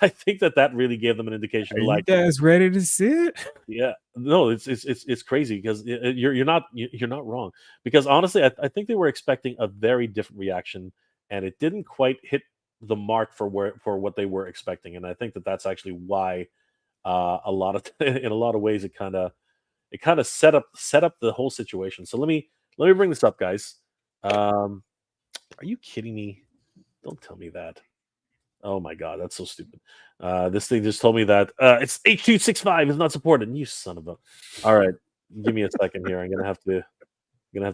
I think that really gave them an indication. Are you guys ready to see it? Yeah, no, it's crazy because you're not wrong. Because honestly, I think they were expecting a very different reaction, and it didn't quite hit the mark for what they were expecting. And I think that's actually why in a lot of ways it kind of set up the whole situation. So let me bring this up, guys. Are you kidding me? Don't tell me that. Oh my god, that's so stupid. This thing just told me that it's H.265 is not supported. You son of a. All right, give me a second here. I'm gonna have to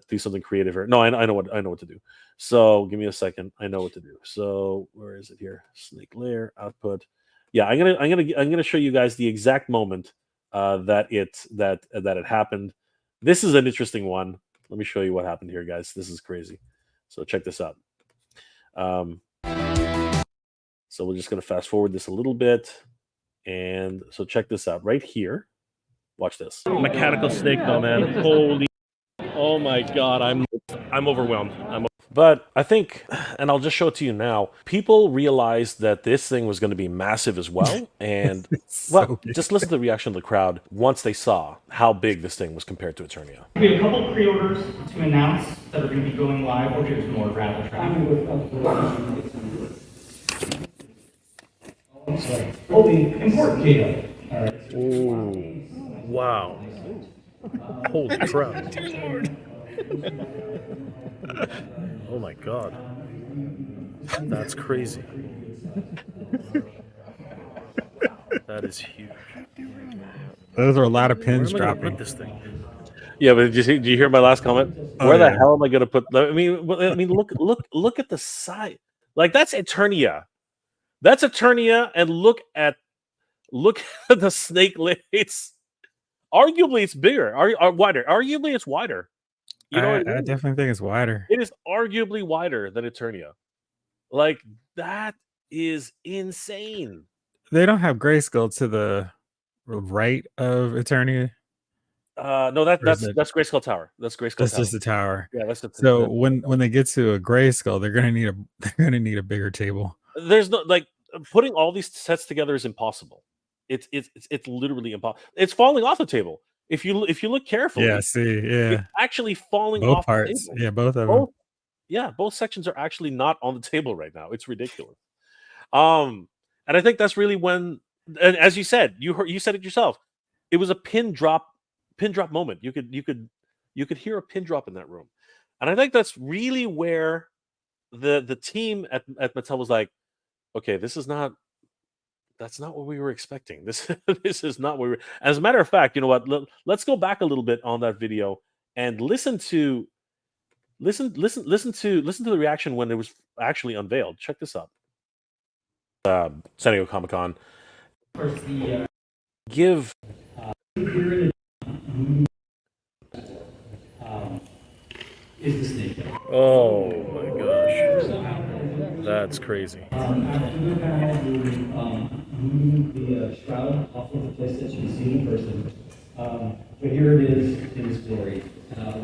do something creative here. No, I know what to do. So give me a second. I know what to do. So where is it here? Snake Lair output. Yeah, I'm gonna show you guys the exact moment that it happened. This is an interesting one. Let me show you what happened here, guys. This is crazy. So check this out. So we're just going to fast forward this a little bit. And so check this out right here. Watch this. Mechanical snake though, man. Holy. Oh my God. I'm overwhelmed. But I think, and I'll just show it to you now, people realized that this thing was going to be massive as well. And just listen to the reaction of the crowd once they saw how big this thing was compared to Eternia. We have a couple pre-orders to announce that are going to be going live, or just more rattle track. Oh, the import data. All right. Ooh, wow. Holy crap. Oh my God. That's crazy. That is huge. Those are a lot of pins dropping. This thing. Yeah, but did you hear my last comment? Where the hell am I going to put? I mean, look at the size. Like, that's Eternia. That's Eternia, and look at the Snake Lair. Arguably it's bigger, or wider. Arguably it's wider. You know what I mean? I definitely think it's wider. It is arguably wider than Eternia. Like, that is insane. They don't have Grayskull to the right of Eternia. No, that's Grayskull Tower. That's Grayskull Tower. That's just the tower. Yeah, that's so when they get to a Grayskull, they're gonna need a bigger table. There's no, like, putting all these sets together is impossible. It's literally impossible. It's falling off the table. If you look carefully, it's actually falling off parts. The table. Yeah, both of them. Yeah, both sections are actually not on the table right now. It's ridiculous. And I think that's really when, and as you said, you said it yourself. It was a pin drop moment. You could you could hear a pin drop in that room. And I think that's really where the team at Mattel was like, okay, that's not what we were expecting. This is not what we were. As a matter of fact, you know what? Let's go back a little bit on that video and listen to the reaction when it was actually unveiled. Check this out. San Diego Comic-Con. First, the Give is the snake. oh my gosh, that's crazy. After the panel, moving the shroud off of the place that you see in person. But here it is in its glory.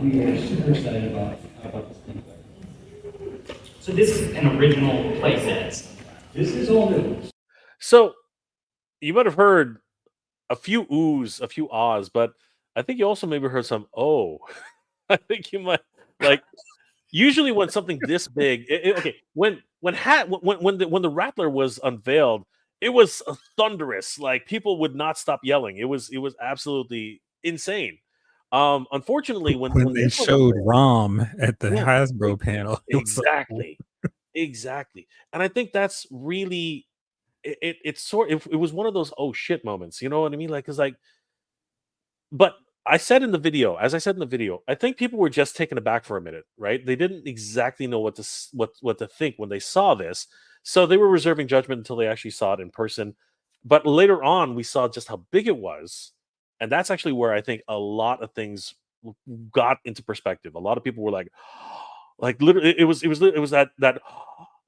We are super excited about this thing. So this is an original playset. This is all new. So you might have heard a few oohs, a few ahs, but I think you also maybe heard some oh. I think you might like. Usually, when something this big, okay, when the Rattler was unveiled, it was thunderous. Like people would not stop yelling. It was absolutely insane. Unfortunately, when they this one showed unveiled- ROM at the Yeah. Hasbro panel, it was like, exactly, and I think that's really it was one of those oh shit moments. You know what I mean? Like, cause like, but as I said in the video, I think people were just taken aback for a minute, right? They didn't exactly know what to think when they saw this, so they were reserving judgment until they actually saw it in person. But later on, we saw just how big it was, and that's actually where I think a lot of things got into perspective. A lot of people were like literally, it was that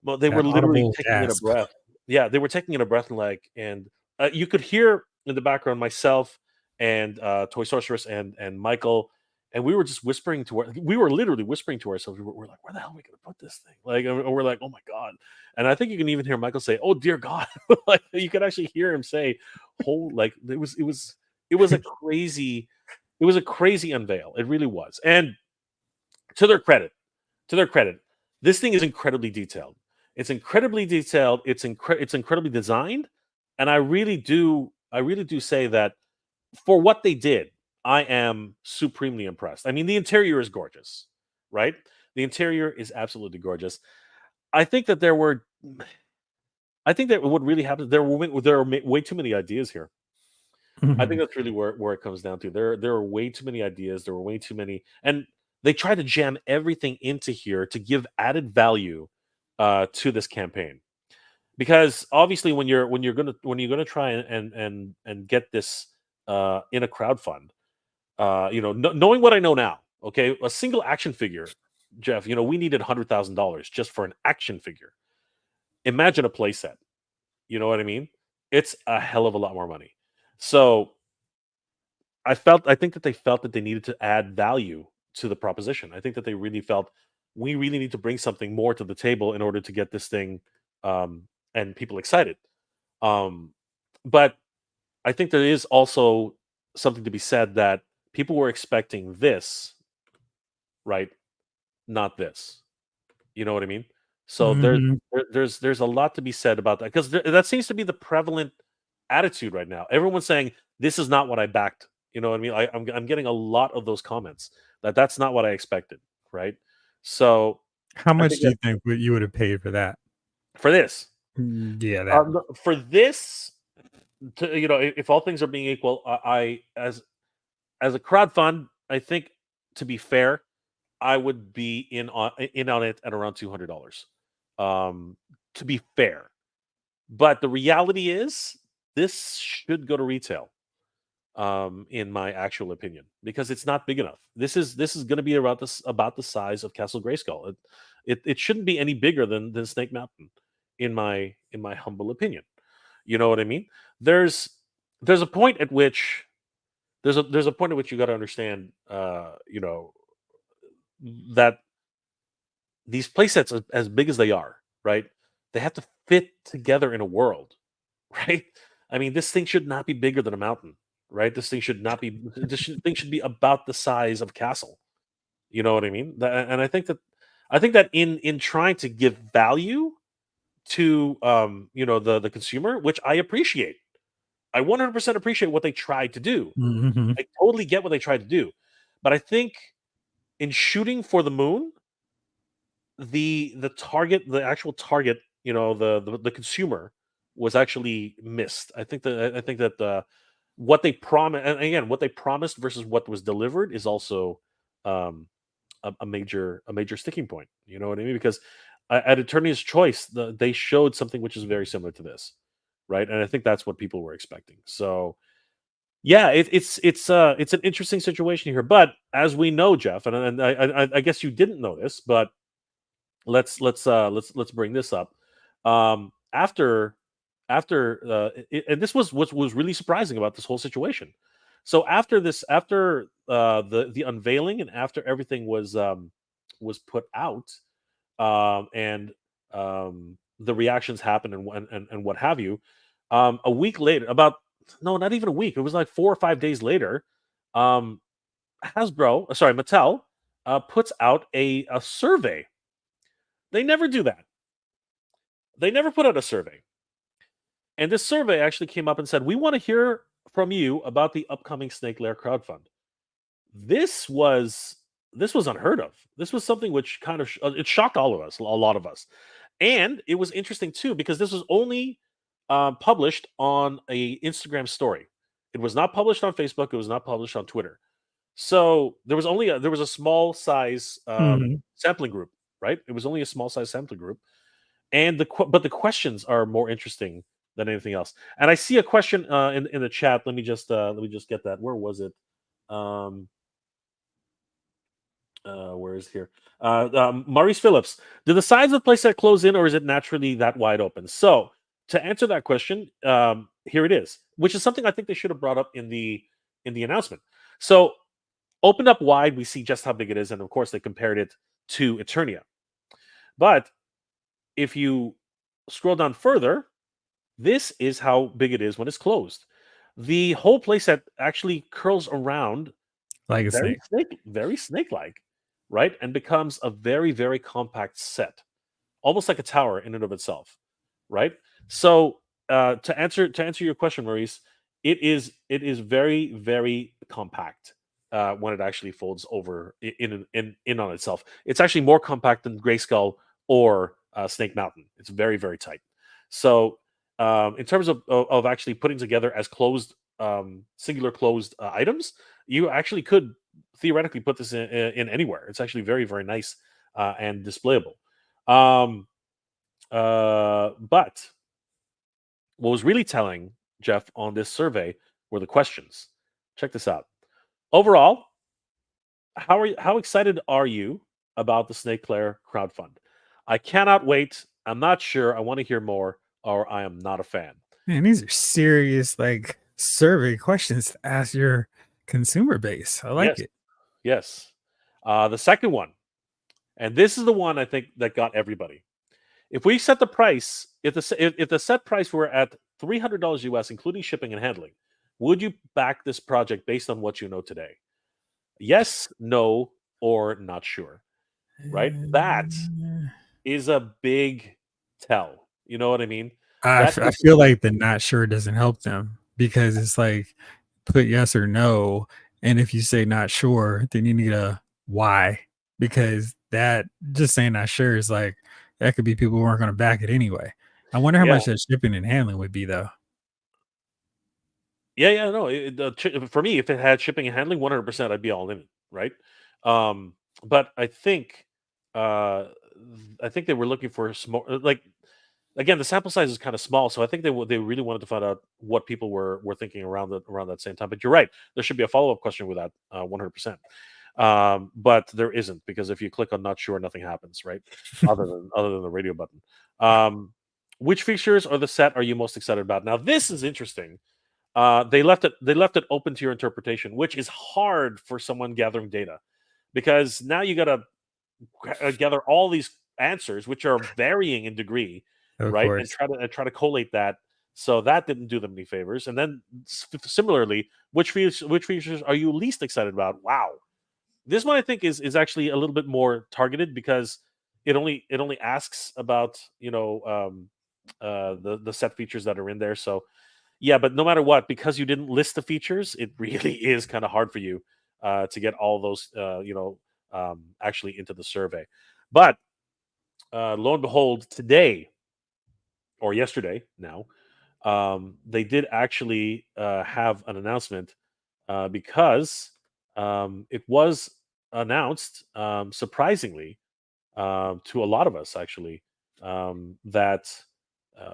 well, they That were literally audible taking in a gasp. breath. Yeah, they were taking in a breath and you could hear in the background myself and Toy Sorceress and Michael, and we were just whispering we were literally whispering to ourselves. We're like, where the hell are we gonna put this thing? Like, and we're like, oh my god! And I think you can even hear Michael say, "Oh dear God!" Like you could actually hear him say, "Whole like it was a crazy unveil. It really was." And to their credit, this thing is incredibly detailed. It's incredibly detailed. It's incredibly designed, and I really do say that. For what they did, I am supremely impressed. I mean, the interior is gorgeous, right? The interior is absolutely gorgeous. I think that what really happened, there are way too many ideas here. I think that's really where it comes down to. There are way too many ideas. There were way too many, and they try to jam everything into here to give added value to this campaign. Because obviously, when you're gonna try and get this in a crowdfund, knowing what I know now, okay, a single action figure, Jeff, we needed $100,000 just for an action figure. Imagine a playset. You know what I mean? It's a hell of a lot more money. So I think that they felt that they needed to add value to the proposition. I think that they really felt we really need to bring something more to the table in order to get this thing and people excited. But I think there is also something to be said that people were expecting this, right? Not this. You know what I mean? So there's a lot to be said about that because that seems to be the prevalent attitude right now. Everyone's saying this is not what I backed. You know what I mean? I'm getting a lot of those comments that's not what I expected, right? So How much do you think you would have paid for that? For this, yeah, that. for this, if all things are being equal, I as a crowdfund, I think to be fair, I would be in on it at around $200. To be fair, but the reality is this should go to retail. In my actual opinion, because it's not big enough. This is going to be about the size of Castle Grayskull. It shouldn't be any bigger than Snake Mountain, in my humble opinion. You know what I mean? There's a point at which you got to understand, that these playsets, as big as they are, right? They have to fit together in a world, right? I mean, this thing should not be bigger than a mountain. Right, this thing should not be. This thing should be about the size of a castle. You know what I mean? And I think that in trying to give value to the consumer, which I appreciate, I 100% appreciate what they tried to do. I totally get what they tried to do, but I think in shooting for the moon, the actual target, the consumer was actually missed. I think that what they promised, and again, what they promised versus what was delivered is also um, a major sticking point. You know what I mean? Because at Eternia's Choice, they showed something which is very similar to this, right? And I think that's what people were expecting. So yeah, it's an interesting situation here. But as we know, Jeff, and I guess you didn't know this, but let's bring this up. After and this was what was really surprising about this whole situation. So after the unveiling and after everything was put out, and the reactions happened and what have you, a week later, about no, not even a week, it was like 4 or 5 days later, um, Mattel, puts out a survey. They never do that. They never put out a survey. And this survey actually came up and said, "We want to hear from you about the upcoming Snake Lair crowdfund." This was unheard of. This was something which kind of it shocked all of us, a lot of us, and it was interesting too because this was only published on a Instagram story. It was not published on Facebook. It was not published on Twitter. So there was a small size sampling group, right? It was only a small size sampling group, and but the questions are more interesting than anything else. And I see a question in the chat. Let me just get that. Where was it? Where is here? Maurice Phillips. Do the sides of the playset close in, or is it naturally that wide open? So to answer that question, here it is, which is something I think they should have brought up in the announcement. So opened up wide, we see just how big it is, and of course they compared it to Eternia. But if you scroll down further, this is how big it is when it's closed. The whole playset actually curls around like a snake. Very snake-like, right? And becomes a very, very compact set, almost like a tower in and of itself, right? So to answer your question, Maurice, it is very, very compact when it actually folds over in on itself. It's actually more compact than Grayskull or Snake Mountain. It's very, very tight. So in terms of actually putting together as closed, singular closed items, you actually could theoretically put this in anywhere. It's actually very, very nice and displayable. But what was really telling, Jeff, on this survey were the questions. Check this out. Overall, how excited are you about the Snake Lair crowdfund? I cannot wait. I'm not sure. I want to hear more, or I am not a fan. Man, these are serious survey questions to ask your consumer base. I like it. Yes. The second one, and this is the one I think that got everybody. If we set the price, if the set price were at $300 US, including shipping and handling, would you back this project based on what you know today? Yes, no, or not sure. Right? That is a big tell. You know what I mean? I feel like the not sure doesn't help them, because it's like put yes or no, and if you say not sure, then you need a why, because that just saying not sure is like that could be people who aren't going to back it anyway. I wonder how much that shipping and handling would be though. Yeah, no. For me, if it had shipping and handling, 100%, I'd be all in it, right? But I think they were looking for small. Like again, the sample size is kind of small, so I think they really wanted to find out what people were thinking around that same time. But you're right, there should be a follow up question with that, 100%. But there isn't, because if you click on not sure, nothing happens, right? other than the radio button. Which features or the set are you most excited about? Now, this is interesting. They left it open to your interpretation, which is hard for someone gathering data, because now you got to gather all these answers, which are varying in degree, right? Course. And try to collate that. So that didn't do them any favors. And then similarly, which features are you least excited about? Wow, this one I think is actually a little bit more targeted, because it only asks about the set features that are in there. So yeah, but no matter what, because you didn't list the features, it really is kind of hard for you to get all those actually into the survey. But lo and behold, today or yesterday now, they did actually have an announcement because it was announced, surprisingly, to a lot of us actually, that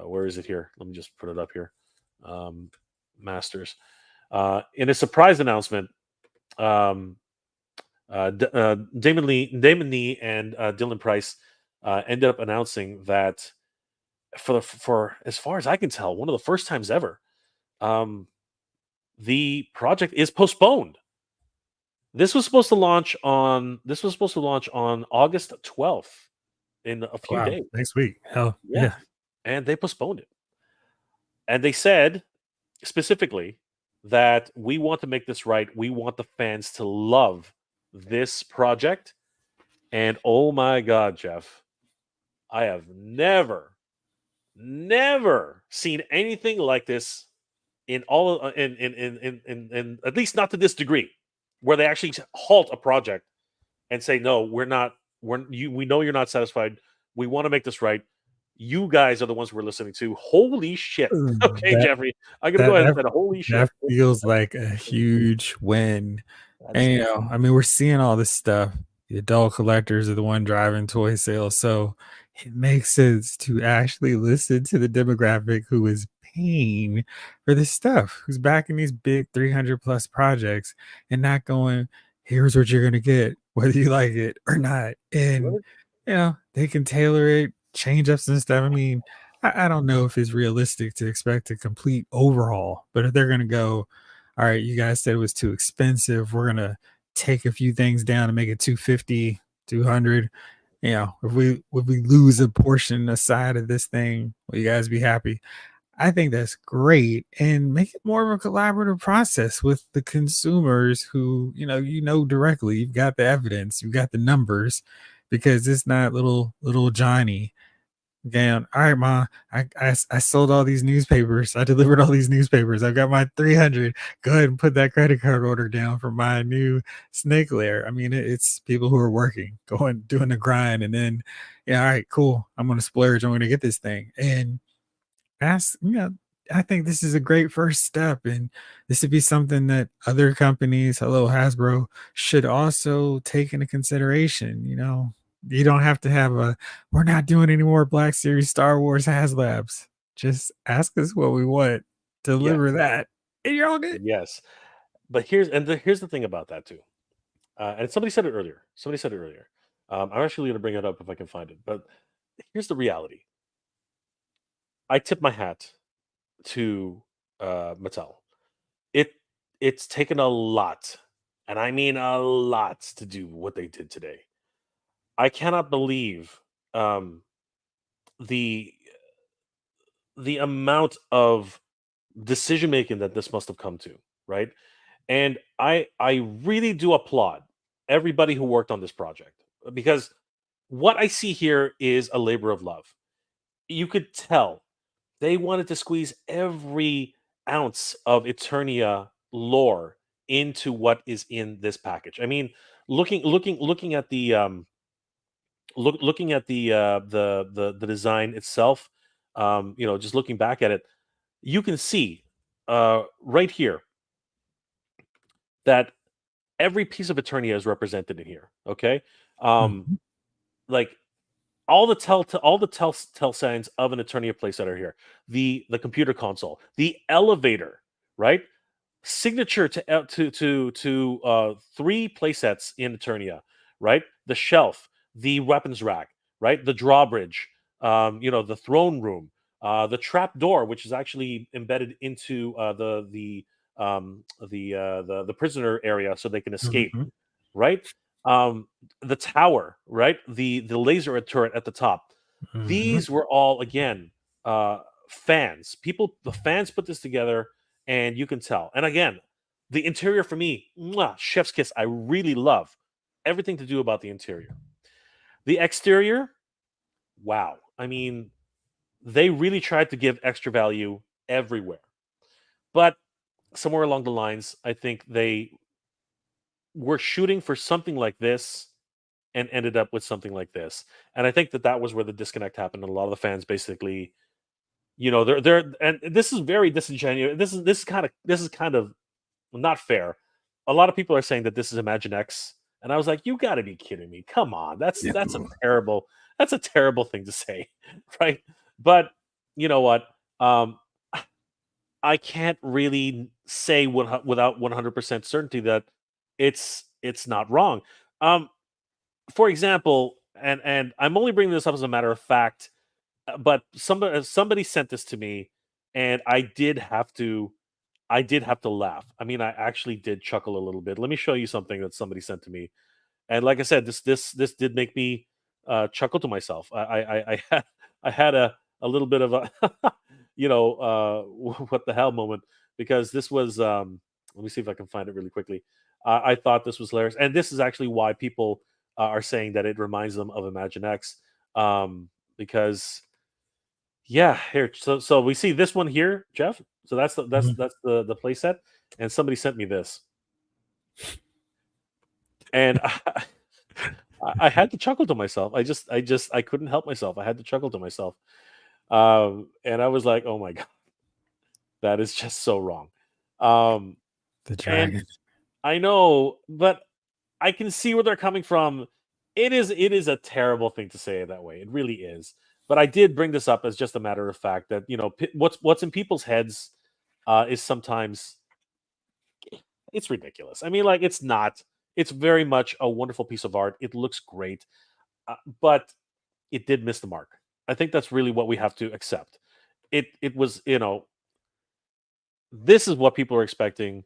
where is it here? Let me just put it up here. Masters. In a surprise announcement, Damon Nee and Dylan Price ended up announcing that for as far as I can tell, one of the first times ever, the project is postponed. This was supposed to launch on August 12th, in a few Wow, days. next week. Hell Yeah. yeah. And they postponed it. And they said specifically that we want to make this right. We want the fans to love this project. And oh my God, Jeff, I have never seen anything like this in all in at least not to this degree, where they actually halt a project and say, no, we know you're not satisfied. We want to make this right. You guys are the ones we're listening to. Holy shit. Okay, That Jeffrey, I'm gonna go ahead and say holy shit. that feels like a huge win. That's- And I mean, we're seeing all this stuff. The adult collectors are the one driving toy sales, so it makes sense to actually listen to the demographic who is paying for this stuff, who's backing these big 300 plus projects, and not going, "Here's what you're gonna get, whether you like it or not." And they can tailor it, change up some stuff. I mean, I don't know if it's realistic to expect a complete overhaul, but if they're gonna go, all right, you guys said it was too expensive, we're gonna take a few things down and make it 250, 200. If we lose a portion aside of this thing, will you guys be happy? I think that's great, and make it more of a collaborative process with the consumers who, directly. You've got the evidence, you've got the numbers, because it's not little Johnny going, all right, Ma, I sold all these newspapers. I delivered all these newspapers. I've got my 300. Go ahead and put that credit card order down for my new Snake Lair. I mean, it's people who are working, doing the grind, and then, all right, cool. I'm going to splurge. I'm going to get this thing. And that's, I think this is a great first step. And this would be something that other companies, hello, Hasbro, should also take into consideration. You don't have to have we're not doing any more Black Series Star Wars HasLabs. Just ask us what we want, deliver that, and you're all good. Yes. But here's the thing about that too. And somebody said it earlier. I'm actually going to bring it up if I can find it. But here's the reality. I tip my hat to Mattel. It's taken a lot, and I mean a lot, to do what they did today. I cannot believe the amount of decision making that this must have come to, right? And I really do applaud everybody who worked on this project, because what I see here is a labor of love. You could tell they wanted to squeeze every ounce of Eternia lore into what is in this package. I mean, looking at the looking at the design itself, just looking back at it, you can see right here that every piece of Eternia is represented in here. Okay, like all the tell signs of an Eternia playset are here. The computer console, the elevator, right? Signature to 3 playsets in Eternia, right? The shelf, the weapons rack, right? The drawbridge, the throne room, the trap door, which is actually embedded into the prisoner area so they can escape, right? The tower, right? The laser turret at the top. These were all, again, fans. The fans put this together, and you can tell. And again, the interior for me, chef's kiss. I really love everything to do about the interior. The exterior, wow. I mean, they really tried to give extra value everywhere. But somewhere along the lines, I think they were shooting for something like this and ended up with something like this. And I think that was where the disconnect happened. And a lot of the fans basically, they're and this is very disingenuous. This is kind of not fair. A lot of people are saying that this is Imaginext, and I was like, you got to be kidding me! Come on, that's a terrible thing to say, right? But you know what? I can't really say without 100% certainty that it's not wrong. For example, and I'm only bringing this up as a matter of fact, but somebody sent this to me, and I did have to laugh. I mean, I actually did chuckle a little bit. Let me show you something that somebody sent to me, and like I said, this did make me chuckle to myself. I had a little bit of a what the hell moment, because this was let me see if I can find it really quickly. I thought this was hilarious, and this is actually why people are saying that it reminds them of Imaginext, because here. So we see this one here, Jeff. So that's the play set, and somebody sent me this, and I had to chuckle to myself. I couldn't help myself. I had to chuckle to myself, and I was like, oh my god, that is just so wrong. The dragon. I know, but I can see where they're coming from. It is a terrible thing to say it that way. It really is. But I did bring this up as just a matter of fact that what's in people's heads is sometimes it's ridiculous. I mean, like, it's not. It's very much a wonderful piece of art. It looks great, but it did miss the mark. I think that's really what we have to accept. It was, this is what people are expecting,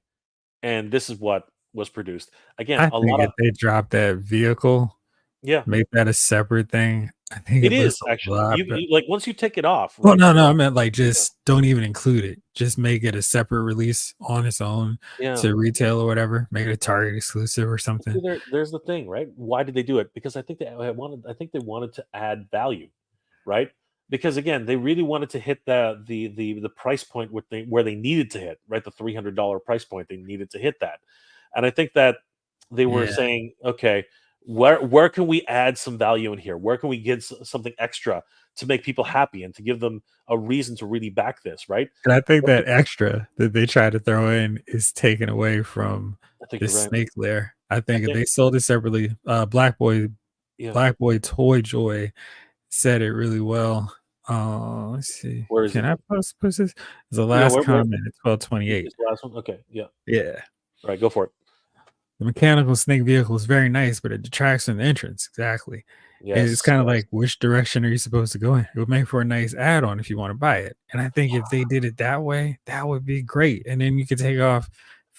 and this is what was produced. Again, I think if they drop that vehicle, make that a separate thing, I think it is actually. Like, once you take it off. Right? Well, no, I meant like just don't even include it. Just make it a separate release on its own to retail or whatever. Make it a Target exclusive or something. There's the thing, right? Why did they do it? Because I think they wanted to add value, right? Because again, they really wanted to hit the price point where they needed to hit, right? The $300 price point, they needed to hit that, and I think that they were saying, okay, where can we add some value in here? Where can we get something extra to make people happy and to give them a reason to really back this, right? And I think that extra that they try to throw in is taken away from the Snake Lair. I think if they sold it separately, Black Boy Toy Joy said it really well. Let's see. Where is Can I post this? It's the last comment. It's 1228. It's the last one? Okay. Yeah. Yeah. All right, go for it. The mechanical snake vehicle is very nice, but it detracts from the entrance. Exactly. Yes, it's kind of like, which direction are you supposed to go in? It would make for a nice add-on if you want to buy it. And I think if they did it that way, that would be great. And then you could take off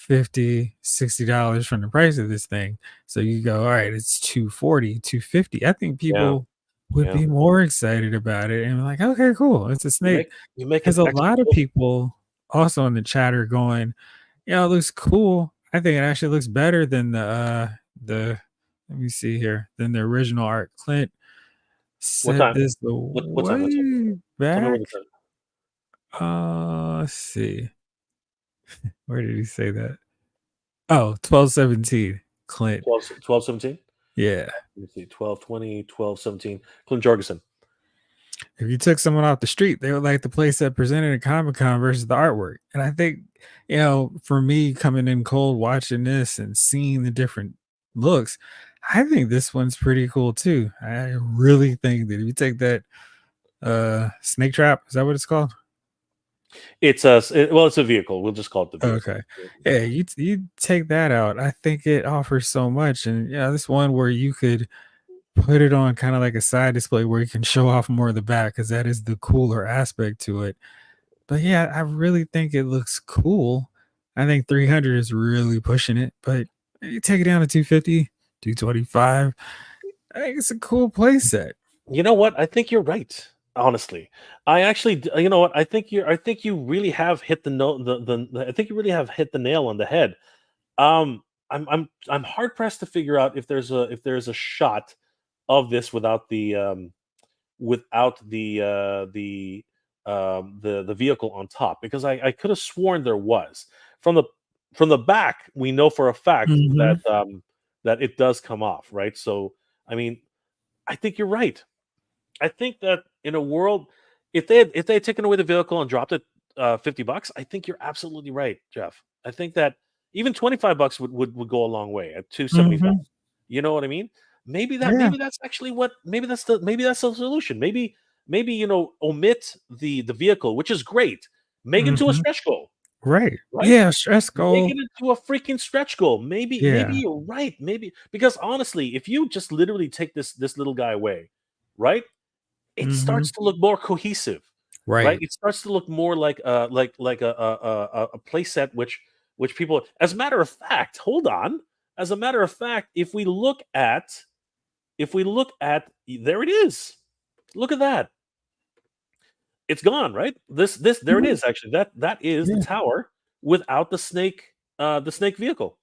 $50, $60 from the price of this thing. So you go, all right, it's $240, $250. I think people would be more excited about it and like, okay, cool. It's a snake. Because a lot of people also in the chat are going, it looks cool. I think it actually looks better than the let me see here, than the original art. Clint said this way back. Let's see. Where did he say that? Oh, 1217. Clint. 1217? Yeah. Let me see. 1220, 1217. Clint Jorgensen. If you took someone off the street, they would like the place that presented at Comic-Con versus the artwork. And I think, for me coming in cold watching this and seeing the different looks, I think this one's pretty cool too. I really think that if you take that Snake Trap, is that what it's called? It's a vehicle. We'll just call it the vehicle. Okay. Yeah, you take that out. I think it offers so much. And this one where you could put it on kind of like a side display where you can show off more of the back, because that is the cooler aspect to it. But yeah, I really think it looks cool. I think 300 is really pushing it, but you take it down to 250, 225. I think it's a cool play set. You know what? I think you're right. Honestly, I actually, you know what? I think you really have hit I think you really have hit the nail on the head. I'm hard pressed to figure out if there's a shot of this without the vehicle on top, because I could have sworn there was. From the back, we know for a fact that it does come off, right? So I mean, I think you're right. I think that in a world, if they had taken away the vehicle and dropped it $50, I think you're absolutely right, Jeff. I think that even $25 would go a long way at 275. Mhm. You know what I mean? Maybe Yeah. that's actually what maybe that's the solution. Maybe omit the vehicle, which is great. Make it into a Mhm. stretch goal, Right. right? Yeah, stress Make goal. it into a freaking stretch goal. Maybe Yeah. you're right. Maybe because honestly, if you just literally take this little guy away, right? It Mhm. starts to look more cohesive, right? Right. It starts to look more like a play set which people. As a matter of fact, hold on. As a matter of fact, if we look at there it is. Look at that. It's gone, right? This there it Mhm. is actually. That is the Yeah. tower without the snake vehicle,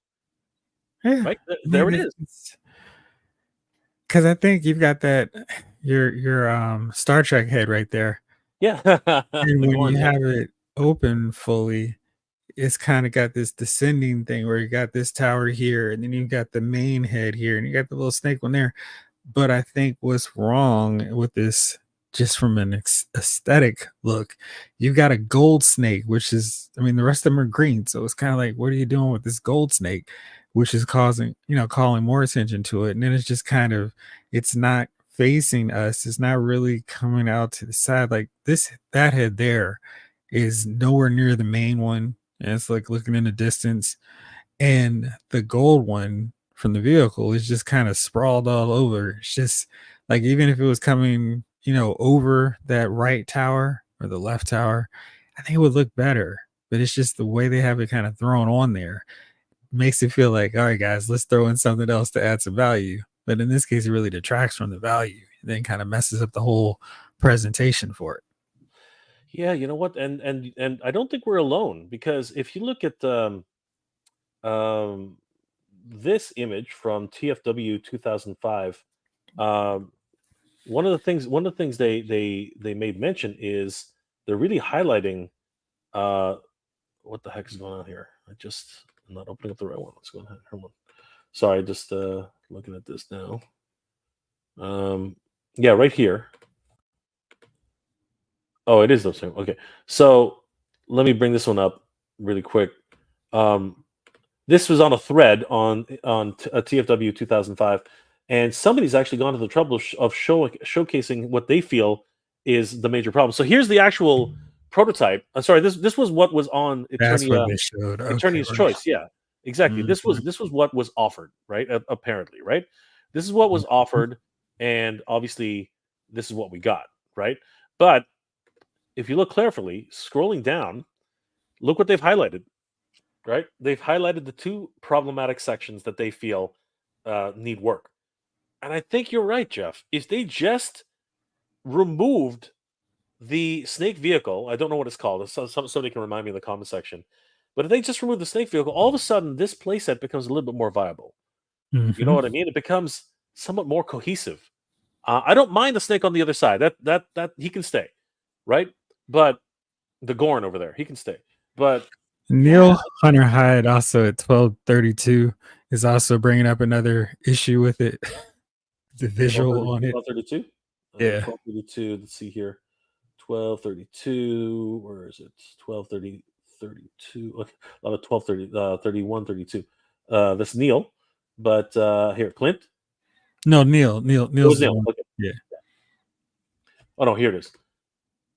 Yeah. right? Yeah, There it is. because I think you've got that your Star Trek head right there. Yeah. And The when Gorn, you yeah. have it open fully, it's kind of got this descending thing where you got this tower here, and then you got the main head here, and you got the little snake one there. But I think what's wrong with this, just from an aesthetic look, you've got a gold snake, which is, I mean, the rest of them are green. So it's kind of like, what are you doing with this gold snake, which is causing, calling more attention to it. And then it's just kind of, it's not facing us. It's not really coming out to the side. Like that head there is nowhere near the main one. And it's like looking in the distance. And the gold one from the vehicle is just kind of sprawled all over. It's just like, even if it was coming, over that right tower or the left tower, I think it would look better. But it's just the way they have it kind of thrown on there makes it feel like, all right, guys, let's throw in something else to add some value. But in this case, it really detracts from the value, and then kind of messes up the whole presentation for it. Yeah, you know what? And I don't think we're alone because if you look at um, this image from TFW 2005, um, one of the things they made mention is they're really highlighting uh, what the heck is going on here. I'm not opening up the right one. What's going on? Hold on. Sorry, just looking at this now. Yeah, right here. Oh, it is the same. Okay, so let me bring this one up really quick. Um, this was on a thread on TFW 2005, and somebody's actually gone to the trouble of showcasing what they feel is the major problem. So here's the actual prototype. I'm sorry, this was what was on That's what they showed. Okay, Eternia's right. Choice. Yeah, exactly. Mhm. This was what was offered, right? Apparently, right? This is what was offered, and obviously, this is what we got, right? But if you look carefully, scrolling down, look what they've highlighted. Right? They've highlighted the two problematic sections that they feel need work, and I think you're right, Jeff. If they just removed the snake vehicle, I don't know what it's called. Somebody can remind me in the comment section. But if they just remove the snake vehicle, all of a sudden this playset becomes a little bit more viable. You know Mhm. what I mean? It becomes somewhat more cohesive. I don't mind the snake on the other side. That he can stay, right? But the Gorn over there, he can stay. But yeah, Neil Hunter Hyde also at 1232 is also bringing up another issue with it. The visual on it. 1232. Yeah. 1232. Let's see here. 1232. Where is it? 1230. 32. Okay. A lot of 1230. 31. 32. That's Neil. But here, Clint. No, It was Neil's the Neil. one. Okay. Yeah. Oh no, here it is.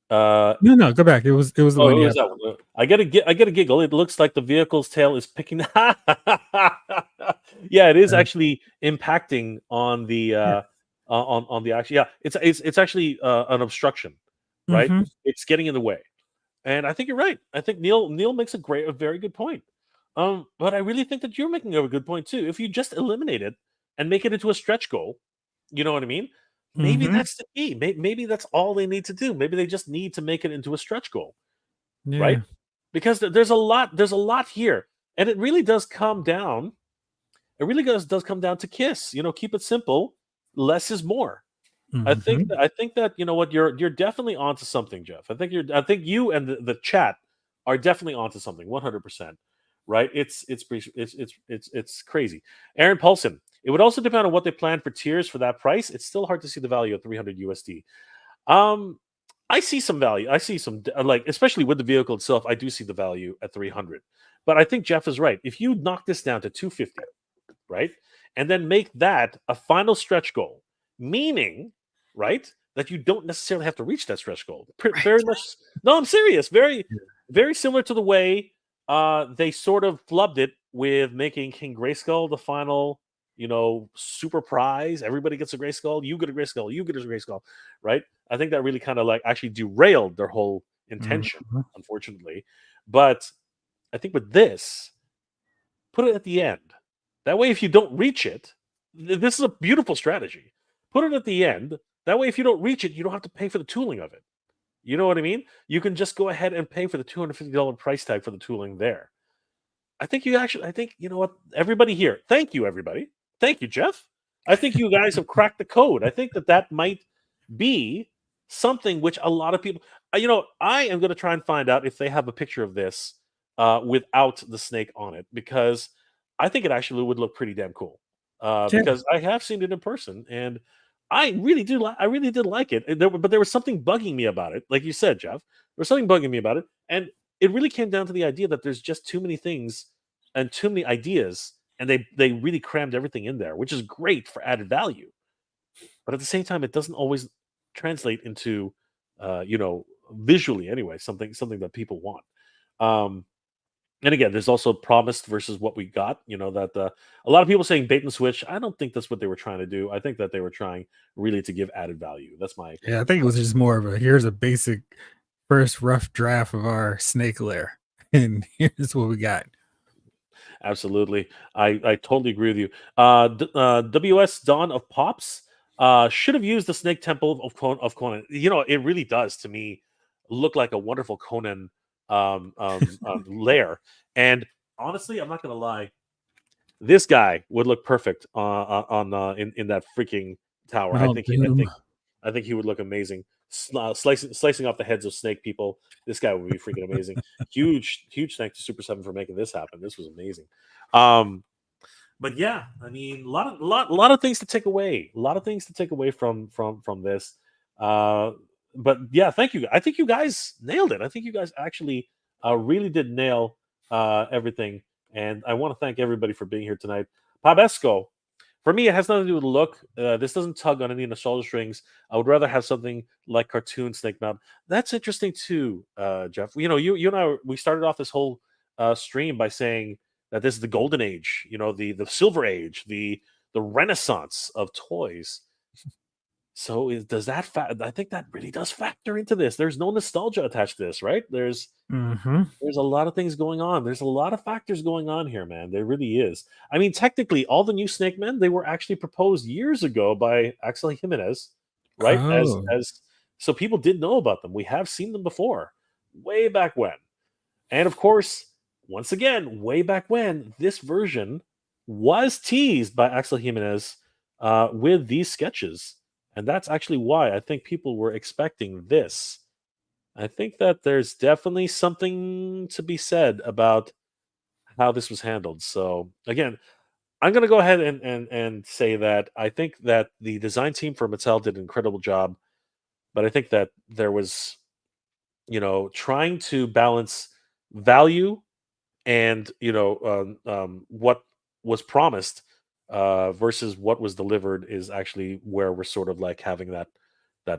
Uh, No, go back. It was the oh, one it you was have. that one. I get a giggle. It looks like the vehicle's tail is picking. Yeah, it is actually impacting on the Yeah. on the action. Yeah, it's actually an obstruction, right? Mm-hmm. It's getting in the way, and I think you're right. I think Neil makes a very good point. But I really think that you're making a good point too. If you just eliminate it and make it into a stretch goal, you know what I mean? Maybe Mm-hmm. that's the key. Maybe that's all they need to do. Maybe they just need to make it into a stretch goal, right? Yeah. Because there's a lot here, and it really does come down. It really does come down to KISS. Keep it simple. Less is more. Mm-hmm. I think that you know what you're definitely onto something, Jeff. I think you and the chat are definitely onto something. 100%. Right? It's crazy. Aaron Paulson. It would also depend on what they plan for tiers for that price. It's still hard to see the value at 300 USD. I see some value. I see some like, especially with the vehicle itself. I do see the value at 300. But I think Jeff is right. If you knock this down to 250, right, and then make that a final stretch goal, meaning, right, that you don't necessarily have to reach that stretch goal. Very much. No, I'm serious. Very, very similar to the way they sort of flubbed it with making King Grayskull the final, super prize. Everybody gets a Grayskull. You get a Grayskull. You get a Grayskull, right? I think that really kind of like actually derailed their whole intention, unfortunately. But I think with this, put it at the end. That way, if you don't reach it, this is a beautiful strategy. Put it at the end. That way, if you don't reach it, you don't have to pay for the tooling of it. You know what I mean? You can just go ahead and pay for the $250 price tag for the tooling there. I think you know what? Everybody here, thank you, everybody. Thank you, Jeff. I think you guys have cracked the code. I think that might be something which a lot of people, I am going to try and find out if they have a picture of this without the snake on it, because I think it actually would look pretty damn cool. Because I have seen it in person, and I really did like it. But there was something bugging me about it, like you said, Jeff. There was something bugging me about it, and it really came down to the idea that there's just too many things and too many ideas, and they really crammed everything in there, which is great for added value. But at the same time, it doesn't always translate into, visually anyway, something that people want. And again, there's also promised versus what we got. That a lot of people saying bait and switch. I don't think that's what they were trying to do. I think that they were trying really to give added value. That's my I think it was just more of here's a basic first rough draft of our Snake Lair, and here's what we got. Absolutely, I totally agree with you. WS Dawn of Pops should have used the Snake Temple of Conan. It really does to me look like a wonderful Conan lair. And honestly, I'm not gonna lie, this guy would look perfect in that freaking tower. I think he would look amazing. Slicing off the heads of snake people. This guy would be freaking amazing. Huge thanks to Super 7 for making this happen. This was amazing. But yeah, I mean, a lot of things to take away. A lot of things to take away from this. But yeah, thank you. I think you guys nailed it. I think you guys actually really did nail everything. And I want to thank everybody for being here tonight. Pabesco, for me, it has nothing to do with the look. This doesn't tug on any nostalgia strings. I would rather have something like cartoon Snake Mountain. That's interesting too, Jeff. You and I, we started off this whole stream by saying that this is the golden age, the silver age, the renaissance of toys. So does that I think that really does factor into this. There's no nostalgia attached to this, right? There's a lot of things going on. There's a lot of factors going on here, man. There really is. I mean, technically, all the new Snake Men, they were actually proposed years ago by Axel Jimenez, right? As so people did know about them. We have seen them before, way back when. And of course, once again, way back when, this version was teased by Axel Jimenez with these sketches. And that's actually why I think people were expecting this. I think that there's definitely something to be said about how this was handled. So again, I'm going to go ahead and say that I think that the design team for Mattel did an incredible job. But I think that there was, trying to balance value and, what was promised versus what was delivered is actually where we're sort of like having that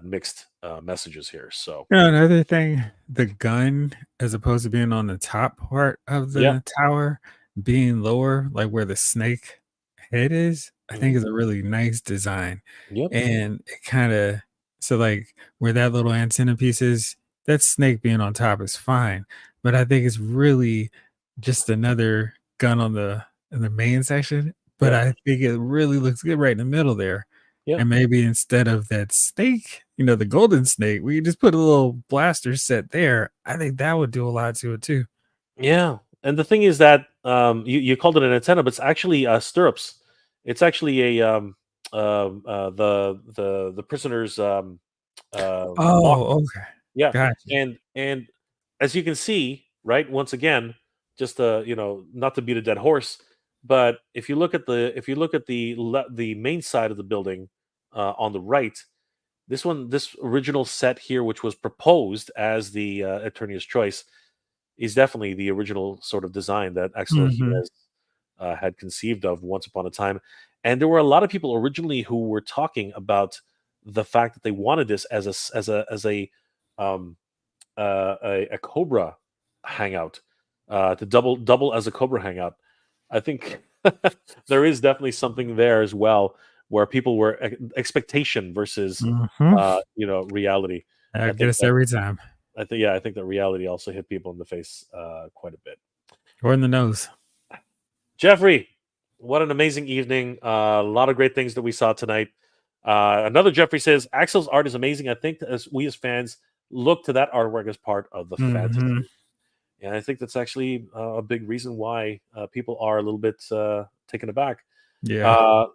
mixed messages here. So another thing, the gun, as opposed to being on the top part of the tower, being lower, like where the snake head is, I think is a really nice design. And it kind of, so like where that little antenna piece is, that snake being on top is fine. But I think it's really just another gun in the main section. But I think it really looks good right in the middle there. And maybe instead of that snake, the golden snake, we just put a little blaster set there. I think that would do a lot to it too. Yeah. And the thing is that you called it an antenna, but it's actually stirrups. It's actually a the prisoner's okay. Yeah. Gotcha. And as you can see, right, once again, just not to beat a dead horse, But if you look at the main side of the building on the right, this original set here, which was proposed as the Eternia's Choice, is definitely the original sort of design that Axel Jimenez had conceived of once upon a time. And there were a lot of people originally who were talking about the fact that they wanted this as a Cobra hangout, to double as a Cobra hangout. I think there is definitely something there as well, where people were expectation versus reality. I think get us that- every time. I think that reality also hit people in the face quite a bit. Or in the nose. Jeffrey, what an amazing evening. A lot of great things that we saw tonight. Another Jeffrey says, Axel's art is amazing. I think as fans look to that artwork as part of the fantasy. And I think that's actually a big reason why people are a little bit taken aback. Yeah.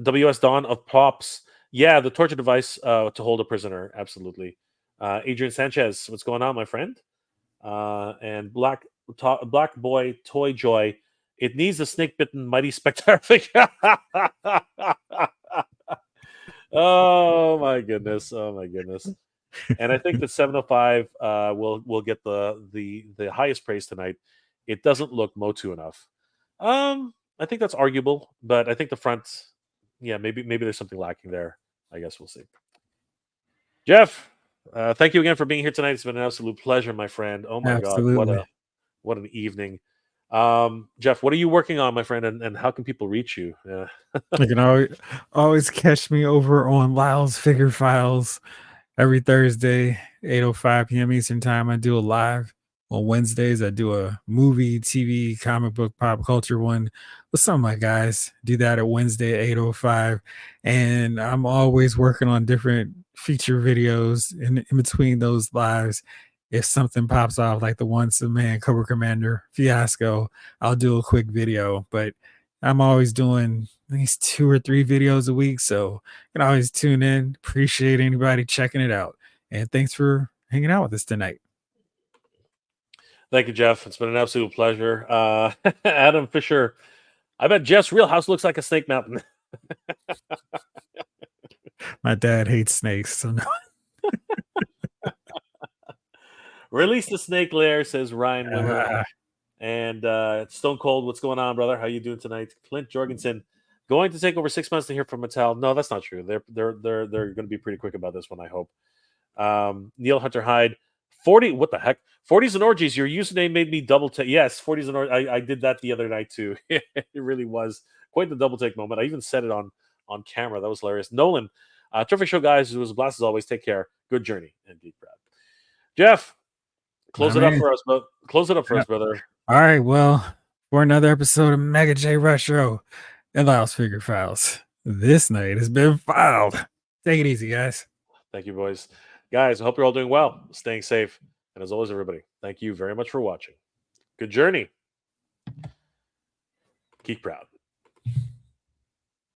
WS Dawn of Pops. Yeah, the torture device to hold a prisoner. Absolutely. Adrian Sanchez, what's going on, my friend? And Black Boy Toy Joy. It needs the snake bitten mighty spectator figure. Oh my goodness. And I think that 705 will get the highest praise tonight. It doesn't look Motu enough. I think that's arguable, but I think the front, maybe there's something lacking there. I guess we'll see. Jeff, thank you again for being here tonight. It's been an absolute pleasure, my friend. Oh my Absolutely. God, what an evening. Jeff, what are you working on, my friend, and how can people reach you? You can always catch me over on Lyle's Figure Files every Thursday, 8:05 p.m. Eastern Time. I do a live. On Wednesdays, I do a movie, TV, comic book, pop culture one with some of my guys. Do that at Wednesday at 8:05. And I'm always working on different feature videos in between those lives. If something pops off, like the Once a Man Cobra Commander fiasco, I'll do a quick video. But I'm always doing at least 2 or 3 videos a week. So you can always tune in. Appreciate anybody checking it out. And thanks for hanging out with us tonight. Thank you, Jeff. It's been an absolute pleasure. Adam Fisher, I bet Jeff's real house looks like a snake mountain. My dad hates snakes, so no. Release the Snake Lair, says Ryan Wimmer. And Stone Cold, what's going on, brother? How you doing tonight? Clint Jorgensen, going to take over 6 months to hear from Mattel. No, that's not true. They're going to be pretty quick about this one, I hope. Neil Hunter Hyde, 40. What the heck? 40s and orgies. Your username made me double take. Yes, 40s and orgies. I did that the other night too. It really was quite the double take moment. I even said it on camera. That was hilarious. Nolan, terrific show, guys. It was a blast as always. Take care. Good journey and Geek Proud. Jeff, close it up for us, bro. Close it up for us, brother. All right. Well, for another episode of Mega J Retro and Lyle's Figure Files, this night has been filed. Take it easy, guys. Thank you, boys. Guys, I hope you're all doing well, staying safe. And as always, everybody, thank you very much for watching. Good journey. Geek Proud.